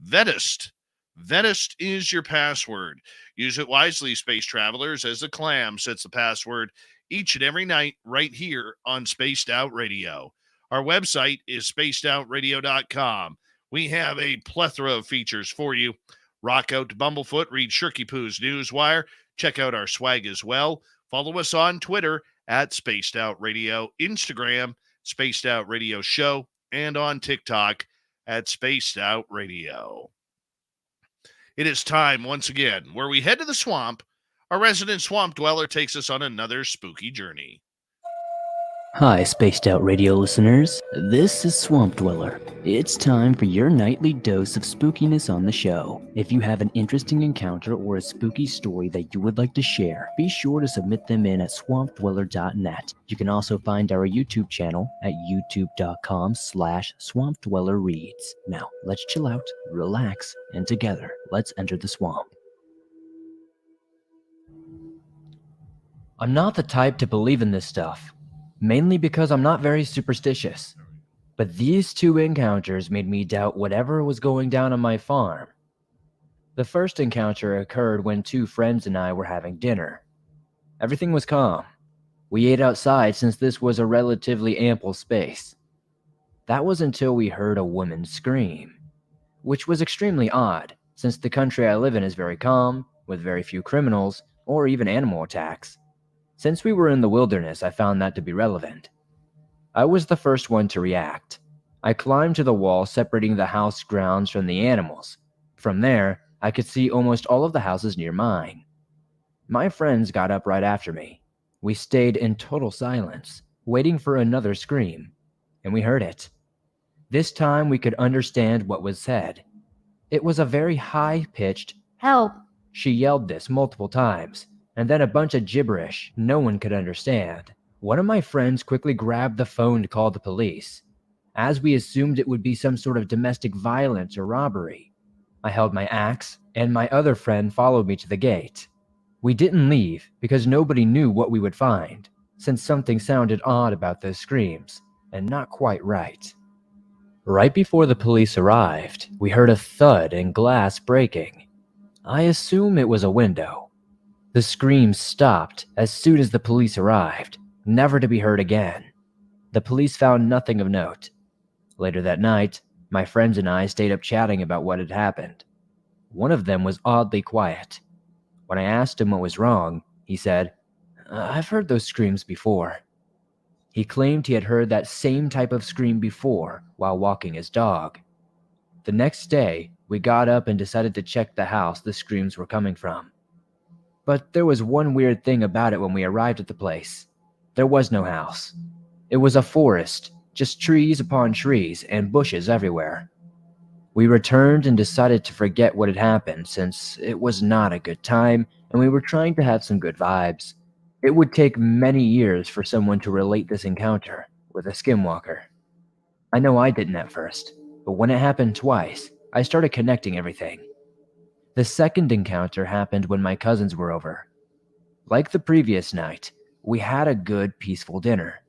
Vedist. Vedist is your password. Use it wisely, Space Travelers, as the Clam sets the password each and every night right here on Spaced Out Radio. Our website is spacedoutradio.com. We have a plethora of features for you. Rock out to Bumblefoot, read Shirky Poo's Newswire, check out our swag as well. Follow us on Twitter at Spaced Out Radio, Instagram, Spaced Out Radio Show, and on TikTok at Spaced Out Radio. It is time once again where we head to the swamp. Our resident swamp dweller takes us on another spooky journey. Hi, Spaced Out Radio listeners. This is Swamp Dweller. It's time for your nightly dose of spookiness on the show. If you have an interesting encounter or a spooky story that you would like to share, be sure to submit them in at swampdweller.net. You can also find our YouTube channel at youtube.com/swampdwellerreads. Now, let's chill out, relax, and together, let's enter the swamp. I'm not the type to believe in this stuff. Mainly because I'm not very superstitious. But these two encounters made me doubt whatever was going down on my farm. The first encounter occurred when two friends and I were having dinner. Everything was calm. We ate outside since this was a relatively ample space. That was until we heard a woman scream, which was extremely odd since the country I live in is very calm, with very few criminals or even animal attacks. Since we were in the wilderness, I found that to be relevant. I was the first one to react. I climbed to the wall separating the house grounds from the animals. From there, I could see almost all of the houses near mine. My friends got up right after me. We stayed in total silence, waiting for another scream, and we heard it. This time we could understand what was said. It was a very high-pitched, "Help!" She yelled this multiple times, and then a bunch of gibberish no one could understand. One of my friends quickly grabbed the phone to call the police, as we assumed it would be some sort of domestic violence or robbery. I held my axe, and my other friend followed me to the gate. We didn't leave because nobody knew what we would find, since something sounded odd about those screams, and not quite right. Right before the police arrived, we heard a thud and glass breaking. I assume it was a window. The screams stopped as soon as the police arrived, never to be heard again. The police found nothing of note. Later that night, my friends and I stayed up chatting about what had happened. One of them was oddly quiet. When I asked him what was wrong, he said, "I've heard those screams before." He claimed he had heard that same type of scream before while walking his dog. The next day, we got up and decided to check the house the screams were coming from. But there was one weird thing about it when we arrived at the place. There was no house. It was a forest, just trees upon trees and bushes everywhere. We returned and decided to forget what had happened since it was not a good time and we were trying to have some good vibes. It would take many years for someone to relate this encounter with a skinwalker. I know I didn't at first, but when it happened twice, I started connecting everything. The second encounter happened when my cousins were over. Like the previous night, we had a good, peaceful dinner.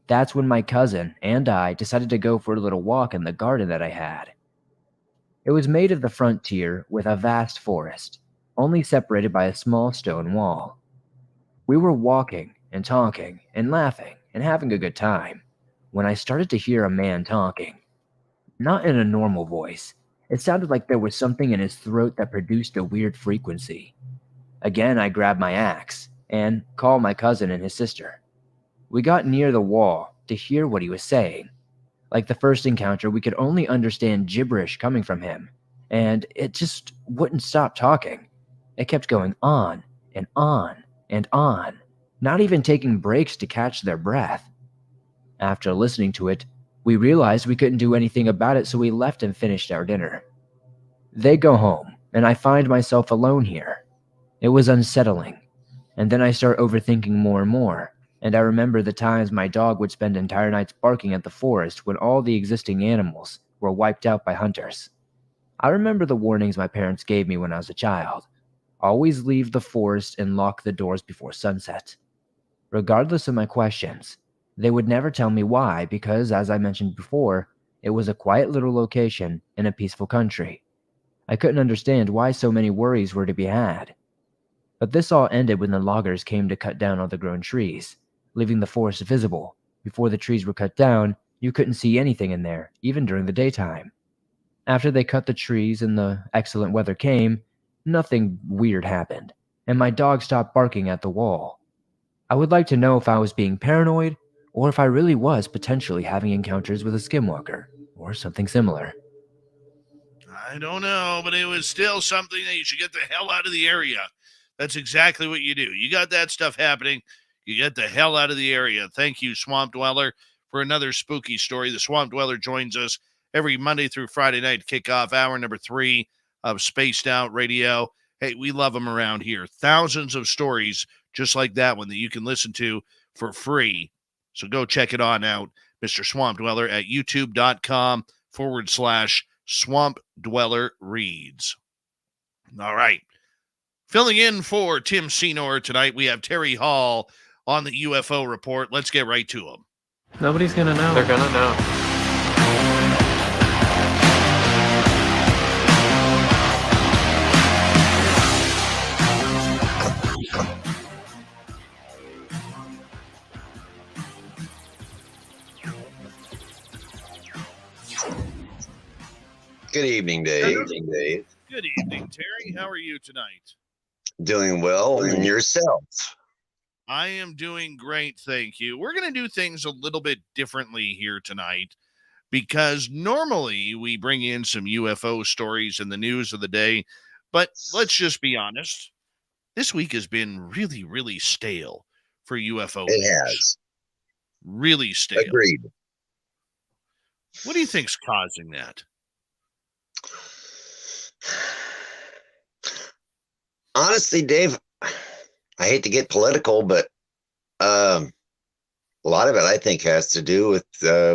That's when my cousin and I decided to go for a little walk in the garden that I had. It was made of the frontier with a vast forest, only separated by a small stone wall. We were walking and talking and laughing and having a good time when I started to hear a man talking. Not in a normal voice. It sounded like there was something in his throat that produced a weird frequency. Again, I grabbed my axe and called my cousin and his sister. We got near the wall to hear what he was saying. Like the first encounter, we could only understand gibberish coming from him, and it just wouldn't stop talking. It kept going on and on and on, not even taking breaks to catch their breath. After listening to it, we realized we couldn't do anything about it, so we left and finished our dinner. They go home, and I find myself alone here. It was unsettling, and then I start overthinking more and more, and I remember the times my dog would spend entire nights barking at the forest when all the existing animals were wiped out by hunters. I remember the warnings my parents gave me when I was a child. Always leave the forest and lock the doors before sunset. Regardless of my questions, they would never tell me why because, as I mentioned before, it was a quiet little location in a peaceful country. I couldn't understand why so many worries were to be had. But this all ended when the loggers came to cut down all the grown trees, leaving the forest visible. Before the trees were cut down, you couldn't see anything in there, even during the daytime. After they cut the trees and the excellent weather came, nothing weird happened, and my dog stopped barking at the wall. I would like to know if I was being paranoid, or if I really was potentially having encounters with a skinwalker, or something similar. I don't know, but it was still something that you should get the hell out of the area. That's exactly what you do. You got that stuff happening, you get the hell out of the area. Thank you, Swamp Dweller, for another spooky story. The Swamp Dweller joins us every Monday through Friday night to kick off hour number 3 of Spaced Out Radio. Hey, we love them around here. Thousands of stories just like that one that you can listen to for free. So go check it on out, Mr. Swamp Dweller, at youtube.com/Swamp Dweller Reads. All right. Filling in for Tim Senor tonight, we have Terry Hall on the UFO report. Let's get right to him. Nobody's gonna know. They're gonna know. Good evening, Dave. Good evening, Terry. How are you tonight? Doing well, and yourself? I am doing great, thank you. We're going to do things a little bit differently here tonight because normally we bring in some UFO stories in the news of the day, but let's just be honest. This week has been really, really stale for UFO It news. has. Really stale. Agreed. What do you think's causing that? Honestly, Dave, I hate to get political, but a lot of it, I think, has to do with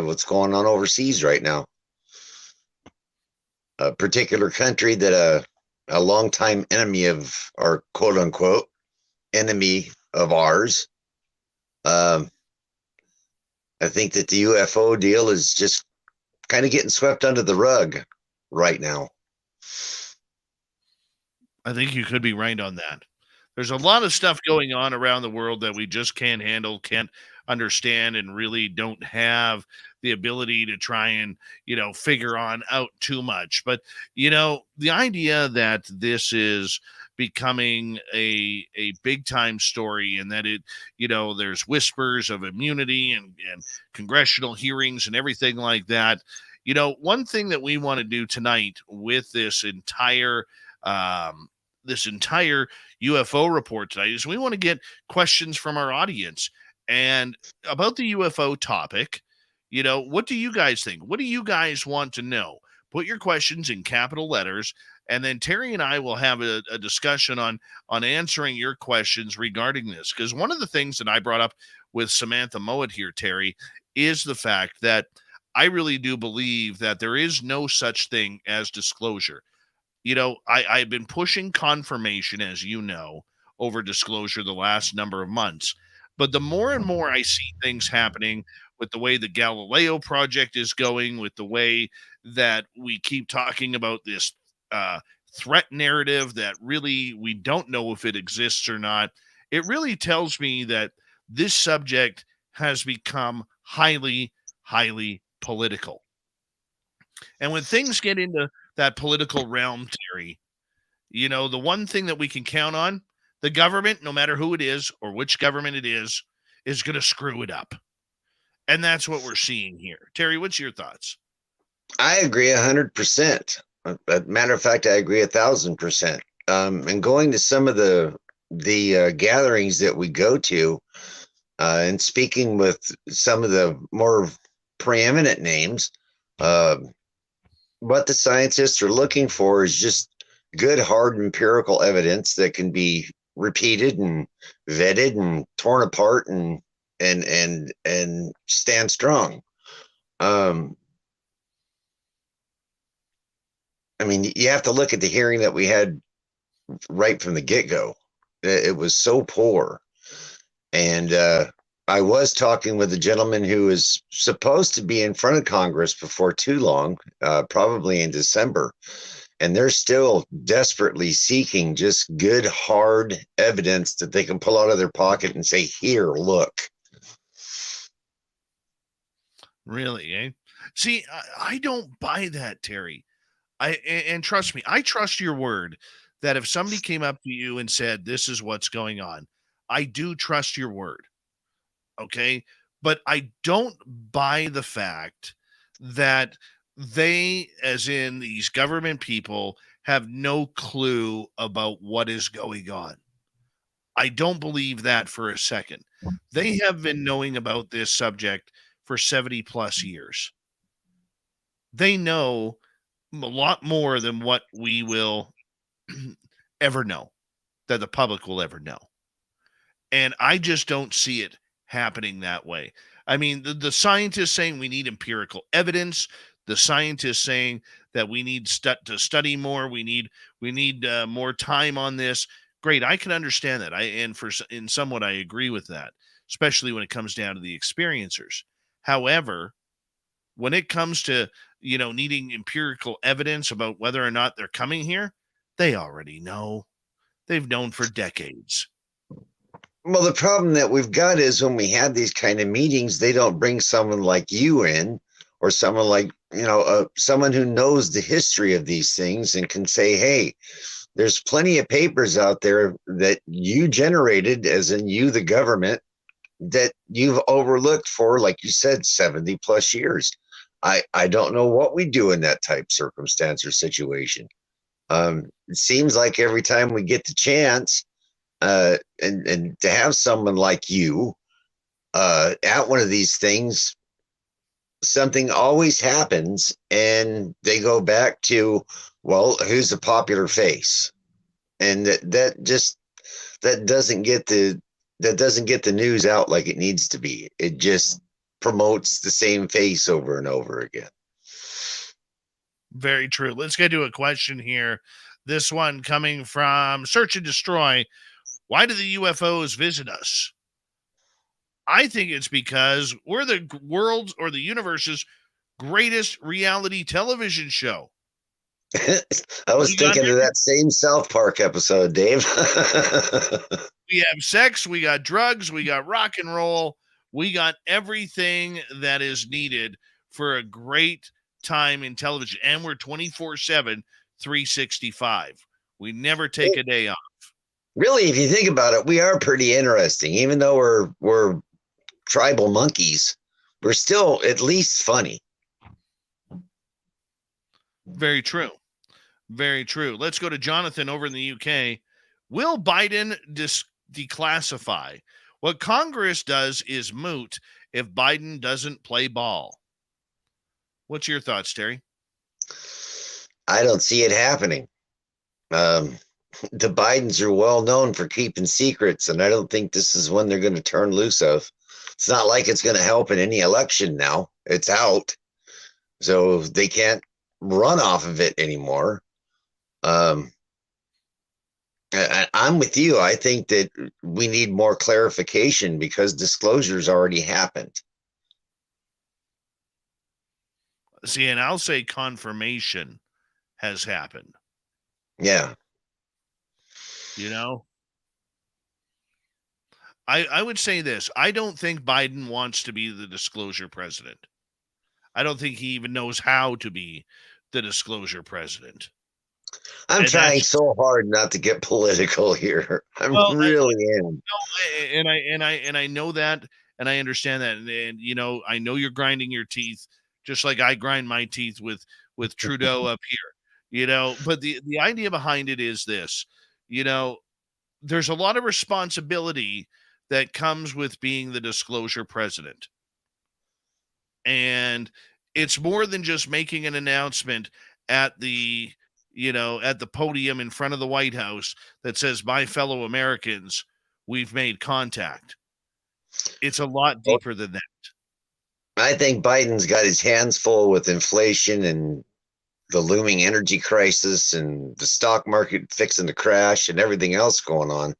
what's going on overseas right now. A particular country that a longtime enemy of, or quote unquote, enemy of ours. I think that the UFO deal is just kind of getting swept under the rug right now. I think you could be right on that. There's a lot of stuff going on around the world that we just can't handle, can't understand, and really don't have the ability to try and, figure out too much. But, the idea that this is becoming a big time story and that there's whispers of immunity and congressional hearings and everything like that. One thing that we want to do tonight with this entire UFO report tonight is we want to get questions from our audience and about the UFO topic. What do you guys think? What do you guys want to know? Put your questions in capital letters, and then Terry and I will have a discussion on answering your questions regarding this. Because one of the things that I brought up with Samantha Mowat here, Terry, is the fact that I really do believe that there is no such thing as disclosure. You know, I've been pushing confirmation, as you know, over disclosure the last number of months. But the more and more I see things happening with the way the Galileo project is going, with the way that we keep talking about this threat narrative that really we don't know if it exists or not, it really tells me that this subject has become highly, highly political. And when things get into that political realm, Terry, you know, the one thing that we can count on, the government, no matter who it is or which government it is going to screw it up. And that's what we're seeing here. Terry, what's your thoughts? I agree 100%. Matter of fact, I agree 1,000%. And going to some of the gatherings that we go to, and speaking with some of the more preeminent names, what the scientists are looking for is just good, hard empirical evidence that can be repeated and vetted and torn apart and stand strong. I mean, you have to look at the hearing that we had right from the get-go. It was so poor. And I was talking with a gentleman who is supposed to be in front of Congress before too long, probably in December. And they're still desperately seeking just good, hard evidence that they can pull out of their pocket and say, here, look. Really, eh? See, I don't buy that, Terry. And trust me, I trust your word that if somebody came up to you and said, this is what's going on, I do trust your word. Okay. But I don't buy the fact that they, as in these government people, have no clue about what is going on. I don't believe that for a second. They have been knowing about this subject for 70 plus years. They know a lot more than what we will ever know, that the public will ever know. And I just don't see it happening that way. I mean, the scientists saying we need empirical evidence, the scientists saying that we need to study more, we need more time on this. Great, I can understand that. In somewhat I agree with that, especially when it comes down to the experiencers. However, when it comes to, you know, needing empirical evidence about whether or not they're coming here, they already know. They've known for decades. Well, the problem that we've got is when we have these kind of meetings, they don't bring someone like you in, or someone like, you know, someone who knows the history of these things and can say, hey, there's plenty of papers out there that you generated, as in you, the government, that you've overlooked for, like you said, 70 plus years. I don't know what we do in that type circumstance or situation. It seems like every time we get the chance, and to have someone like you at one of these things, something always happens, and they go back to, well, who's the popular face, and that doesn't get the news out like it needs to be. It just promotes the same face over and over again. Very true. Let's get to a question here. This one coming from Search and Destroy. Why do the UFOs visit us? I think it's because we're the world's or the universe's greatest reality television show. I was thinking of that same South Park episode, Dave. We have sex, we got drugs, we got rock and roll, we got everything that is needed for a great time in television. And we're 24/7, 365. We never take a day off. Really, if you think about it, we are pretty interesting. Even though we're tribal monkeys, we're still at least funny. Very true. Very true. Let's go to Jonathan over in the UK. Will Biden declassify? What Congress does is moot if Biden doesn't play ball. What's your thoughts, Terry? I don't see it happening. The Bidens are well known for keeping secrets, and I don't think this is one they're going to turn loose of. It's not like it's going to help in any election now. It's out, so they can't run off of it anymore. I'm with you. I think that we need more clarification because disclosures already happened. See, and I'll say confirmation has happened. Yeah. You know, I would say this. I don't think Biden wants to be the disclosure president. I don't think he even knows how to be the disclosure president. I'm And trying that's- so hard not to get political here. I Well, really am. and I know that, and I understand that, and you know, I know you're grinding your teeth just like I grind my teeth with Trudeau up here. You know, but the idea behind it is this. You know, there's a lot of responsibility that comes with being the disclosure president. And it's more than just making an announcement at the, you know, at the podium in front of the White House that says, "My fellow Americans, we've made contact." It's a lot deeper than that. I think Biden's got his hands full with inflation and the looming energy crisis and the stock market fixing to crash and everything else going on.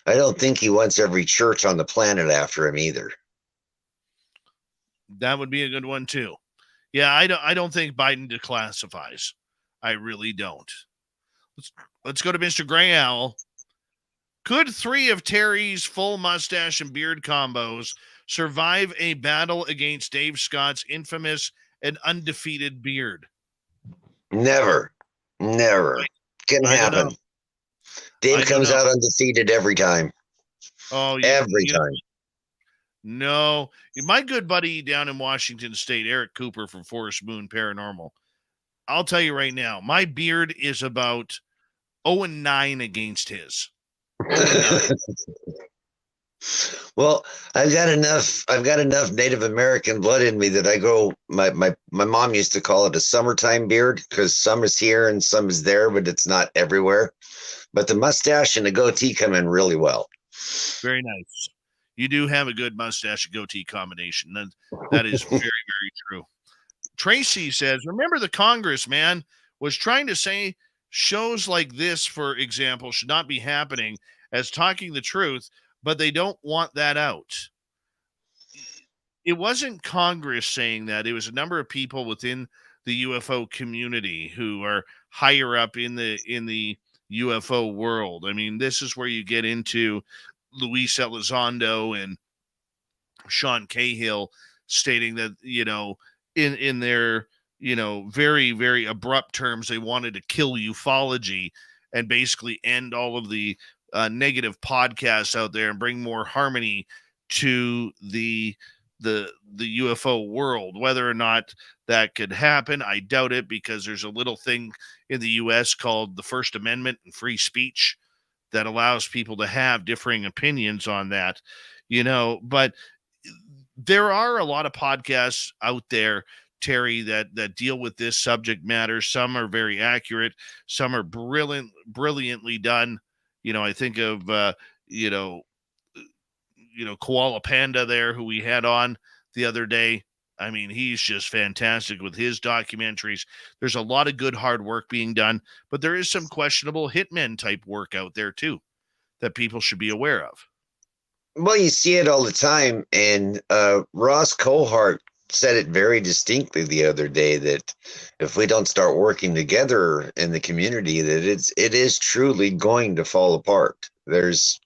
I don't think he wants every church on the planet after him either. That would be a good one too. Yeah, I don't think Biden declassifies. I really don't. Let's go to Mr. Gray Owl. Could 3 of Terry's full mustache and beard combos survive a battle against Dave Scott's infamous and undefeated beard? Never. Can happen. Dave comes out undefeated every time. Oh, every time. No, my good buddy down in Washington State, Eric Cooper from Forest Moon Paranormal. I'll tell you right now, my beard is about 0-9 against his. Well, I've got enough Native American blood in me that I go. My mom used to call it a summertime beard because some is here and some is there, but it's not everywhere. But the mustache and the goatee come in really well. Very nice. You do have a good mustache and goatee combination. That is very, very true. Tracy says, remember the Congress, man, was trying to say shows like this, for example, should not be happening as talking the truth, but they don't want that out. It wasn't Congress saying that. It was a number of people within the UFO community who are higher up in the UFO world. I mean, this is where you get into Luis Elizondo and Sean Cahill stating that, you know, in their, you know, very, very abrupt terms, they wanted to kill ufology and basically end all of the negative podcasts out there and bring more harmony to the UFO world. Whether or not that could happen, I doubt it, because there's a little thing in the US called the First Amendment and free speech that allows people to have differing opinions on that, you know. But there are a lot of podcasts out there, Terry, that deal with this subject matter. Some are very accurate, some are brilliantly done. You know, I think of Koala Panda there, who we had on the other day. I mean, he's just fantastic with his documentaries. There's a lot of good hard work being done, but there is some questionable hitmen type work out there too that people should be aware of. Well, you see it all the time, and Ross Cohart said it very distinctly the other day that if we don't start working together in the community, that it is truly going to fall apart. There's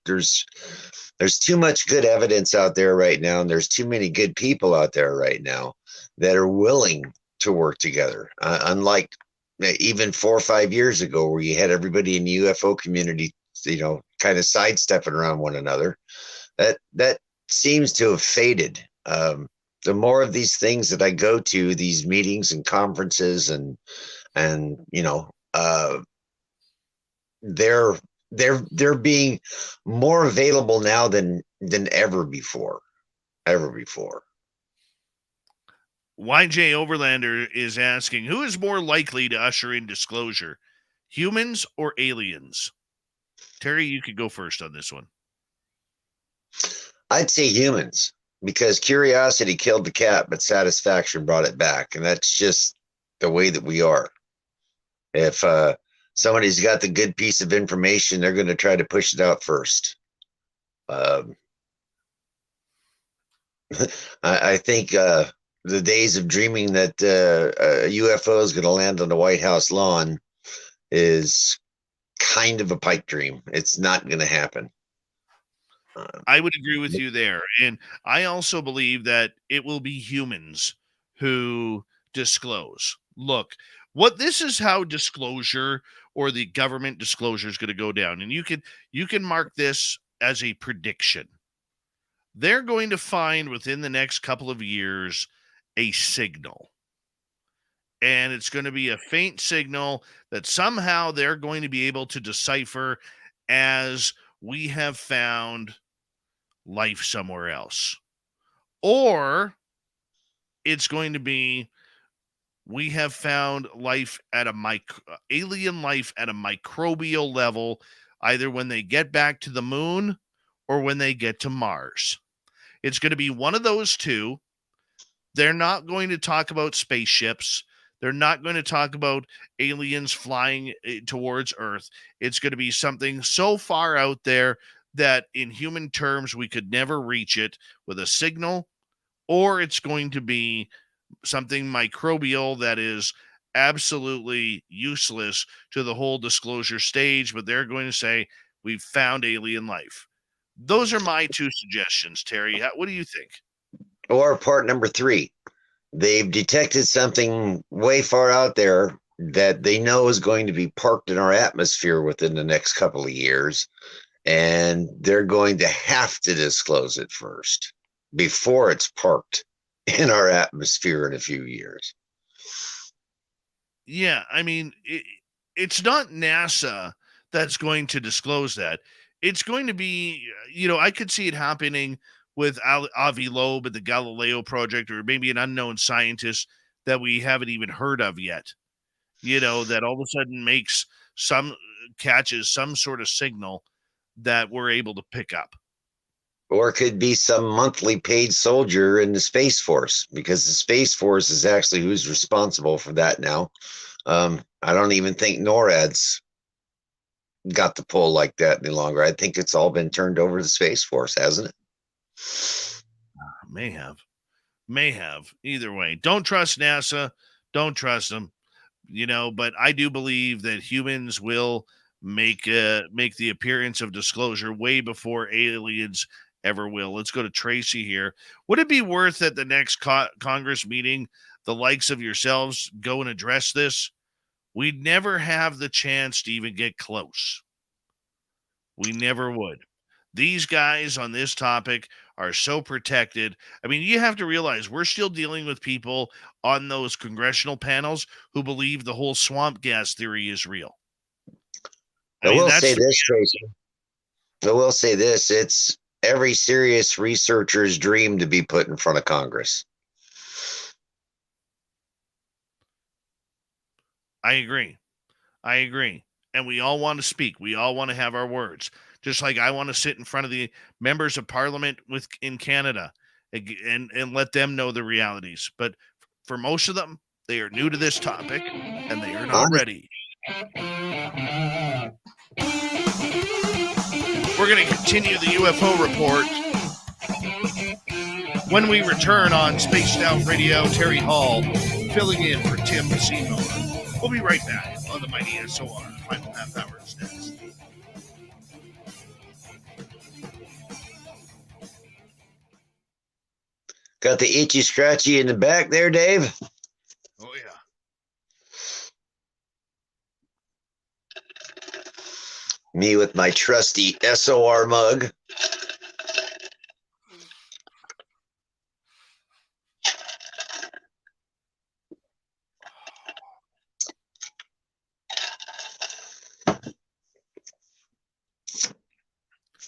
too much good evidence out there right now, and there's too many good people out there right now that are willing to work together. Unlike even 4 or 5 years ago, where you had everybody in the UFO community, you know, kind of sidestepping around one another. That seems to have faded. The more of these things that I go to, these meetings and conferences, and you know, they're being more available now than ever before. YJ Overlander is asking, who is more likely to usher in disclosure, humans or aliens? Terry, you could go first on this one. I'd say humans, because curiosity killed the cat, but satisfaction brought it back. And that's just the way that we are. If somebody's got the good piece of information, they're going to try to push it out first. I think the days of dreaming that a UFO is going to land on the White House lawn is kind of a pipe dream. It's not going to happen. I would agree with you there. And I also believe that it will be humans who disclose. Look, this is how disclosure or the government disclosure is going to go down. And you can mark this as a prediction. They're going to find within the next couple of years a signal. And it's going to be a faint signal that somehow they're going to be able to decipher as we have found life somewhere else. Or it's going to be we have found life at alien life at a microbial level, either when they get back to the moon or when they get to Mars. It's going to be one of those two. They're not going to talk about spaceships. They're not going to talk about aliens flying towards Earth. It's going to be something so far out there that in human terms we could never reach it with a signal, or it's going to be something microbial that is absolutely useless to the whole disclosure stage, but they're going to say, we've found alien life. Those are my two suggestions, Terry. What do you think? Or part number 3, they've detected something way far out there that they know is going to be parked in our atmosphere within the next couple of years, and they're going to have to disclose it first before it's parked in our atmosphere in a few years. Yeah, I mean, it's not NASA that's going to disclose that. It's going to be, I could see it happening with Avi Loeb at the Galileo Project, or maybe an unknown scientist that we haven't even heard of yet, that all of a sudden catches some sort of signal that we're able to pick up. Or it could be some monthly paid soldier in the Space Force, because the Space Force is actually who's responsible for that now. I don't even think NORAD's got the pull like that any longer. I think it's all been turned over to the Space Force, hasn't it? May have. Either way, don't trust NASA. Don't trust them. But I do believe that humans will make the appearance of disclosure way before aliens ever will. Let's go to Tracy here. Would it be worth at the next Congress meeting the likes of yourselves go and address this? We'd never have the chance to even get close. We never would. These guys on this topic are so protected. I mean, you have to realize we're still dealing with people on those congressional panels who believe the whole swamp gas theory is real. I will say this, Tracy. I will say this. It's every serious researcher's dream to be put in front of Congress. I agree. And we all want to speak. We all want to have our words. Just like I want to sit in front of the members of parliament in Canada and let them know the realities. But for most of them, they are new to this topic and they are not ready. We're going to continue the UFO report when we return on Spaced Out Radio. Terry Hall filling in for Tim Seymour. We'll be right back on the Mighty SOR. Final half hour is next. Got the itchy scratchy in the back there, Dave? Oh, yeah. Me with my trusty SOR mug.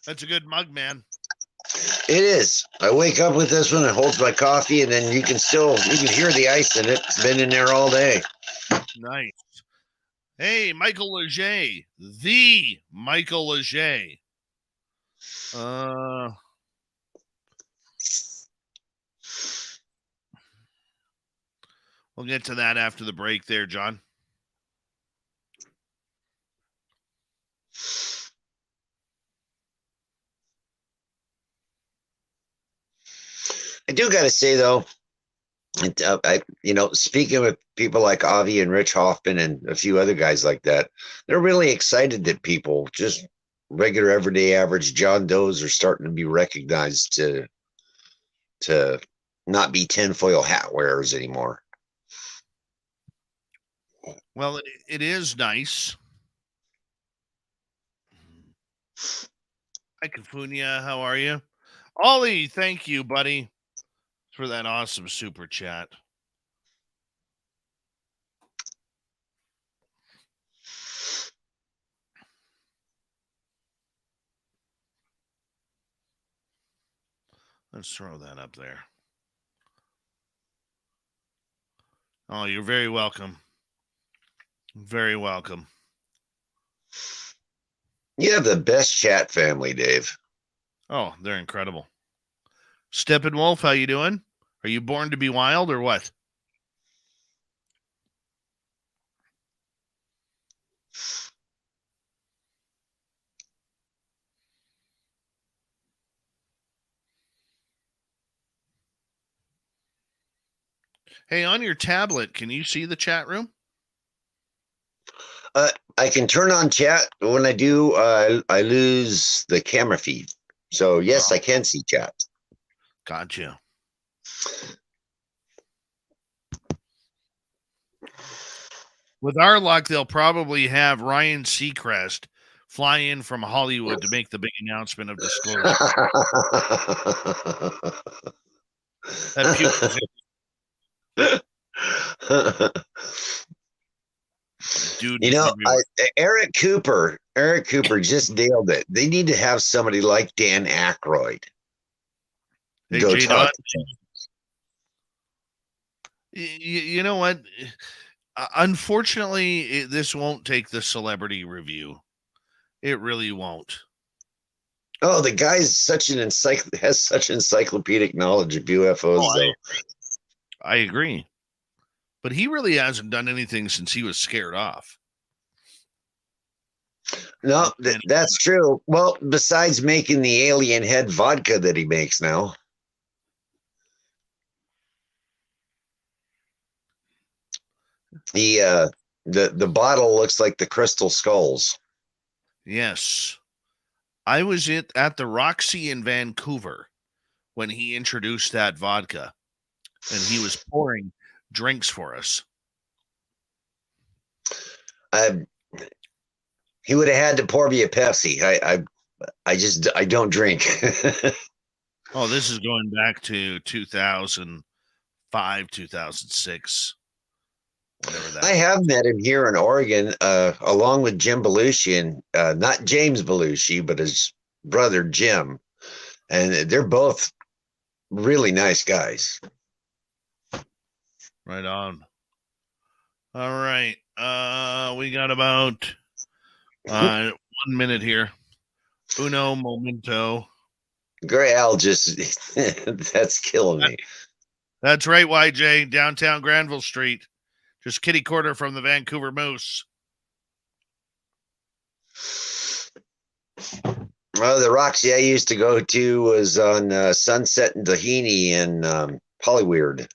That's a good mug, man. It is. I wake up with this one. It holds my coffee, and then you can hear the ice in it. It's been in there all day. Nice. Hey, Michael Leger, the Michael Leger. We'll get to that after the break there, John. I do got to say, though, speaking with people like Avi and Rich Hoffman and a few other guys like that, they're really excited that people, just regular, everyday, average John Does, are starting to be recognized to not be tinfoil hat wearers anymore. Well, it is nice. Hi, Kafunia. How are you? Ollie, thank you, buddy, for that awesome super chat. Let's throw that up there. Oh, you're very welcome. Very welcome. You have the best chat family, Dave. Oh, they're incredible. Steppenwolf, how you doing? Are you born to be wild or what? Hey, on your tablet, can you see the chat room? I can turn on chat, but when I do, I lose the camera feed. So yes, I can see chat. Gotcha. With our luck, they'll probably have Ryan Seacrest fly in from Hollywood to make the big announcement of disclosure. That dude, Eric Cooper just nailed it. They need to have somebody like Dan Aykroyd go talk. You know what? Unfortunately, this won't take the celebrity review. It really won't. Oh, the guy's has such encyclopedic knowledge of UFOs, though. I agree. But he really hasn't done anything since he was scared off. No, that's true. Well, besides making the alien head vodka that he makes now. The bottle looks like the crystal skulls. Yes. I was at the Roxy in Vancouver when he introduced that vodka, and he was pouring drinks for us. He would have had to pour me a Pepsi. I don't drink. Oh, this is going back to 2005, 2006. Whatever that I have met him here in Oregon, along with Jim Belushi, and not James Belushi, but his brother Jim. And they're both really nice guys. Right on. All right. We got about 1 minute here. Uno momento. Grail just that's killing me. That's right, YJ. Downtown Granville Street. Just kitty corner from the Vancouver Moose. Well, the Roxy I used to go to was on Sunset and Tahini and Hollyweird.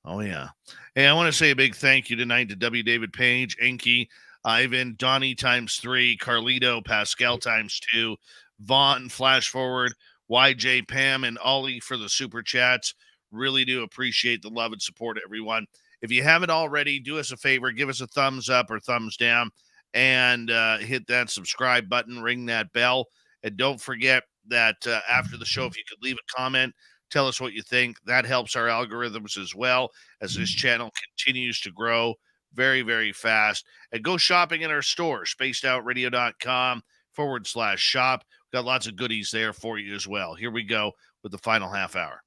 Oh, yeah. Hey, I want to say a big thank you tonight to W. David Page, Enki, Ivan, Donnie ×3, Carlito, Pascal ×2, Vaughn, Flash Forward, YJ, Pam, and Ollie for the super chats. Really do appreciate the love and support, everyone. If you haven't already, do us a favor, give us a thumbs up or thumbs down, and hit that subscribe button, ring that bell. And don't forget that after the show, if you could leave a comment, tell us what you think. That helps our algorithms as well, as this channel continues to grow very, very fast. And go shopping in our store, spacedoutradio.com/shop. Got lots of goodies there for you as well. Here we go with the final half hour.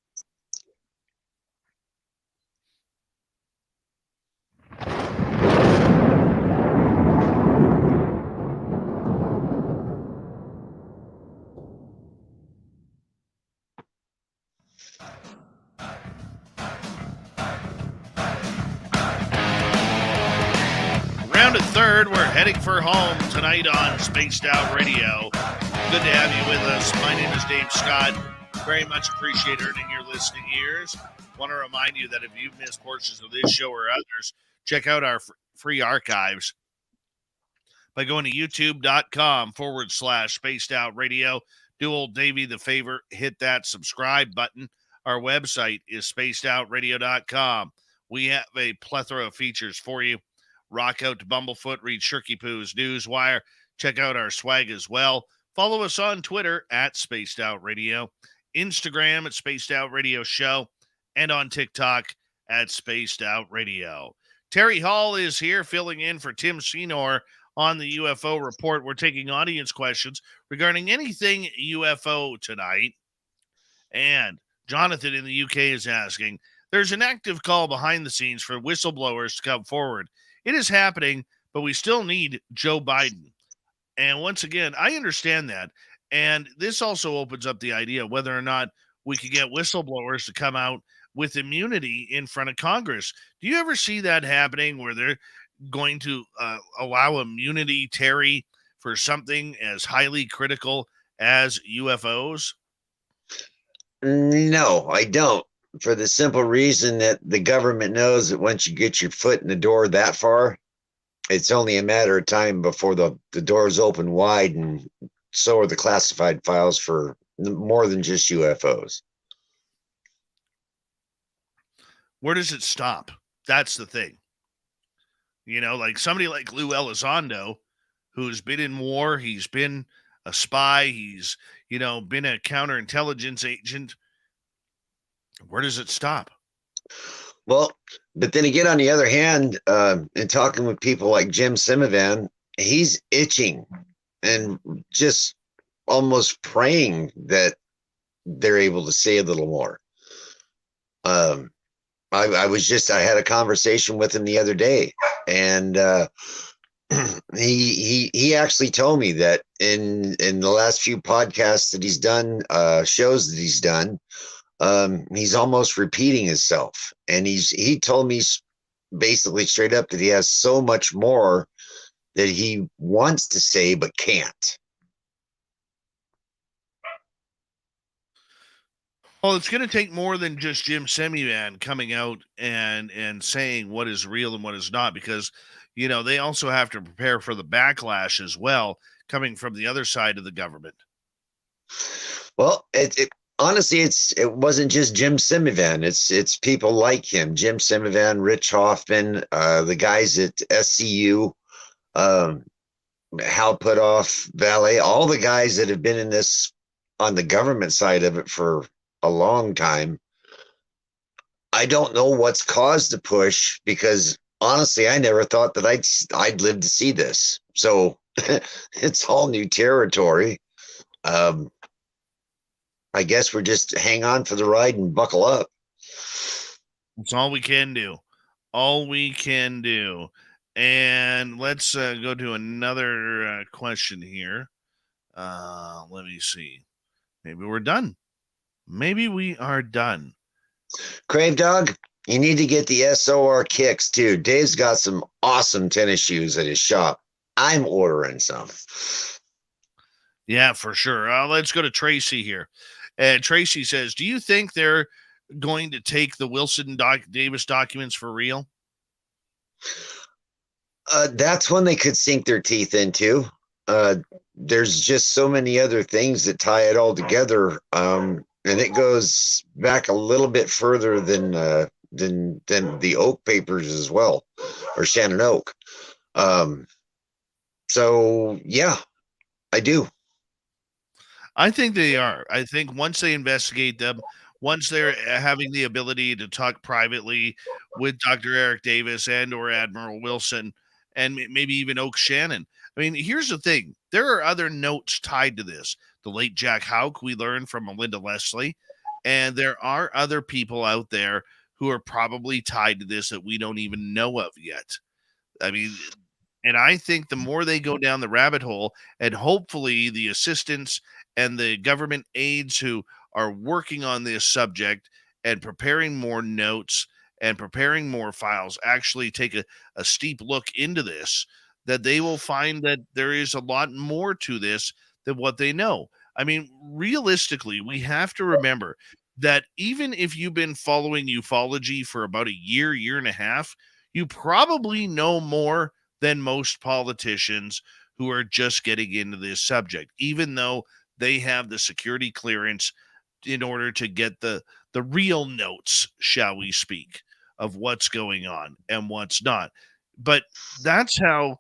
Round at third, we're heading for home tonight on Spaced Out Radio. Good to have you with us. My name is Dave Scott. Very much appreciate earning your listening ears. Want to remind you that if you've missed portions of this show or others, check out our free archives by going to youtube.com/Spaced Out Radio. Do old Davey the favor, hit that subscribe button. Our website is spacedoutradio.com. We have a plethora of features for you. Rock out to Bumblefoot, read Shirky Poo's Newswire. Check out our swag as well. Follow us on Twitter at Spaced Out Radio, Instagram at Spaced Out Radio Show, and on TikTok at Spaced Out Radio. Terry Hall is here filling in for Tim Senor on the UFO Report. We're taking audience questions regarding anything UFO tonight. And Jonathan in the UK is asking, there's an active call behind the scenes for whistleblowers to come forward. It is happening, but we still need Joe Biden. And once again, I understand that. And this also opens up the idea of whether or not we could get whistleblowers to come out with immunity in front of Congress. Do you ever see that happening where they're going to allow immunity, Terry, for something as highly critical as UFOs? No, I don't. For the simple reason that the government knows that once you get your foot in the door that far, it's only a matter of time before the doors open wide, and so are the classified files for more than just UFOs. Where does it stop? That's the thing. You know, like somebody like Lou Elizondo, who's been in war, he's been a spy, he's, been a counterintelligence agent. Where does it stop? Well, but then again, on the other hand, in talking with people like Jim Simivan, he's itching and just almost praying that they're able to say a little more. I had a conversation with him the other day, and he actually told me that in the last few podcasts that he's done, shows that he's done, he's almost repeating himself, and he told me basically straight up that he has so much more that he wants to say but can't. Well, it's going to take more than just Jim Semivan coming out and saying what is real and what is not, because they also have to prepare for the backlash as well coming from the other side of the government. Well, honestly, it wasn't just Jim Simivan. It's people like him, Jim Simivan, Rich Hoffman, the guys at SCU, Hal Putoff, Valet, all the guys that have been in this on the government side of it for a long time. I don't know what's caused the push, because honestly, I never thought that I'd live to see this. So it's all new territory. I guess we're just hang on for the ride and buckle up. It's all we can do. All we can do. And let's go to another question here. Let me see. Maybe we're done. Maybe we are done. Crave Dog, you need to get the SOR kicks too. Dave's got some awesome tennis shoes at his shop. I'm ordering some. Yeah, for sure. Let's go to Tracy here. Tracy says, do you think they're going to take the Wilson Davis documents for real? That's one they could sink their teeth into. There's just so many other things that tie it all together. And it goes back a little bit further than the Oak Papers as well, or Shannon Oak. So yeah, I do. I think they are. I think once they investigate them, once they're having the ability to talk privately with Dr. Eric Davis and or Admiral Wilson and maybe even Oak Shannon. I mean, here's the thing. There are other notes tied to this. The late Jack Houck, we learned from Melinda Leslie, and there are other people out there who are probably tied to this that we don't even know of yet. I mean, and I think the more they go down the rabbit hole, and hopefully the assistants and the government aides who are working on this subject and preparing more notes and preparing more files actually take a steep look into this, that they will find that there is a lot more to this than what they know. I mean, realistically, we have to remember that even if you've been following ufology for about a year and a half, you probably know more than most politicians who are just getting into this subject, even though they have the security clearance in order to get the real notes, shall we speak, of what's going on and what's not. But that's how,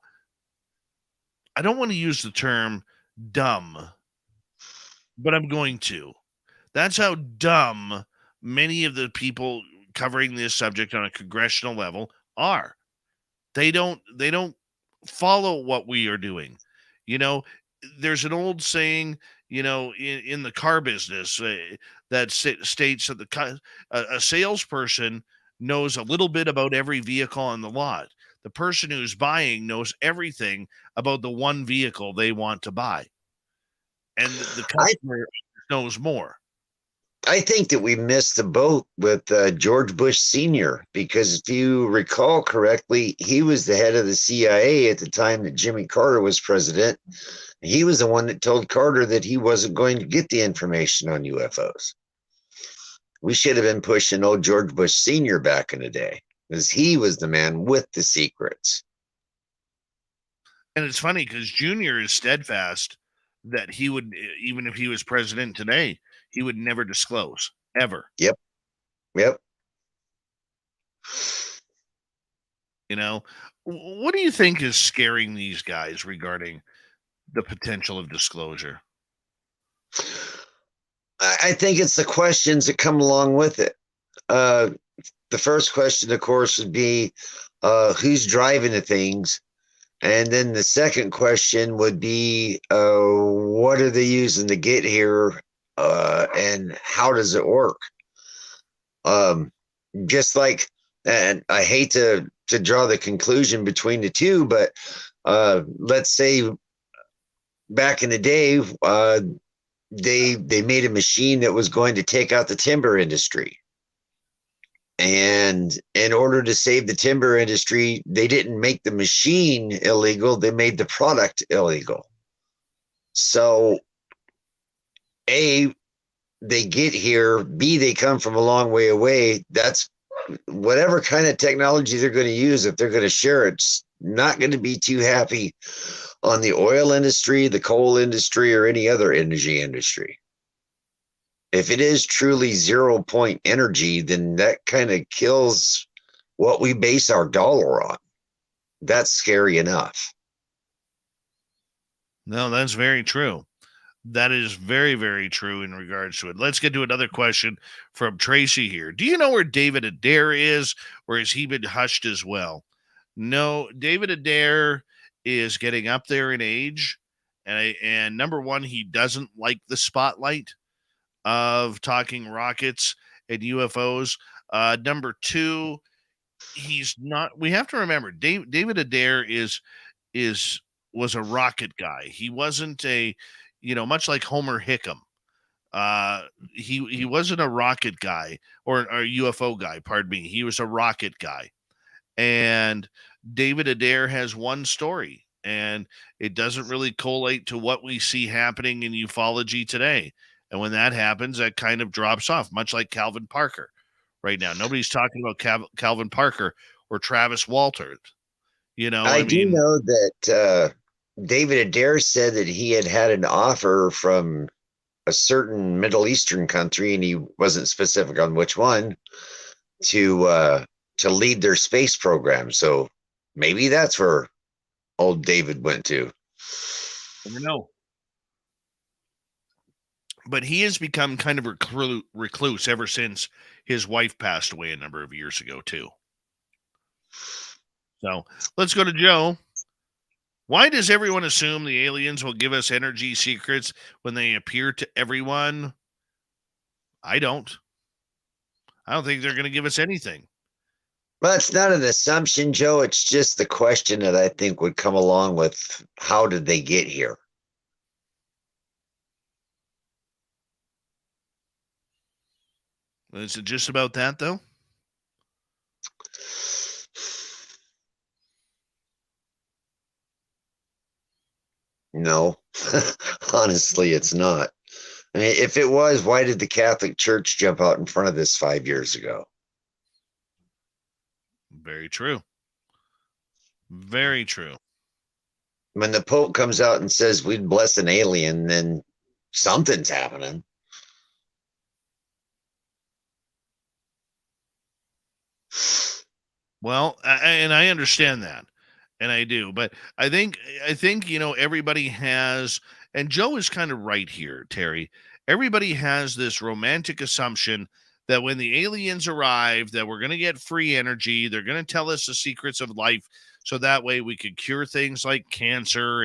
I don't want to use the term dumb, but I'm going to. That's how dumb many of the people covering this subject on a congressional level are. They don't follow what we are doing. You know, there's an old saying, you know, in the car business that states that a salesperson knows a little bit about every vehicle on the lot. The person who's buying knows everything about the one vehicle they want to buy. And the customer knows more. I think that we missed the boat with George Bush Sr. because if you recall correctly, he was the head of the CIA at the time that Jimmy Carter was president. He was the one that told Carter that he wasn't going to get the information on UFOs. We should have been pushing old George Bush Sr. back in the day because he was the man with the secrets. And it's funny because Junior is steadfast that he would, even if he was president today, he would never disclose, ever. Yep. You know, what do you think is scaring these guys regarding the potential of disclosure? I think it's the questions that come along with it. The first question, of course, would be who's driving the things? And then the second question would be what are they using to get here? And how does it work? Just like, and I hate to draw the conclusion between the two, but let's say back in the day, they made a machine that was going to take out the timber industry. And in order to save the timber industry, they didn't make the machine illegal, they made the product illegal. So A, they get here, B, they come from a long way away. That's whatever kind of technology they're going to use. If they're going to share it, it's not going to be too happy on the oil industry, the coal industry, or any other energy industry. If it is truly 0 point energy, then that kind of kills what we base our dollar on. That's scary enough. No, that's very true. That is very, very true in regards to it. Let's get to another question from Tracy here. Do you know where David Adair is, or has he been hushed as well? No, David Adair is getting up there in age. And number one, he doesn't like the spotlight of talking rockets and UFOs. Number two, he's not. We have to remember, David Adair was a rocket guy. He wasn't much like Homer Hickam. He wasn't a rocket guy or a UFO guy. Pardon me. He was a rocket guy. And David Adair has one story, and it doesn't really collate to what we see happening in ufology today. And when that happens, that kind of drops off, much like Calvin Parker right now. Nobody's talking about Calvin Parker or Travis Walter. I do know that David Adair said that he had an offer from a certain Middle Eastern country, and he wasn't specific on which one, to lead their space program. So maybe that's where old David went to. Never know. But he has become kind of recluse ever since his wife passed away a number of years ago, too. So let's go to Joe. Why does everyone assume the aliens will give us energy secrets when they appear to everyone? I don't. I don't think they're going to give us anything. Well, it's not an assumption, Joe. It's just the question that I think would come along with how did they get here? Is it just about that, though? No, honestly, it's not. I mean, if it was, why did the Catholic Church jump out in front of this 5 years ago? Very true. Very true. When the Pope comes out and says we'd bless an alien, then something's happening. Well, and I understand that, and I do, but I think everybody has, and Joe is kind of right here, Terry. Everybody has this romantic assumption that when the aliens arrive, that we're going to get free energy. They're going to tell us the secrets of life, so that way we could cure things like cancer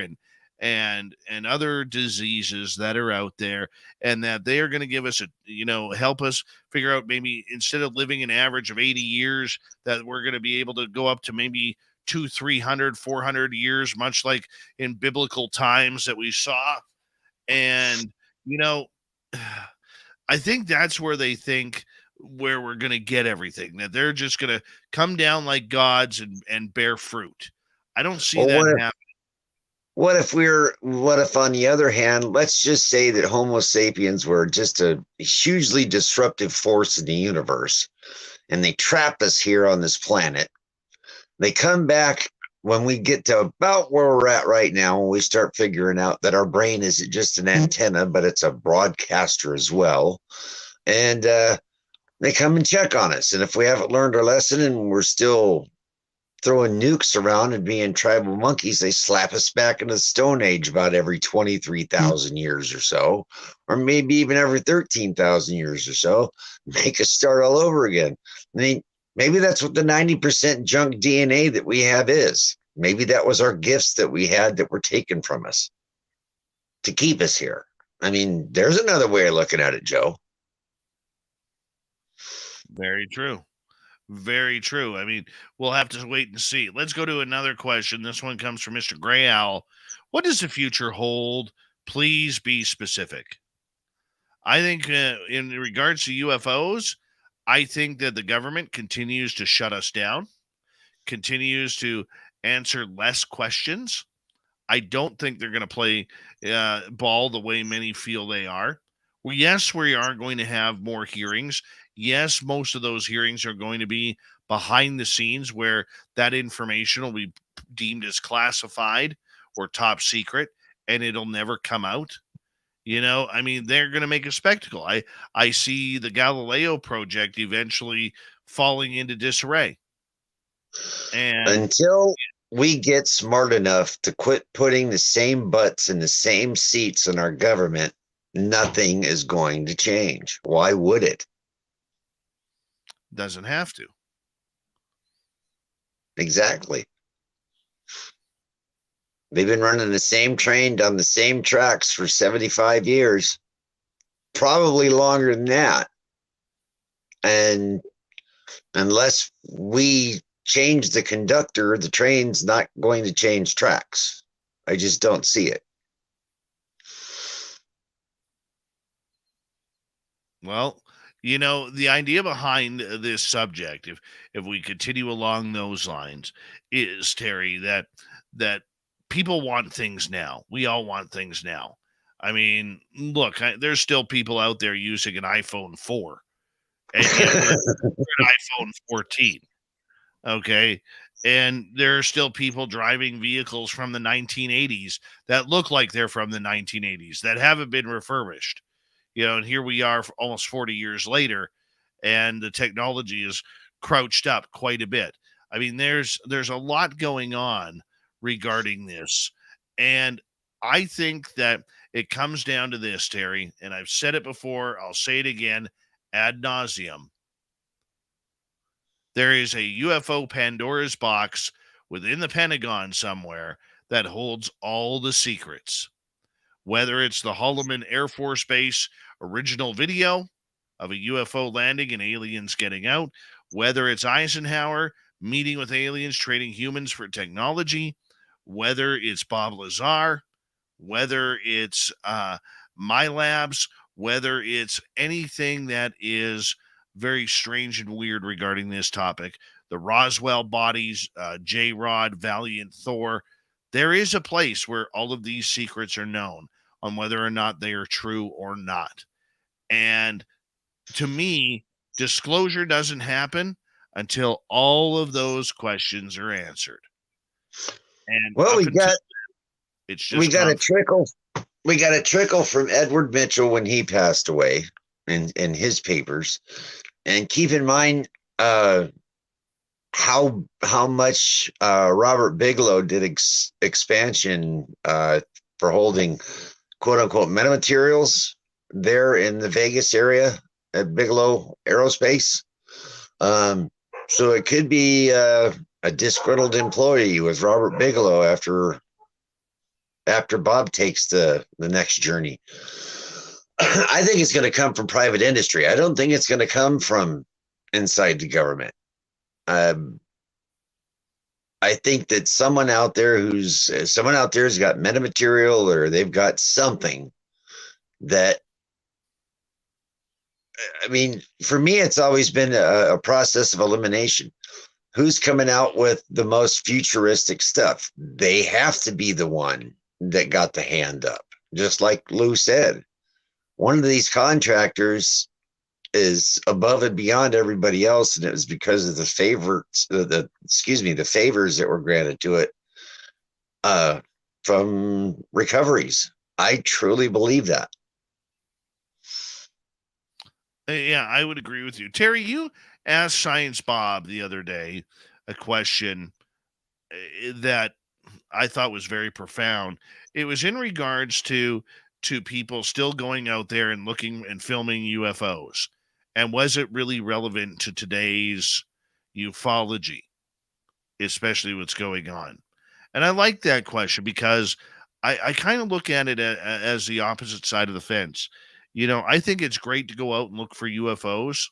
and other diseases that are out there, and that they are going to give us help us figure out, maybe instead of living an average of 80 years, that we're going to be able to go up to maybe 200, 300, 400 years, much like in biblical times that we saw. And I think that's where they think where we're going to get everything, that they're just going to come down like gods and bear fruit. I don't see that happening. What if on the other hand, let's just say that Homo sapiens were just a hugely disruptive force in the universe, and they trapped us here on this planet. They come back when we get to about where we're at right now, when we start figuring out that our brain isn't just an antenna, but it's a broadcaster as well. And they come and check on us. And if we haven't learned our lesson and we're still throwing nukes around and being tribal monkeys, they slap us back into the Stone Age about every 23,000 years or so, or maybe even every 13,000 years or so, make us start all over again. I mean, maybe that's what the 90% junk DNA that we have is. Maybe that was our gifts that we had that were taken from us to keep us here. I mean, there's another way of looking at it, Joe. Very true. Very true. I mean, we'll have to wait and see. Let's go to another question. This one comes from Mr. Gray Owl. What does the future hold? Please be specific. I think in regards to UFOs, I think that the government continues to shut us down, continues to answer less questions. I don't think they're going to play ball the way many feel they are. Well, yes, we are going to have more hearings. Yes, most of those hearings are going to be behind the scenes, where that information will be deemed as classified or top secret, and it'll never come out. I mean, they're going to make a spectacle. I see the Galileo project eventually falling into disarray. And until we get smart enough to quit putting the same butts in the same seats in our government, nothing is going to change. Why would it? Doesn't have to. Exactly. They've been running the same train down the same tracks for 75 years, probably longer than that. And unless we change the conductor, the train's not going to change tracks. I just don't see it. Well, the idea behind this subject, if we continue along those lines, is, Terry, that people want things now. We all want things now. I mean, look, there's still people out there using an iPhone 4, and we're an iPhone 14. Okay. And there are still people driving vehicles from the 1980s that look like they're from the 1980s that haven't been refurbished. And here we are almost 40 years later, and the technology is crouched up quite a bit. I mean, there's a lot going on regarding this. And I think that it comes down to this, Terry, and I've said it before, I'll say it again ad nauseum. There is a UFO Pandora's box within the Pentagon somewhere that holds all the secrets. Whether it's the Holloman Air Force Base original video of a UFO landing and aliens getting out, whether it's Eisenhower meeting with aliens, trading humans for technology, whether it's Bob Lazar, whether it's my labs, whether it's anything that is very strange and weird regarding this topic, the Roswell bodies, J-Rod, Valiant Thor, there is a place where all of these secrets are known on whether or not they are true or not. And to me, disclosure doesn't happen until all of those questions are answered. And Well, we got a trickle. We got a trickle from Edward Mitchell when he passed away in his papers. And keep in mind how much Robert Bigelow did expansion for holding quote unquote metamaterials there in the Vegas area at Bigelow Aerospace. So it could be a disgruntled employee with Robert Bigelow after Bob takes the next journey. I think it's going to come from private industry. I don't think it's going to come from inside the government. I think that someone out there has got metamaterial, or they've got something that, I mean, for me, it's always been a process of elimination. Who's coming out with the most futuristic stuff? They have to be the one that got the hand up. Just like Lou said, one of these contractors is above and beyond everybody else, and it was because of the favors that were granted to it from recoveries. I truly believe that. Yeah, I would agree with you. Terry, you asked Science Bob the other day a question that I thought was very profound. It was in regards to people still going out there and looking and filming UFOs. And was it really relevant to today's ufology, especially what's going on? And I like that question because I kind of look at it as the opposite side of the fence. You know, I think it's great to go out and look for UFOs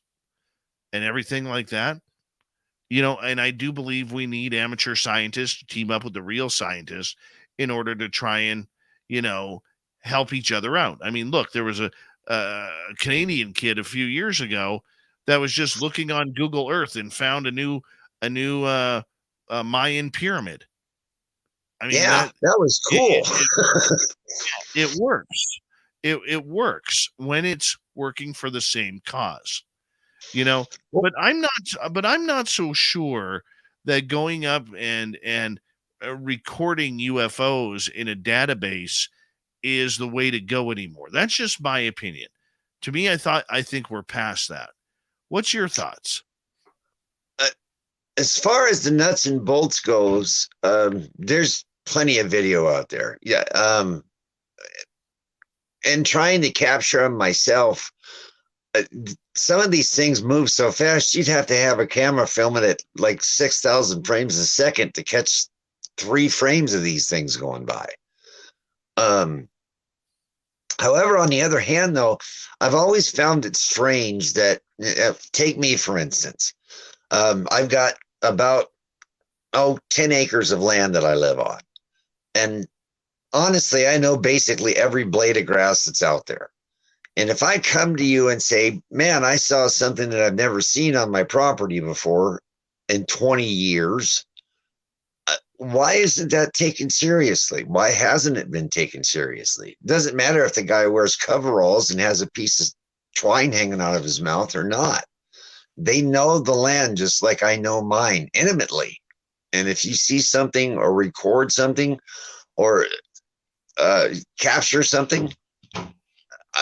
and everything like that. You know, and I do believe we need amateur scientists to team up with the real scientists in order to try and, you know, help each other out. I mean, look, there was a Canadian kid a few years ago that was just looking on Google Earth and found a new Mayan pyramid. I mean, yeah, that was cool. It works. It works when it's working for the same cause, you know. But I'm not so sure that going up and recording UFOs in a database is the way to go anymore. That's just my opinion. To me, I think we're past that. What's your thoughts? As far as the nuts and bolts goes, there's plenty of video out there. Yeah. And trying to capture them myself, some of these things move so fast, you'd have to have a camera filming at like 6,000 frames a second to catch 3 frames of these things going by. However, on the other hand, though, I've always found it strange that, take me, for instance, I've got about 10 acres of land that I live on. And honestly, I know basically every blade of grass that's out there. And if I come to you and say, man, I saw something that I've never seen on my property before in 20 years, why isn't that taken seriously? Why hasn't it been taken seriously? It doesn't matter if the guy wears coveralls and has a piece of twine hanging out of his mouth or not. They know the land just like I know mine intimately. And if you see something or record something or capture something,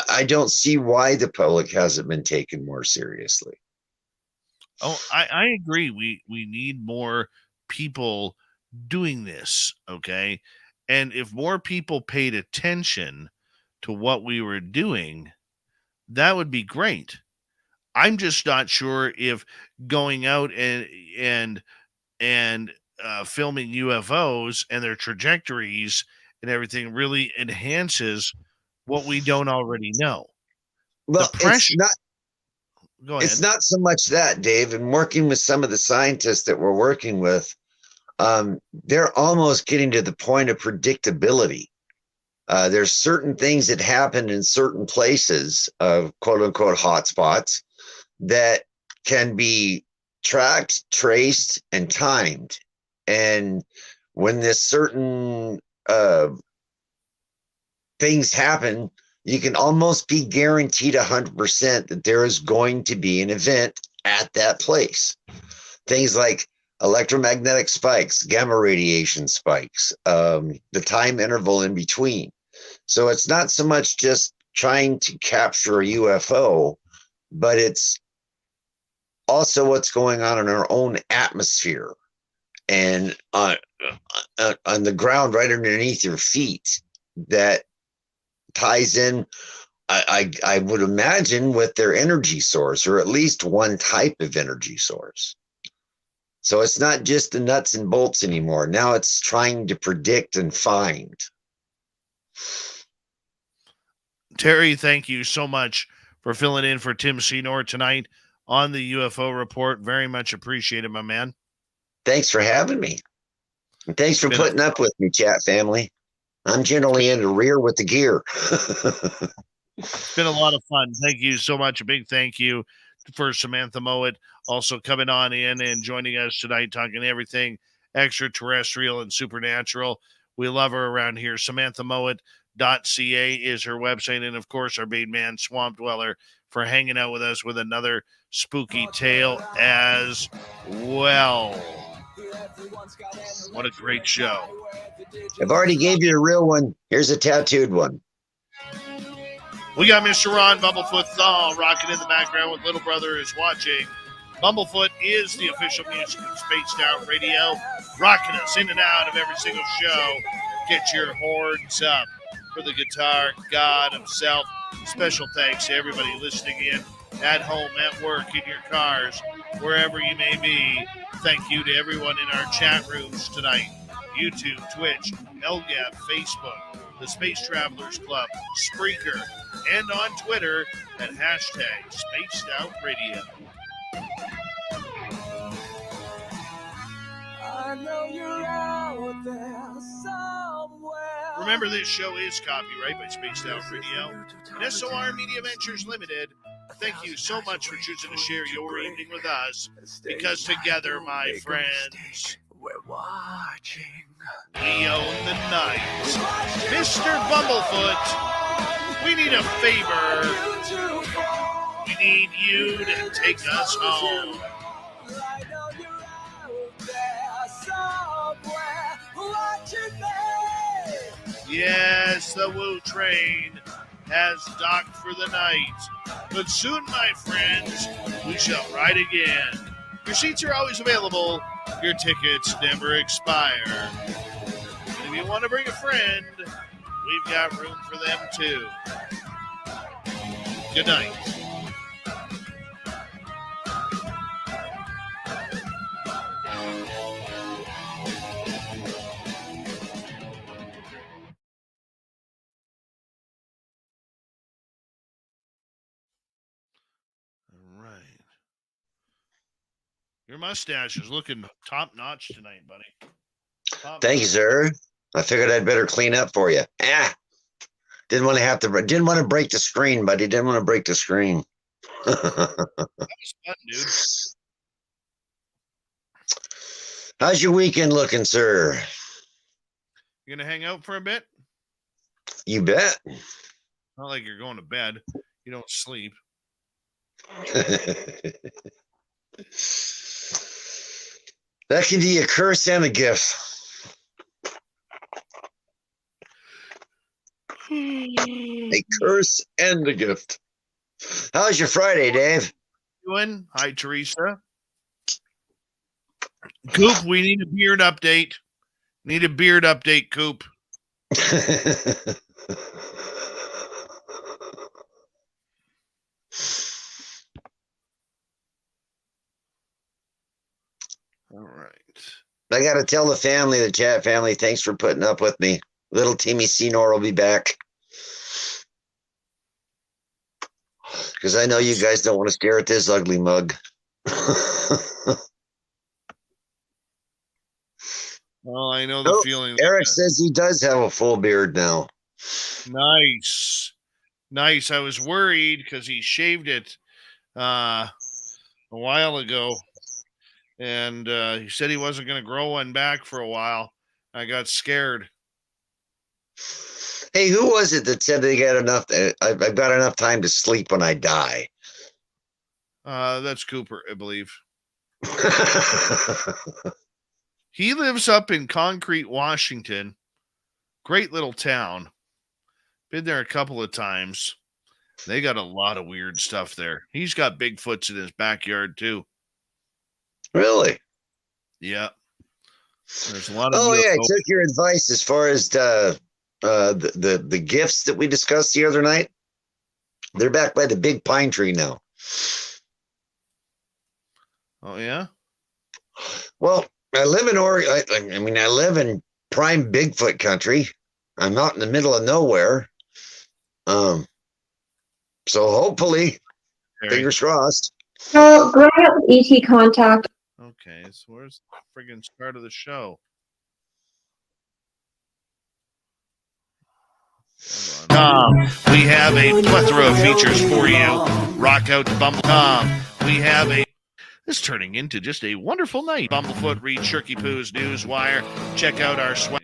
I don't see why the public hasn't been taken more seriously. Oh, I agree. We need more people doing this, okay? And if more people paid attention to what we were doing, that would be great. I'm just not sure if going out and filming UFOs and their trajectories and everything really enhances what we don't already know. Well, The pressure. Go ahead. It's not so much that, Dave. And working with some of the scientists that we're working with, they're almost getting to the point of predictability. There's certain things that happen in certain places of quote unquote hotspots that can be tracked, traced, and timed. And when this certain things happen, you can almost be guaranteed 100% that there is going to be an event at that place. Things like electromagnetic spikes, gamma radiation spikes, the time interval in between. So it's not so much just trying to capture a UFO, but it's also what's going on in our own atmosphere and on the ground right underneath your feet that ties in, I would imagine, with their energy source, or at least one type of energy source. So it's not just the nuts and bolts anymore. Now it's trying to predict and find. Terry, thank you so much for filling in for Tim Senor tonight on the UFO Report. Very much appreciated, my man. Thanks for having me. And thanks for putting up with me, chat family. I'm generally in the rear with the gear. It's been a lot of fun. Thank you so much. A big thank you for Samantha Mowat also coming on in and joining us tonight, talking everything extraterrestrial and supernatural. We love her around here. SamanthaMowat.ca is her website. And, of course, our main man, Swamp Dweller, for hanging out with us with another spooky tale as well. What a great show. I've already gave you a real one. Here's a tattooed one. We got Mr. Ron Bumblefoot Thaw rocking in the background with Little Brother is watching. Bumblefoot is the official music of Spaced Out Radio, rocking us in and out of every single show. Get your horns up for the guitar god himself. Special thanks to everybody listening in at home, at work, in your cars, wherever you may be. Thank you to everyone in our chat rooms tonight. YouTube, Twitch, LGAP, Facebook, the Space Travelers Club, Spreaker, and on Twitter at hashtag Spaced Out Radio. I know you're out there somewhere. Remember, this show is copyright by Spaced Out Radio and SOR Media Ventures Limited. Thank you so much for choosing to share your evening with us, because together, my friends, we're watching. We own the night. Mr. Bumblefoot, we need a favor. We need you to take us home. Yes, the Woo train has docked for the night. But soon, my friends, we shall ride again. Your seats are always available. Your tickets never expire. And if you want to bring a friend, we've got room for them too. Good night. Your mustache is looking top notch tonight, buddy. Thank you, sir. I figured I'd better clean up for you. Didn't want to break the screen, buddy. Didn't want to break the screen. That was fun, dude. How's your weekend looking, sir? You gonna hang out for a bit? You bet. Not like you're going to bed. You don't sleep. That can be a curse and a gift. A curse and a gift. How's your Friday, Dave? Doing? Hi, Teresa. Coop, we need a beard update. Need a beard update, Coop. All right. I got to tell the family, the chat family, thanks for putting up with me. Little Timmy Senor will be back. Because I know you guys don't want to stare at this ugly mug. Well, I know the Oh, feeling. Eric says he does have a full beard now. Nice. Nice. I was worried because he shaved it a while ago. And he said he wasn't going to grow one back for a while. I got scared. Hey, who was it that said they got enough? I've got enough time to sleep when I die. That's Cooper, I believe. He lives up in Concrete, Washington. Great little town. Been there a couple of times. They got a lot of weird stuff there. He's got Bigfoots in his backyard too. Really? Yeah. There's a lot of. Oh yeah, I UFO. took your advice as far as the gifts that we discussed the other night. They're back by the big pine tree now. Oh yeah. Well, I live in Oregon. I mean, I live in prime Bigfoot country. I'm out in the middle of nowhere. So hopefully, fingers crossed. So growing up with ET contact. Okay, so where's the friggin' start of the show? We have a plethora of features for you. Rock out to Bumble.com. We have a. This is turning into just a wonderful night. Bumblefoot, read Shirky Poo's Newswire. Check out our sweat.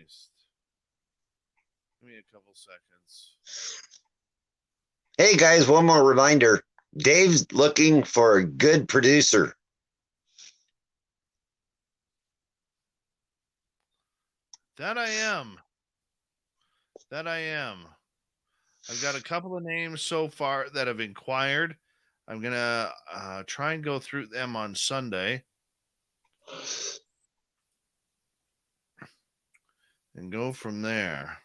Give me a couple seconds. Hey guys, one more reminder. Dave's looking for a good producer. That I am. I've got a couple of names so far that have inquired. I'm going to try and go through them on Sunday. And go from there.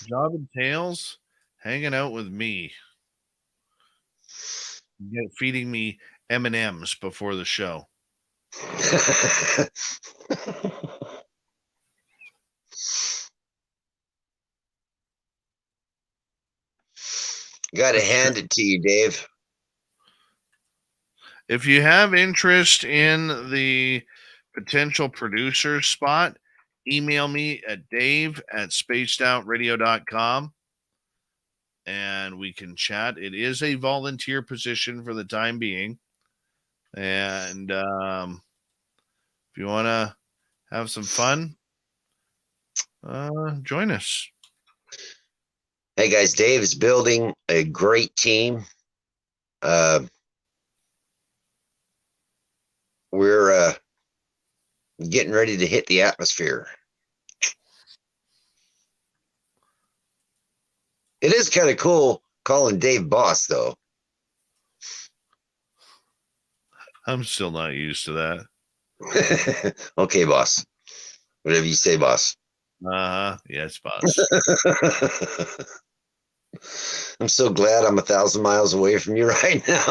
Job entails hanging out with me. Feeding me M&Ms before the show. Got to hand it to you, Dave. If you have interest in the potential producer spot, email me at dave@spacedoutradio.com and we can chat. It is a volunteer position for the time being. And if you want to have some fun, join us. Hey guys, Dave is building a great team. We're getting ready to hit the atmosphere. It is kind of cool calling Dave boss, though. I'm still not used to that. Okay, boss. Whatever you say, boss. Yes, boss. I'm so glad I'm 1,000 miles away from you right now.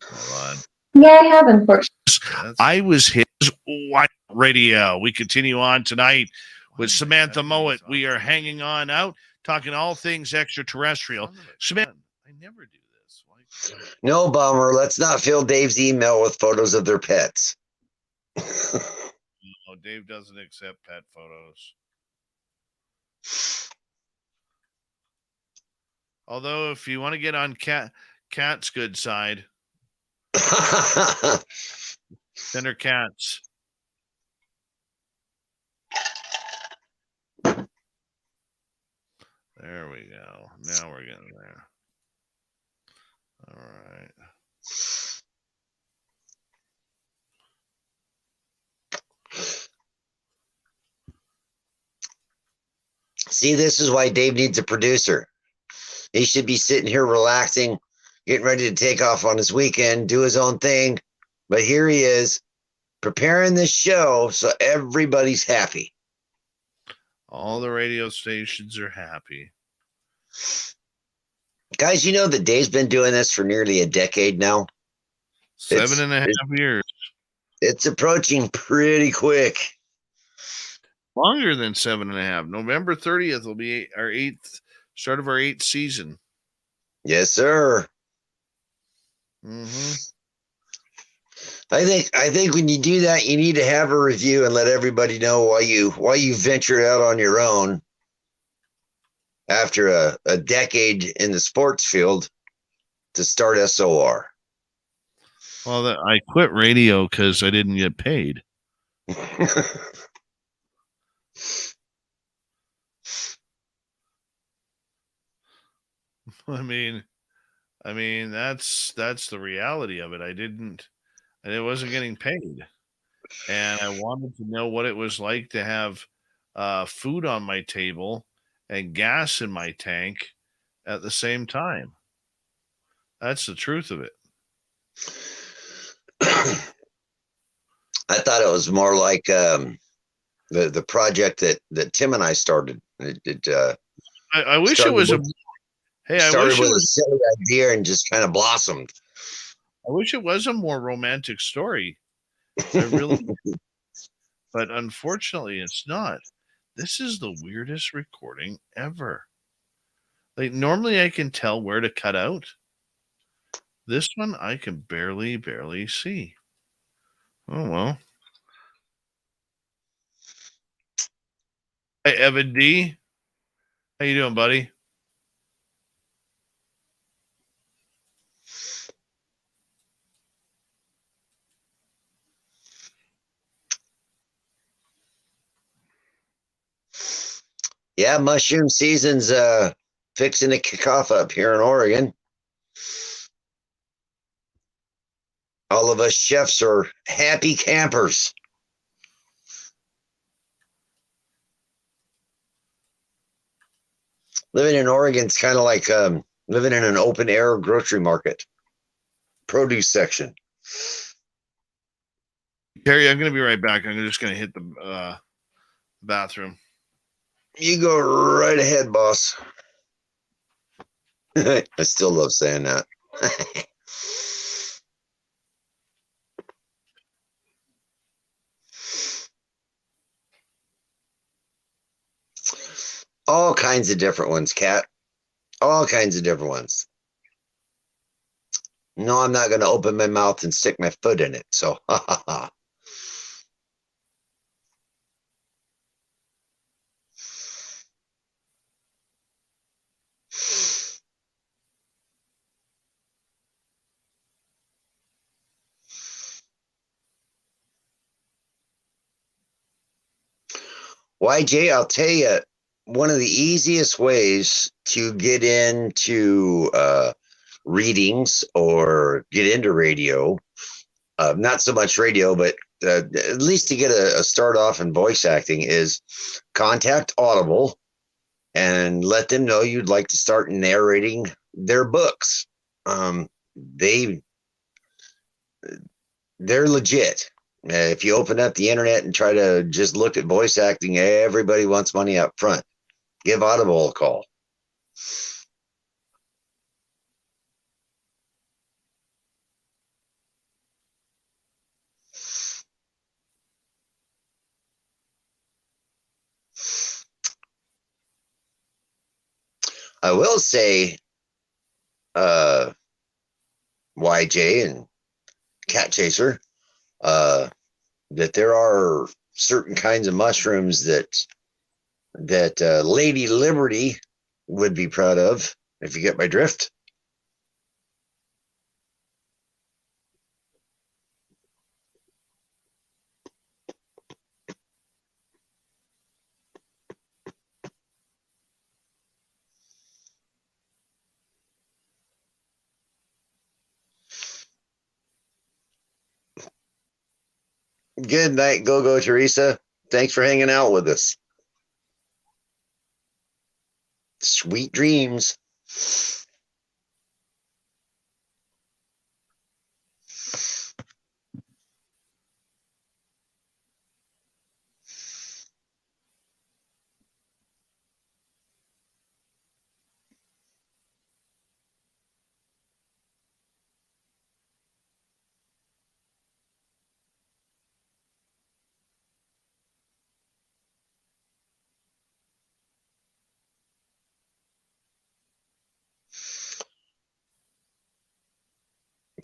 Hold on. Yeah, I have, unfortunately. I was his white radio. We continue on tonight with Samantha Mowat. We are hanging on out, talking all things extraterrestrial. Samantha, I never do this. No, bummer. Let's not fill Dave's email with photos of their pets. No, Dave doesn't accept pet photos. Although, if you want to get on Cat's good side, send her cats. There we go. Now we're getting there. All right. See, this is why Dave needs a producer. He should be sitting here relaxing, getting ready to take off on his weekend, do his own thing. But here he is, preparing this show so everybody's happy. All the radio stations are happy. Guys, you know that Dave's been doing this for nearly a decade now. Seven and a half years. It's approaching pretty quick. Longer than 7.5. November 30th will be our start of our 8th season. Yes, sir. Mm-hmm. I think when you do that, you need to have a review and let everybody know why you ventured out on your own after a decade in the sports field to start SOR. Well, I quit radio because I didn't get paid. I mean, that's the reality of it. I wasn't getting paid, and I wanted to know what it was like to have food on my table and gas in my tank at the same time. That's the truth of it. I thought it was more like the project that Tim and I started. I wish it was with a silly idea and just kind of blossomed. I wish it was a more romantic story. I really, but unfortunately, it's not. This is the weirdest recording ever. Like, normally I can tell where to cut out. This one I can barely see. Oh well. Hey, Evan D. How you doing, buddy? Yeah, mushroom season's fixing to kick off up here in Oregon. All of us chefs are happy campers. Living in Oregon's kind of like living in an open air grocery market, produce section. Terry, I'm going to be right back. I'm just going to hit the bathroom. You go right ahead, boss. I still love saying that. All kinds of different ones, Kat. All kinds of different ones. No, I'm not going to open my mouth and stick my foot in it. So, ha ha ha. YJ, I'll tell you, one of the easiest ways to get into readings or get into radio, not so much radio, but at least to get a start off in voice acting, is contact Audible and let them know you'd like to start narrating their books. They're legit. If you open up the internet and try to just look at voice acting, everybody wants money up front. Give Audible a call. I will say, YJ and Cat Chaser, that there are certain kinds of mushrooms that Lady Liberty would be proud of, if you get my drift. Good night, Go Teresa. Thanks for hanging out with us. Sweet dreams.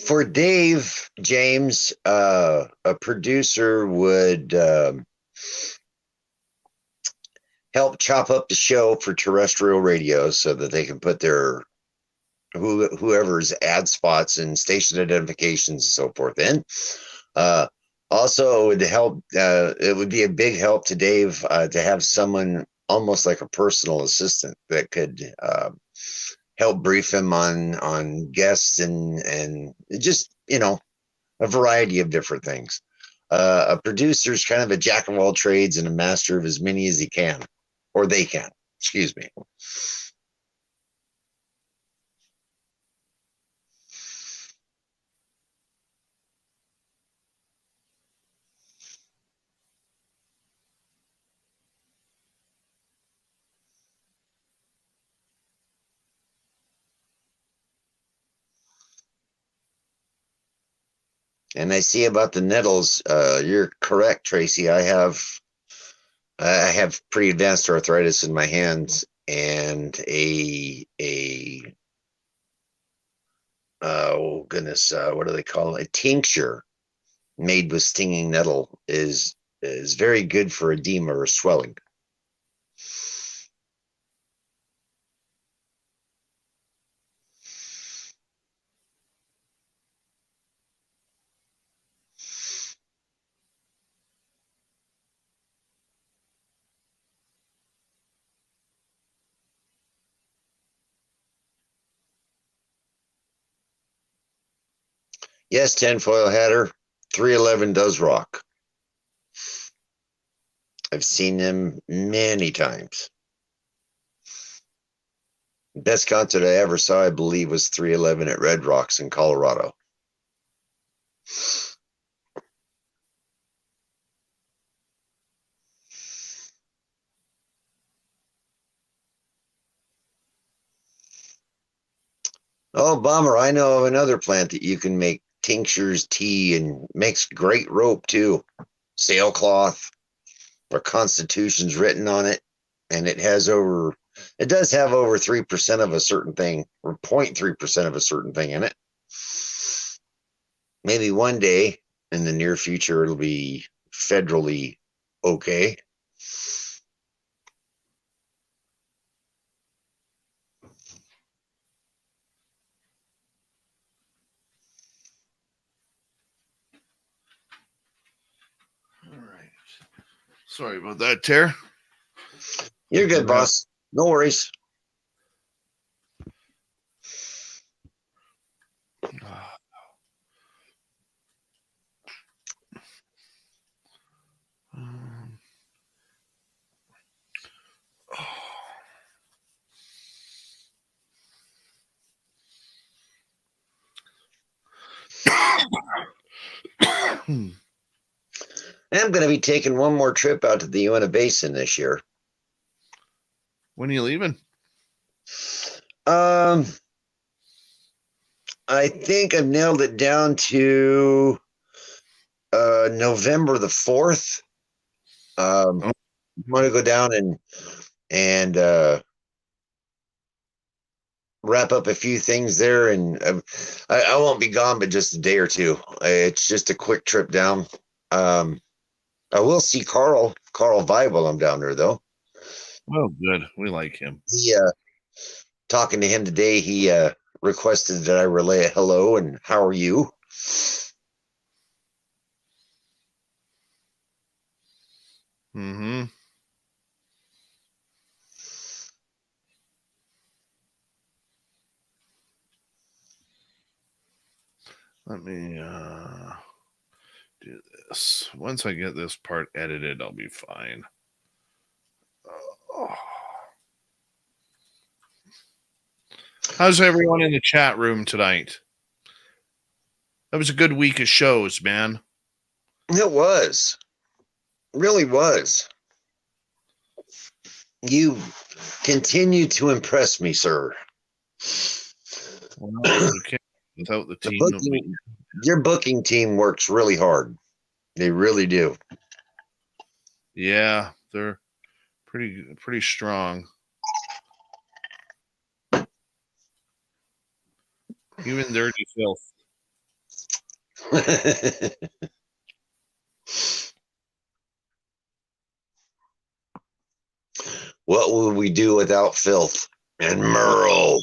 For Dave James, a producer would help chop up the show for terrestrial radio so that they can put their whoever's ad spots and station identifications and so forth in. Also, it would help. It would be a big help to Dave to have someone almost like a personal assistant that could help brief him on guests and just a variety of different things. A producer's kind of a jack of all trades and a master of as many as he can, or they can. Excuse me. And I see about the nettles. You're correct, Tracy. I have pretty advanced arthritis in my hands, and oh goodness, what do they call it? A tincture made with stinging nettle is very good for edema or swelling. Yes, tinfoil hatter, 311 does rock. I've seen them many times. The best concert I ever saw, I believe, was 311 at Red Rocks in Colorado. Oh, Bomber, I know of another plant that you can make tinctures, tea, and makes great rope too. Sailcloth or constitutions written on it. And it does have over 3% of a certain thing, or 0.3% of a certain thing in it. Maybe one day in the near future, it'll be federally okay. All right. Sorry about that, Ter. You're good, boss. No worries. I'm going to be taking one more trip out to the Uinta Basin this year. When are you leaving? I think I've nailed it down to November the 4th. I'm going to go down and wrap up a few things there, and I won't be gone, but just a day or two. It's just a quick trip down. I will see Carl Vibe while I'm down there, though. Oh, good. We like him. He talking to him today, he requested that I relay a hello and how are you? Mm-hmm. Let me do this. Once I get this part edited, I'll be fine. How's everyone in the chat room tonight? That was a good week of shows, man. It was. It really was. You continue to impress me, sir. Well, you can't without the team. Your booking team works really hard. They really do. Yeah, they're pretty strong. Even Dirty Filth. What would we do without filth and Merle?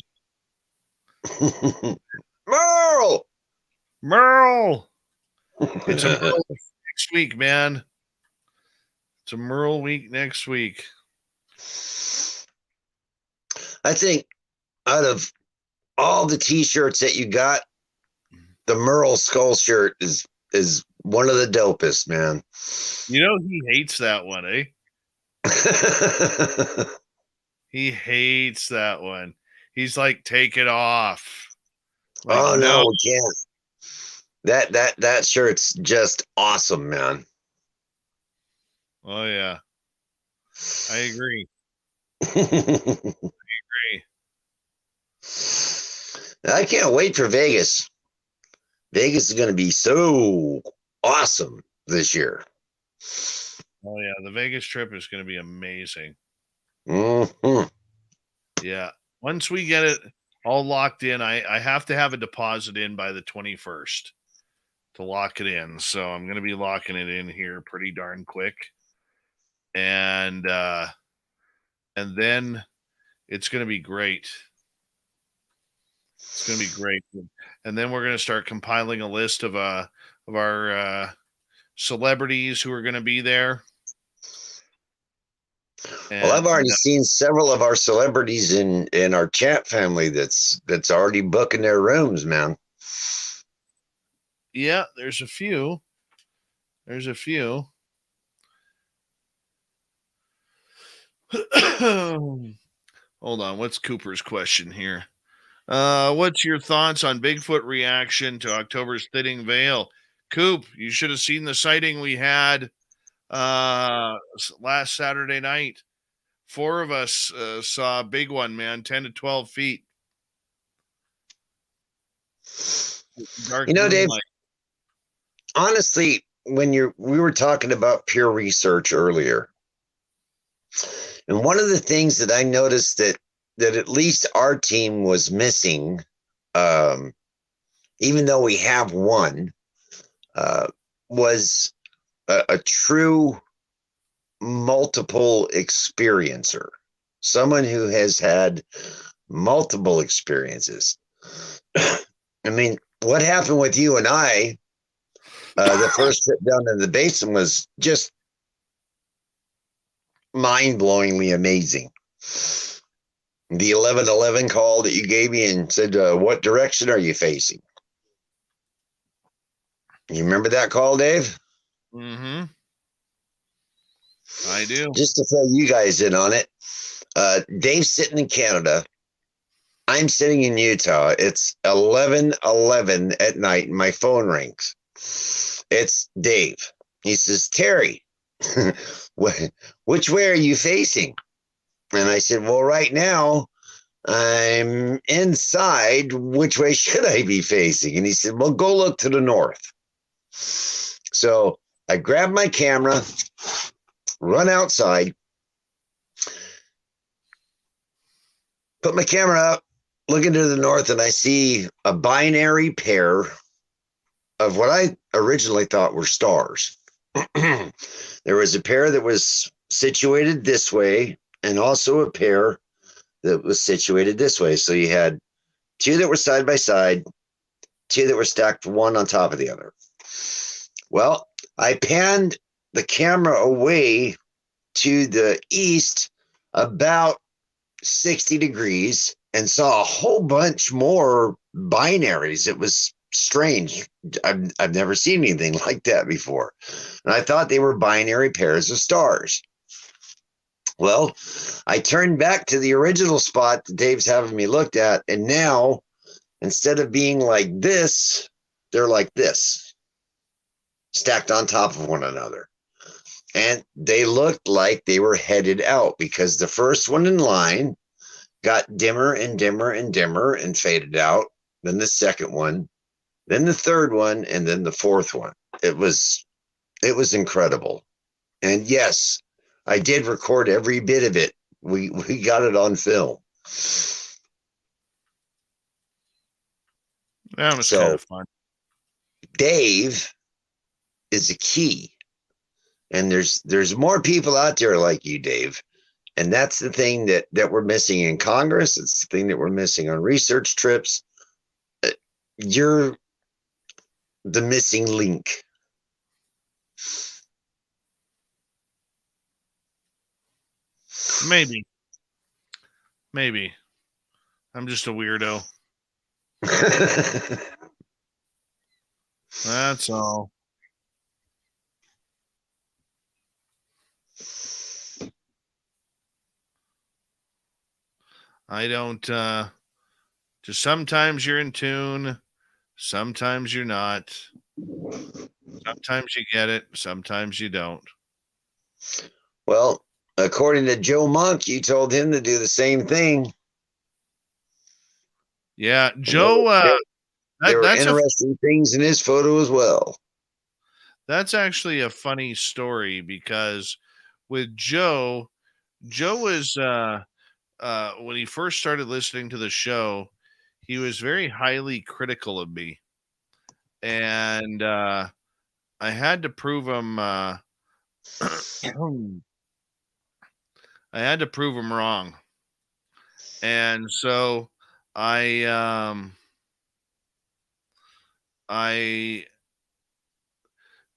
Merle! Merle! It's a Merle next week, man. It's a Merle week next week. I think out of all the t-shirts that you got, the Merle skull shirt is one of the dopest, man. You know, he hates that one, eh? He hates that one. He's like, take it off. Like, oh no, we can't. That shirt's just awesome, man. Oh yeah. I agree. I can't wait for Vegas. Vegas is going to be so awesome this year. Oh yeah, the Vegas trip is going to be amazing. Mm-hmm. Yeah. Once we get it all locked in, I have to have a deposit in by the 21st to lock it in. So I'm going to be locking it in here pretty darn quick. And then it's going to be great. It's going to be great. And then we're going to start compiling a list of our celebrities who are going to be there. Well, I've already seen several of our celebrities in our chat family that's already booking their rooms, man. Yeah, there's a few. There's a few. Hold on. What's Cooper's question here? What's your thoughts on Bigfoot reaction to October's thinning veil? Coop, you should have seen the sighting we had last Saturday night. 4 of us saw a big one, man, 10 to 12 feet. Dark Dave, honestly, we were talking about peer research earlier, and one of the things that I noticed that at least our team was missing, even though we have one, was a true multiple experiencer, someone who has had multiple experiences. I mean, what happened with you and I, the first trip down in the basin was just mind-blowingly amazing. The 1111 call that you gave me and said, what direction are you facing? You remember that call, Dave? Mm-hmm. I do. Just to fill you guys in on it, Dave's sitting in Canada. I'm sitting in Utah. It's 11:11 at night, and my phone rings. It's Dave. He says, Terry, which way are you facing? And I said, well, right now I'm inside. Which way should I be facing? And he said, well, go look to the north. So I grabbed my camera, run outside, put my camera up, look into the north, and I see a binary pair of what I originally thought were stars. There was a pair that was situated this way and also a pair that was situated this way. So you had 2 that were side by side, 2 that were stacked one on top of the other. Well, I panned the camera away to the east about 60 degrees and saw a whole bunch more binaries. It was strange. I've never seen anything like that before. And I thought they were binary pairs of stars. Well, I turned back to the original spot that Dave's having me looked at, and now instead of being like this, they're like this, stacked on top of one another. And they looked like they were headed out because the first one in line got dimmer and dimmer and dimmer and faded out. Then the second one, then the third one, and then the fourth one. It was incredible. And yes, I did record every bit of it. We got it on film. That was kind of fun. Dave is the key. And there's more people out there like you, Dave. And that's the thing that we're missing in Congress. It's the thing that we're missing on research trips. You're the missing link. Maybe. I'm just a weirdo. That's all. I don't just sometimes you're in tune, sometimes you're not. Sometimes you get it, sometimes you don't. Well, according to Joe Monk, you told him to do the same thing. Yeah, Joe there were that's interesting things in his photo as well. That's actually a funny story because with Joe was when he first started listening to the show, he was very highly critical of me. And I had to prove him I had to prove him wrong. And so I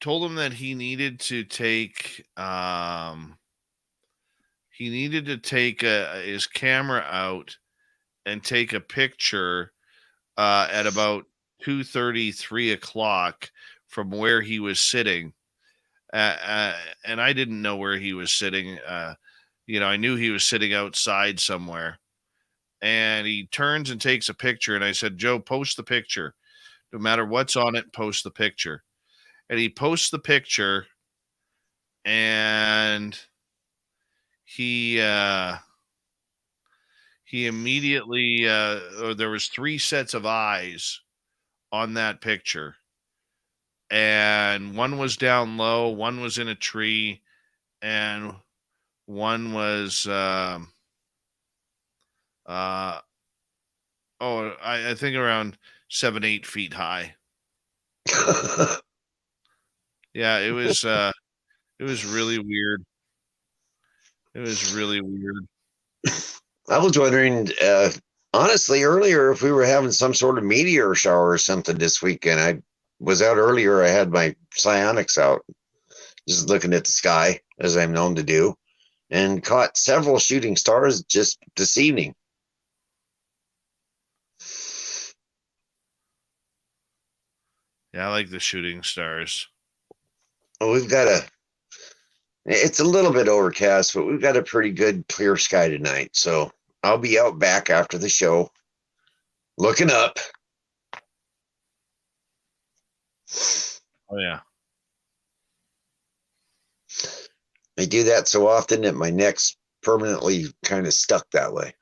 told him that he needed to take his camera out and take a picture at about 2:30, 3 o'clock from where he was sitting. And I didn't know where he was sitting. I knew he was sitting outside somewhere. And he turns and takes a picture. And I said, Joe, post the picture. No matter what's on it, post the picture. And he posts the picture. And he immediately there was 3 sets of eyes on that picture, and one was down low, one was in a tree, and one was I think around 7-8 feet high. Yeah, it was really weird. It was really weird. I was wondering, honestly, earlier if we were having some sort of meteor shower or something this weekend. I was out earlier. I had my psionics out, just looking at the sky, as I'm known to do, and caught several shooting stars just this evening. Yeah, I like the shooting stars. We've got it's a little bit overcast, but we've got a pretty good clear sky tonight. So I'll be out back after the show looking up. Oh, yeah. I do that so often that my neck's permanently kind of stuck that way.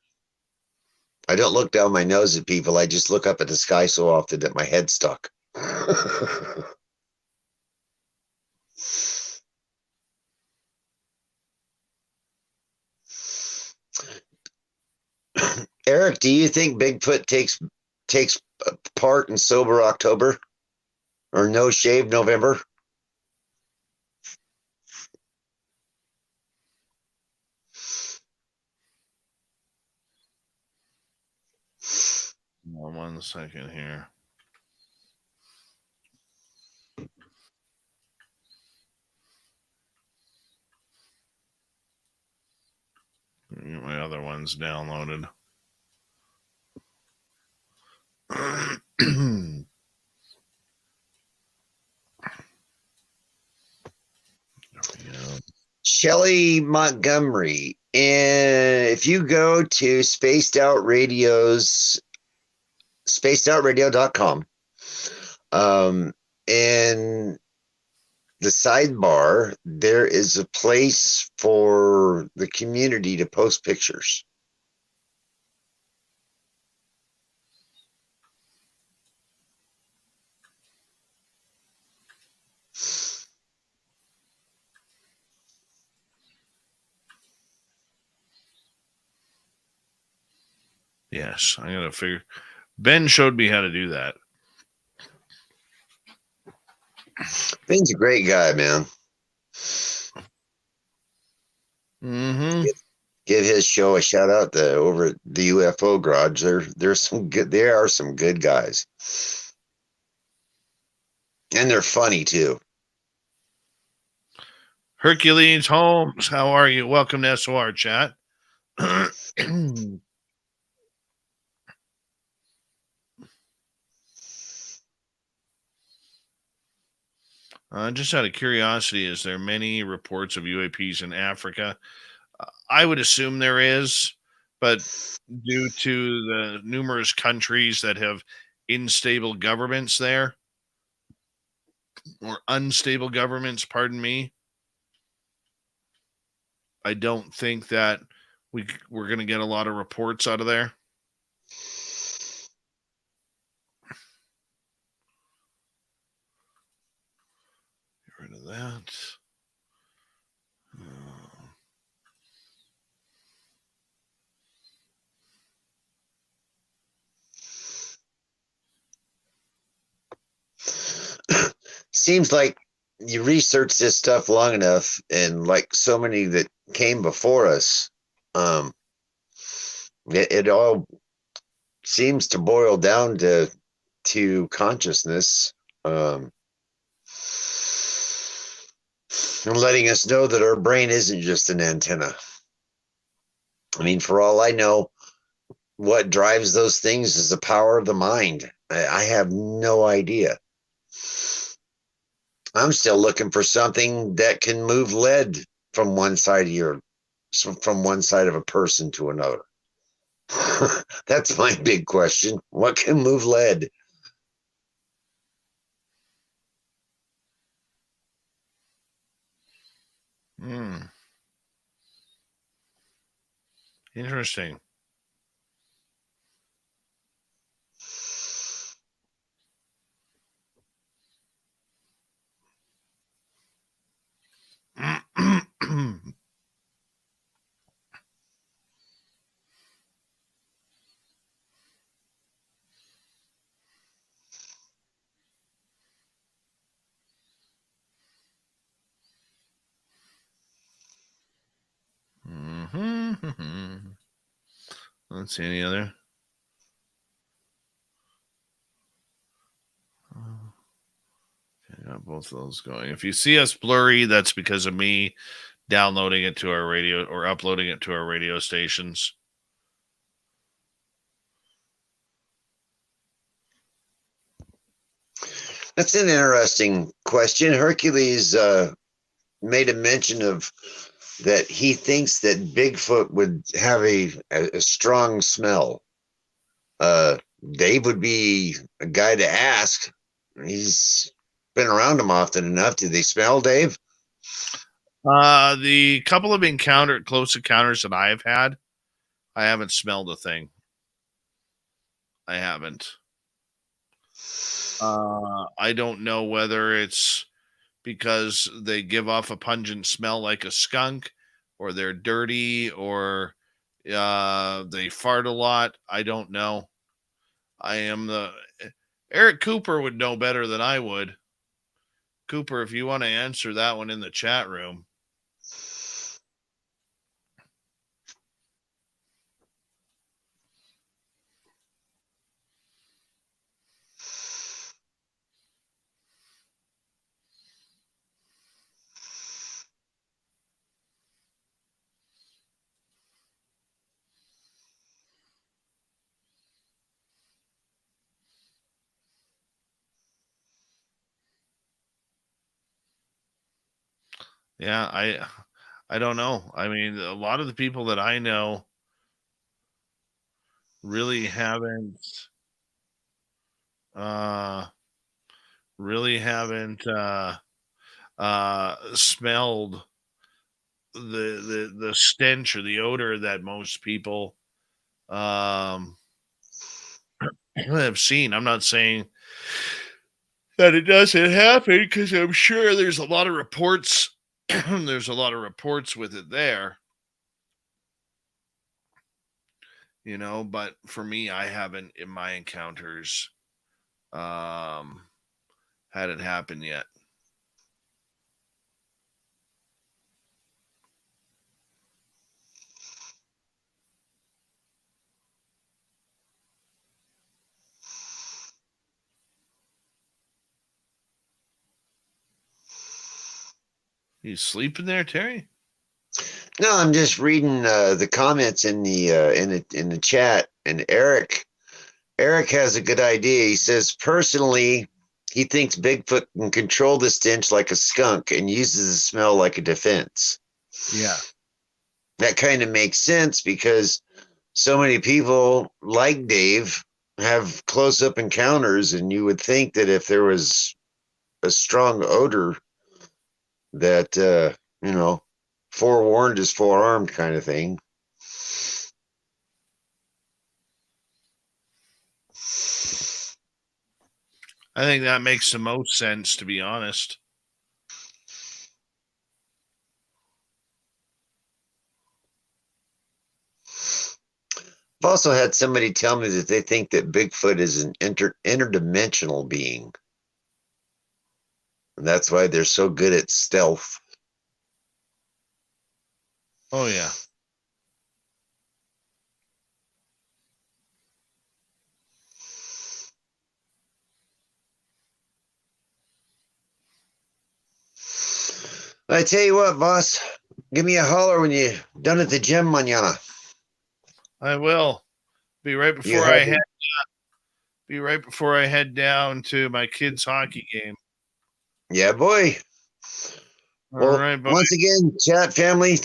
I don't look down my nose at people. I just look up at the sky so often that my head's stuck. Eric, do you think Bigfoot takes part in Sober October or No Shave November? One second here. Get my other ones downloaded. Shelley Montgomery. And if you go to spacedoutradio.com, in the sidebar, there is a place for the community to post pictures. Yes, I gotta figure. Ben showed me how to do that. Finn's a great guy, man. Mm-hmm. Give his show a shout out over at the UFO Garage. There's some good. There are some good guys, and they're funny too. Hercules Holmes, how are you? Welcome to SOR chat. Just out of curiosity, is there many reports of UAPs in Africa? I would assume there is, but due to the numerous countries that have unstable governments there, or unstable governments, pardon me, I don't think that we're going to get a lot of reports out of there. Get rid of that. Seems like you research this stuff long enough, and like so many that came before us, it all seems to boil down to consciousness, and letting us know that our brain isn't just an antenna. I mean, for all I know, what drives those things is the power of the mind. I have no idea. I'm still looking for something that can move lead from one side of a person to another. That's my big question. What can move lead? Interesting. Let's see any other. Got both of those going. If you see us blurry, that's because of me downloading it to our radio or uploading it to our radio stations. That's an interesting question. Hercules made a mention of that he thinks that Bigfoot would have a strong smell. Dave would be a guy to ask. He's been around them often enough. Do they smell, Dave? The couple of close encounters that I have had, I haven't smelled a thing. I haven't. I don't know whether it's because they give off a pungent smell like a skunk, or they're dirty, or they fart a lot. I don't know. Eric Cooper would know better than I would. Cooper, if you want to answer that one in the chat room. Yeah, I don't know. I mean, a lot of the people that I know really haven't smelled the stench or the odor that most people have seen. I'm not saying that it doesn't happen, because I'm sure there's a lot of reports. There's a lot of reports with it there, but for me, I haven't in my encounters had it happen yet. You sleeping there, Terry? No, I'm just reading the comments in the chat, and Eric has a good idea. He says personally, he thinks Bigfoot can control the stench like a skunk and uses the smell like a defense. Yeah, that kind of makes sense because so many people like Dave have close-up encounters, and you would think that if there was a strong odor that forewarned is forearmed kind of thing. I think that makes the most sense, to be honest. I've also had somebody tell me that they think that Bigfoot is an interdimensional being. And that's why they're so good at stealth. Oh, yeah. I tell you what, boss, give me a holler when you're done at the gym mañana. I will. Be right before I head down to my kids' hockey game. Yeah, boy. All right, buddy. Once again, chat family,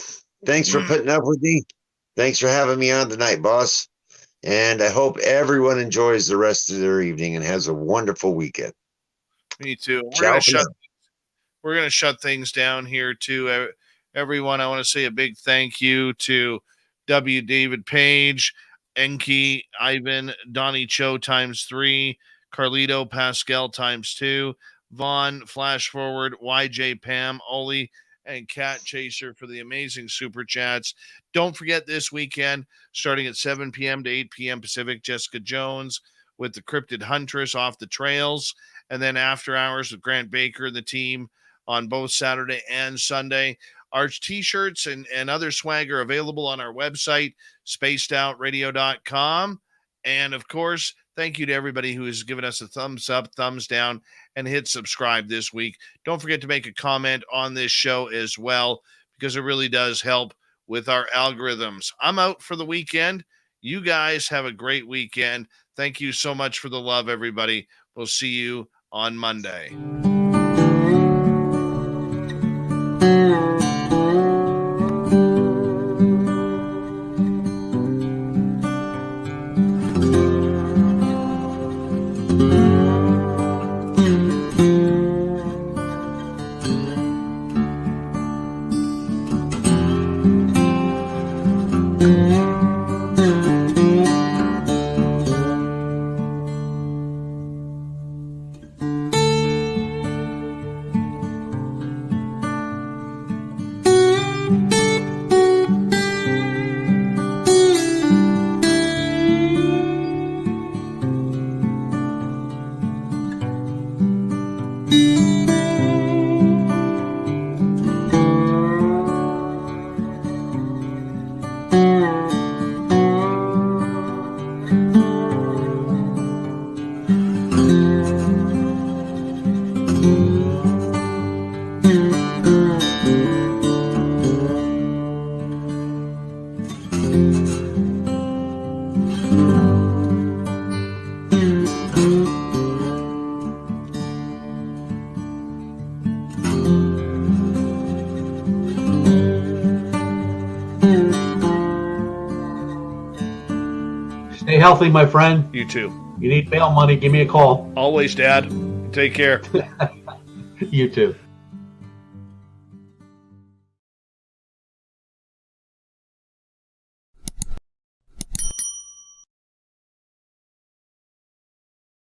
thanks for putting up with me. Thanks for having me on tonight, boss. And I hope everyone enjoys the rest of their evening and has a wonderful weekend. Me too. We're going to shut things down here too. Everyone, I want to say a big thank you to W. David Page, Enki, Ivan, Donnie Cho ×3, Carlito Pascal ×2, Vaughn, Flash Forward, YJ Pam, Oli, and Cat Chaser for the amazing super chats. Don't forget this weekend, starting at 7 p.m. to 8 p.m. Pacific, Jessica Jones with the Cryptid Huntress Off the Trails, and then After Hours with Grant Baker and the team on both Saturday and Sunday. Our t-shirts and other swag are available on our website, spacedoutradio.com. And of course, thank you to everybody who has given us a thumbs up, thumbs down, and hit subscribe this week. Don't forget to make a comment on this show as well, because it really does help with our algorithms. I'm out for the weekend. You guys have a great weekend. Thank you so much for the love, everybody. We'll see you on Monday. Stay healthy, my friend. You too. You need bail money, give me a call. Always, Dad. Take care. You too.